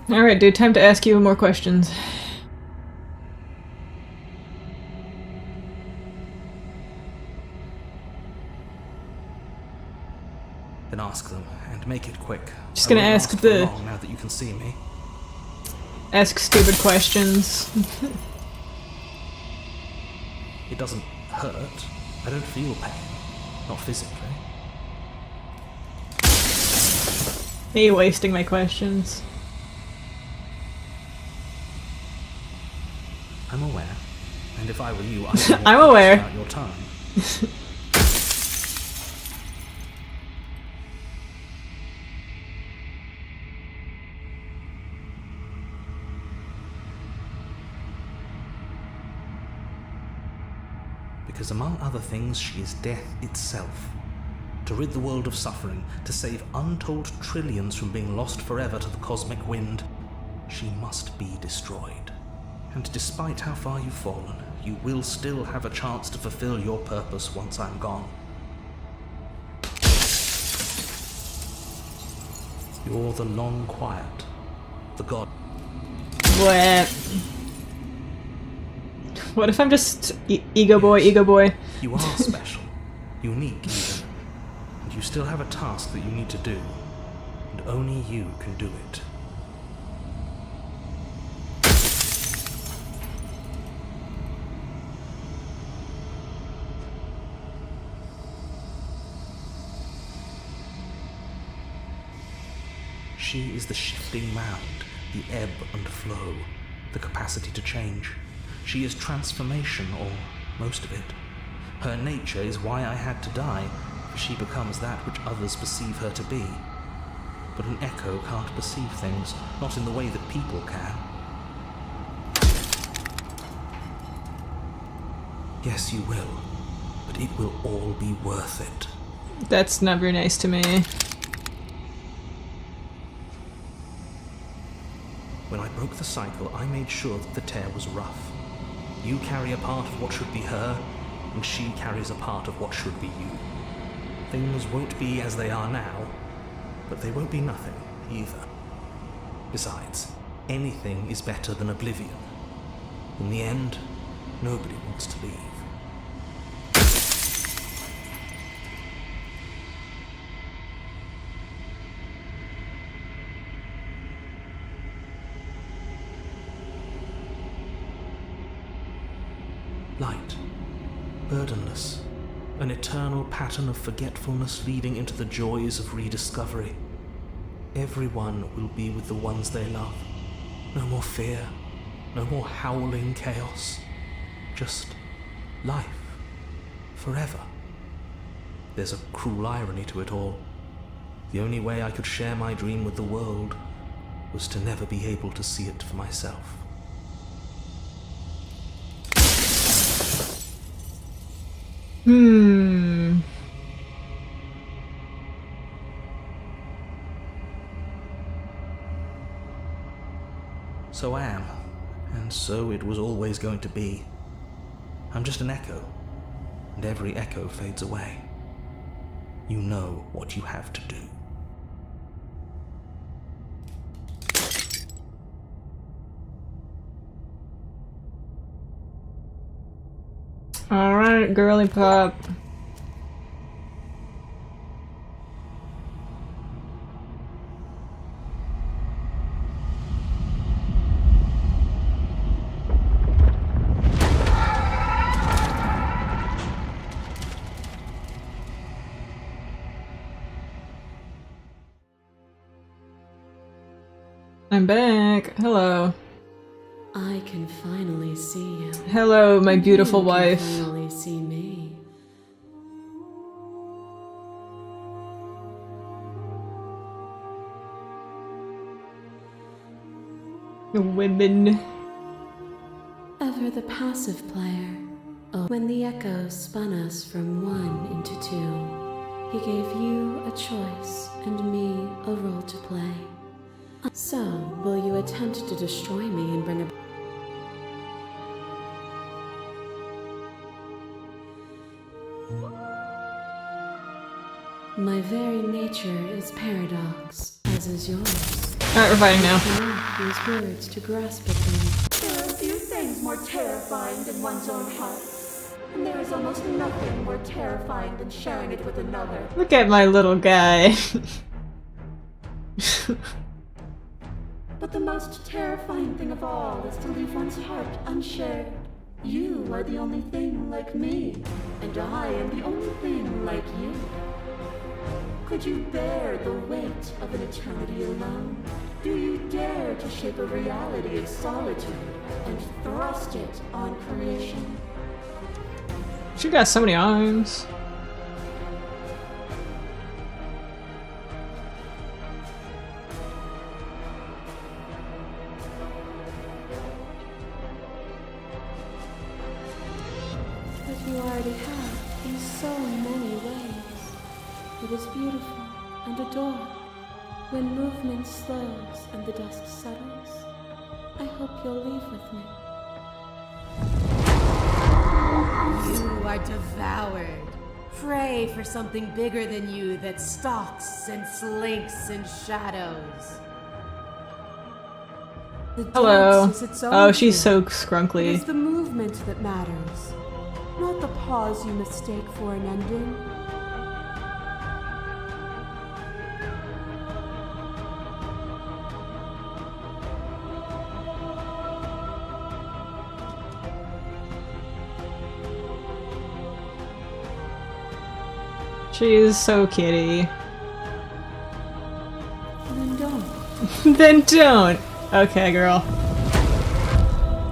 Alright, dude, time to ask you more questions. Then ask them, and make it quick. Just gonna I won't ask last the- for long now that you can see me. Ask stupid questions. It doesn't hurt. I don't feel pain. Not physically. Me wasting my questions. I'm aware. And if I were you, I would I'm aware. out your time. because among other things, she is death itself. To rid the world of suffering, to save untold trillions from being lost forever to the cosmic wind, she must be destroyed. And despite how far you've fallen, you will still have a chance to fulfill your purpose once I'm gone. You're the long quiet, the god. What if I'm just ego boy, ego boy? You are special, unique even, and you still have a task that you need to do, and only you can do it. She is the shifting mound, the ebb and flow, the capacity to change. She is transformation, or most of it. Her nature is why I had to die, for she becomes that which others perceive her to be. But an echo can't perceive things, not in the way that people can. Yes, you will, but it will all be worth it. That's not very nice to me. When I broke the cycle, I made sure that the tear was rough. You carry a part of what should be her, and she carries a part of what should be you. Things won't be as they are now, but they won't be nothing either. Besides, anything is better than oblivion. In the end, nobody wants to leave. Light, burdenless, an eternal pattern of forgetfulness leading into the joys of rediscovery. Everyone will be with the ones they love. No more fear, no more howling chaos. Just life, forever. There's a cruel irony to it all. The only way I could share my dream with the world was to never be able to see it for myself. So I am, and so it was always going to be. I'm just an echo, and every echo fades away. You know what you have to do. Alright, girly pop. I'm back. Hello. I can finally see you. Hello, my beautiful wife. You can finally see me. Women. Ever the passive player. Oh, when the echoes spun us from one into two, he gave you a choice and me a role to play. So, will you attempt to destroy me and bring about my very nature is paradox, as is yours. Alright, we're fighting now. I use words to grasp at them. There are few things more terrifying than one's own heart. And there is almost nothing more terrifying than sharing it with another. Look at my little guy. But the most terrifying thing of all is to leave one's heart unshared. You are the only thing like me, and I am the only thing like you. Could you bear the weight of an eternity alone? Do you dare to shape a reality of solitude and thrust it on creation? She got so many arms. But you already It is beautiful and adored. When movement slows and the dust settles, I hope you'll leave with me. You are devoured. Pray for something bigger than you that stalks and slinks in shadows. The Hello. dance is its own Oh, she's thing. so scrunkly. It is the movement that matters, not the pause you mistake for an ending. She's so kitty. Then don't. Then don't. Okay, girl.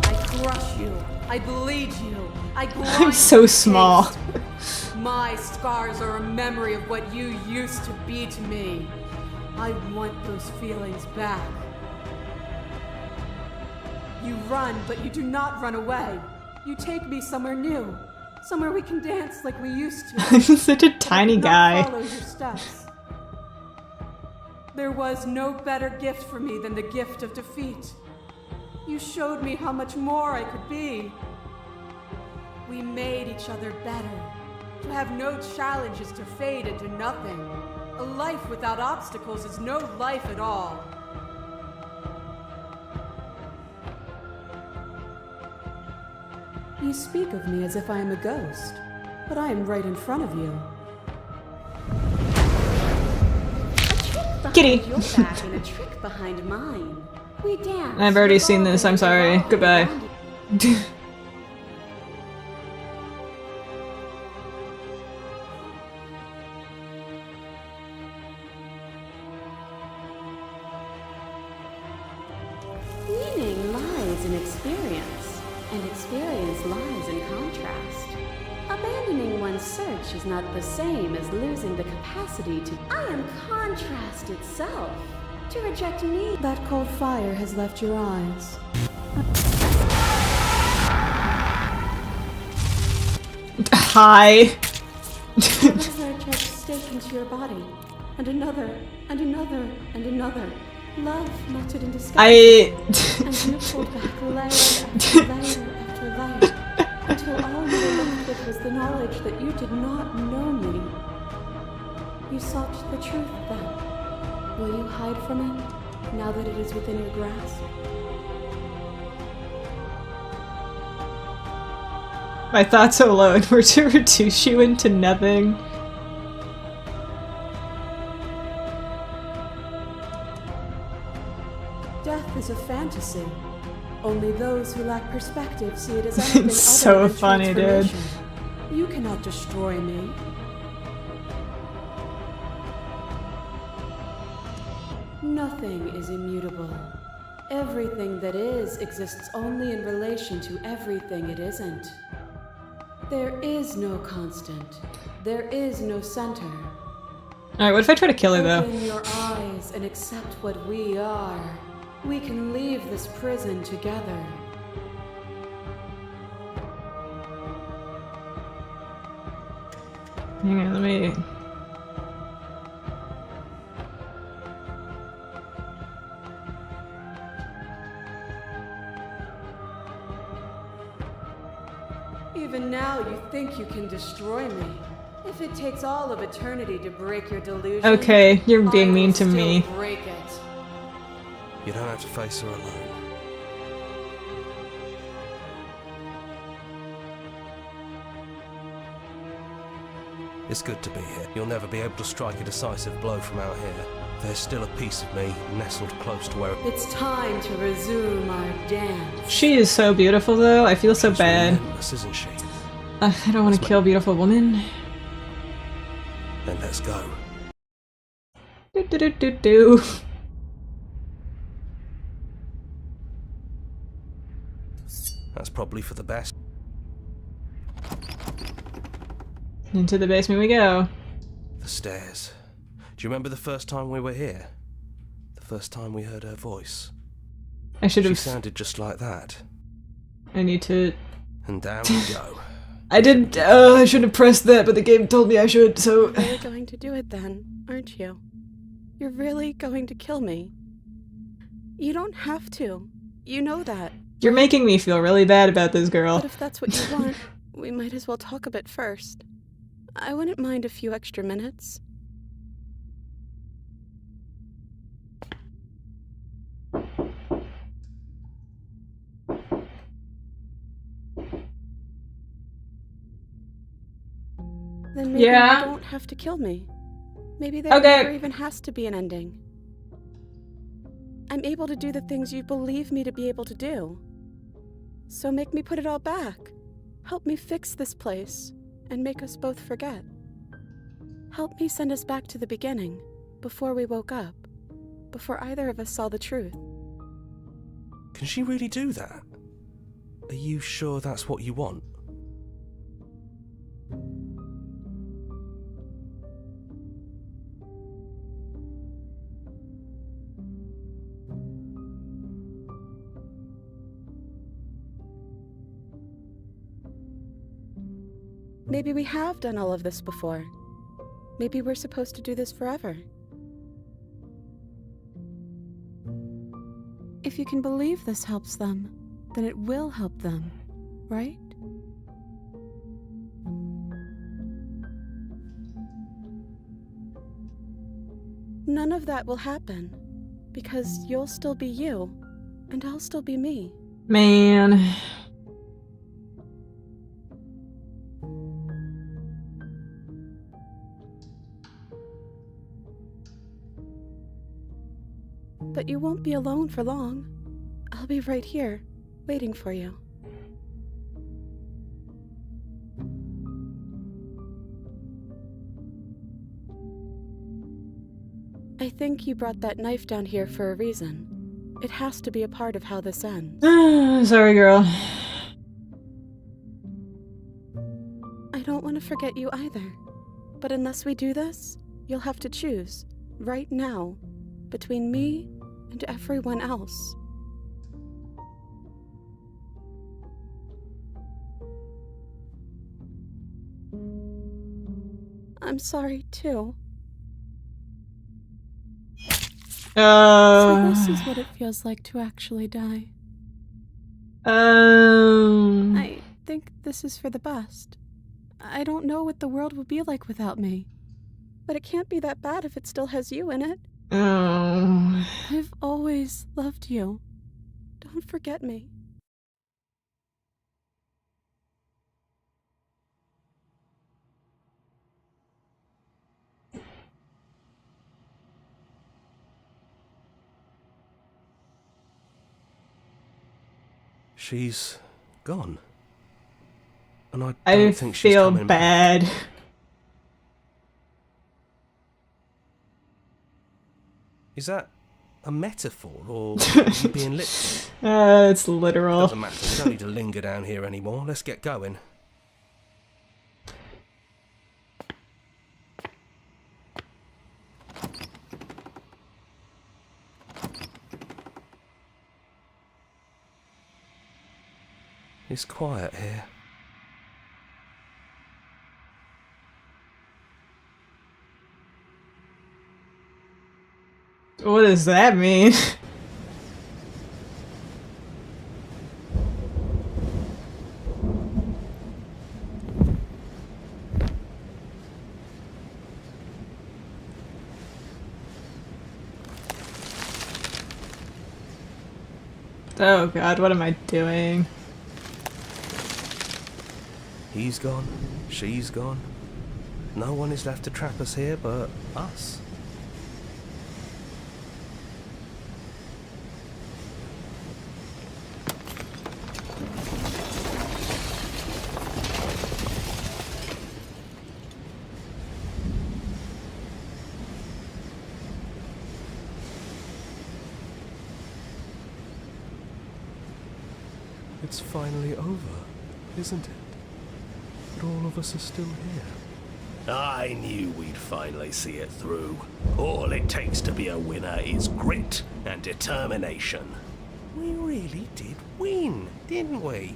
I crush you. I bleed you. I grind I'm so you to small. taste. My scars are a memory of what you used to be to me. I want those feelings back. You run, but you do not run away. You take me somewhere new. Somewhere we can dance like we used to. I'm such a tiny Not guy. follow your steps. There was no better gift for me than the gift of defeat. You showed me how much more I could be. We made each other better. To have no challenges to fade into nothing. A life without obstacles is no life at all. You speak of me as if I am a ghost, but I am right in front of you. Kitty. Your back and a trick behind mine. We dance. I've already seen this. I'm sorry. Goodbye. Meaning lies in experience, and experience lies in contrast. Abandoning one's search is not the same as losing the capacity to. I am contrast itself. To reject me. That cold fire has left your eyes. Hi. Another tried to stake into your body, and another, and another, and another. Love melted into sky. And you pulled back layer after layer after layer, until all you were left with was the knowledge that you did not know me. You sought the truth then. Will you hide from it, now that it is within your grasp? My thoughts alone were to reduce you into nothing. Death is a fantasy. Only those who lack perspective see it as anything It's so other than funny, dude. transformation. You cannot destroy me. Nothing is immutable. Everything that is exists only in relation to everything it isn't. There is no constant. There is no center. Alright, what if I try to kill her though? Open your eyes and accept what we are. We can leave this prison together. Hang on, let me... Even now, you think you can destroy me. If it takes all of eternity to break your delusion, Okay, you're I being will mean to still me. break it. You don't have to face her alone. It's good to be here. You'll never be able to strike a decisive blow from out here. There's still a piece of me nestled close to where It's time to resume our dance. She is so beautiful though, I feel so she's bad. relentless, isn't she? I don't want to kill a beautiful woman. Then let's go. Do do do do do. That's probably for the best. Into the basement we go. The stairs. Do you remember the first time we were here? The first time we heard her voice? I should She have... sounded just like that. I need to... And down we go. I didn't, I shouldn't have pressed that, but the game told me I should, so... You're going to do it then, aren't you? You're really going to kill me. You don't have to. You know that. You're making me feel really bad about this girl. But if that's what you want, we might as well talk a bit first. I wouldn't mind a few extra minutes. Then maybe you don't have to kill me. Maybe there never even has to be an ending. I'm able to do the things you believe me to be able to do. So make me put it all back. Help me fix this place, and make us both forget. Help me send us back to the beginning, before we woke up, before either of us saw the truth. Can she really do that? Are you sure that's what you want? Maybe we have done all of this before. Maybe we're supposed to do this forever. If you can believe this helps them, then it will help them, right? None of that will happen, because you'll still be you, and I'll still be me. Man. But you won't be alone for long. I'll be right here, waiting for you. I think you brought that knife down here for a reason. It has to be a part of how this ends. Sorry, girl. I don't want to forget you either. But unless we do this, you'll have to choose, right now, between me and everyone else. I'm sorry, too. So this is what it feels like to actually die. I think this is for the best. I don't know what the world will be like without me. But it can't be that bad if it still has you in it. I've always loved you. Don't forget me. She's gone. And I don't think she's feel coming bad. back. Is that a metaphor, or are you being literal? It's literal. Doesn't matter, we don't need to linger down here anymore. Let's get going. It's quiet here. What does that mean? Oh god, what am I doing? He's gone. She's gone. No one is left to trap us here but us. It's finally over, isn't it? But all of us are still here. I knew we'd finally see it through. All it takes to be a winner is grit and determination. We really did win, didn't we?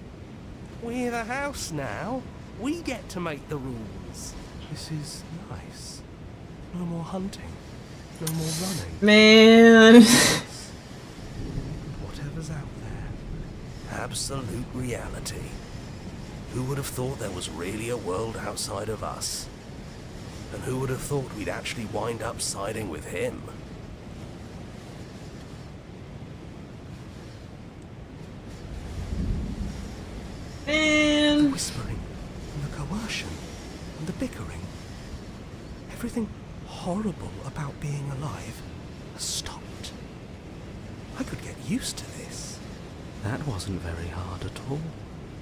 We're the house now. We get to make the rules. This is nice. No more hunting. No more running. Man. Whatever's out there. Absolute reality. Who would have thought there was really a world outside of us? And who would have thought we'd actually wind up siding with him? Man. The whispering, and the coercion, and the bickering. Everything horrible about being alive has stopped. I could get used to this. That wasn't very hard at all.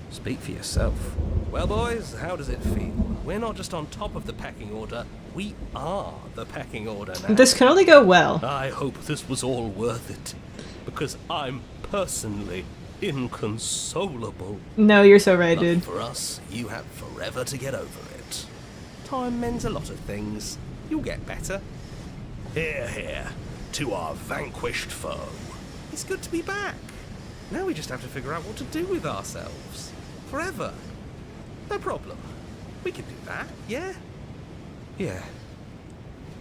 Speak for yourself. Well, boys, how does it feel? We're not just on top of the pecking order, we are the pecking order now. This can only go well. I hope this was all worth it, because I'm personally inconsolable. No, you're so right, Lucky dude. for us, you have forever to get over it. Time mends a lot of things. You'll get better. Here, here, to our vanquished foe. It's good to be back. Now we just have to figure out what to do with ourselves. Forever. No problem. We can do that, yeah? Yeah,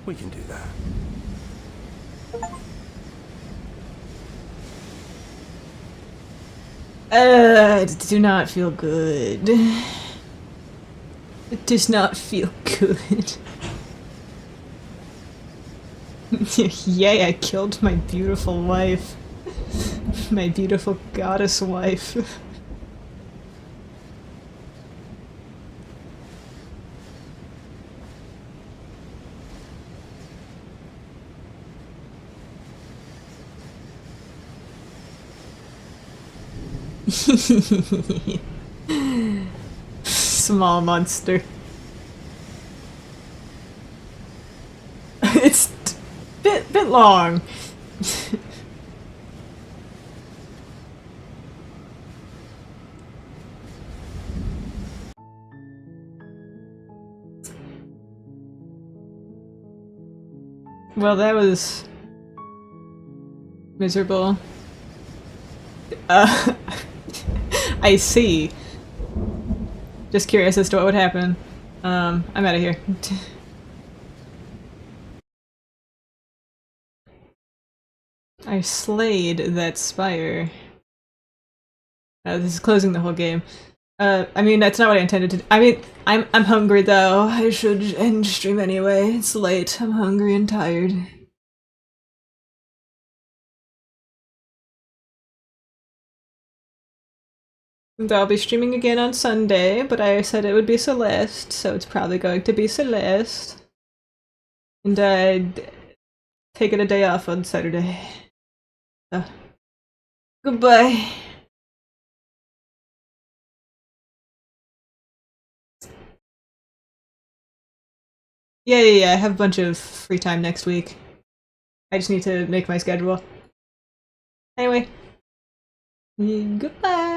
we can do that. I do not feel good. It does not feel good. Yay, I killed my beautiful wife. My beautiful goddess wife. Small monster. It's bit long. Well, that was miserable. I see. Just curious as to what would happen. I'm out of here. I slayed that spire. This is closing the whole game. I mean, that's not what I intended to do. I mean, I'm hungry though. I should end stream anyway. It's late. I'm hungry and tired. And I'll be streaming again on Sunday, but I said it would be Celeste, so it's probably going to be Celeste. And I'd taken a day off on Saturday. Goodbye. Yeah, I have a bunch of free time next week. I just need to make my schedule. Anyway. Goodbye.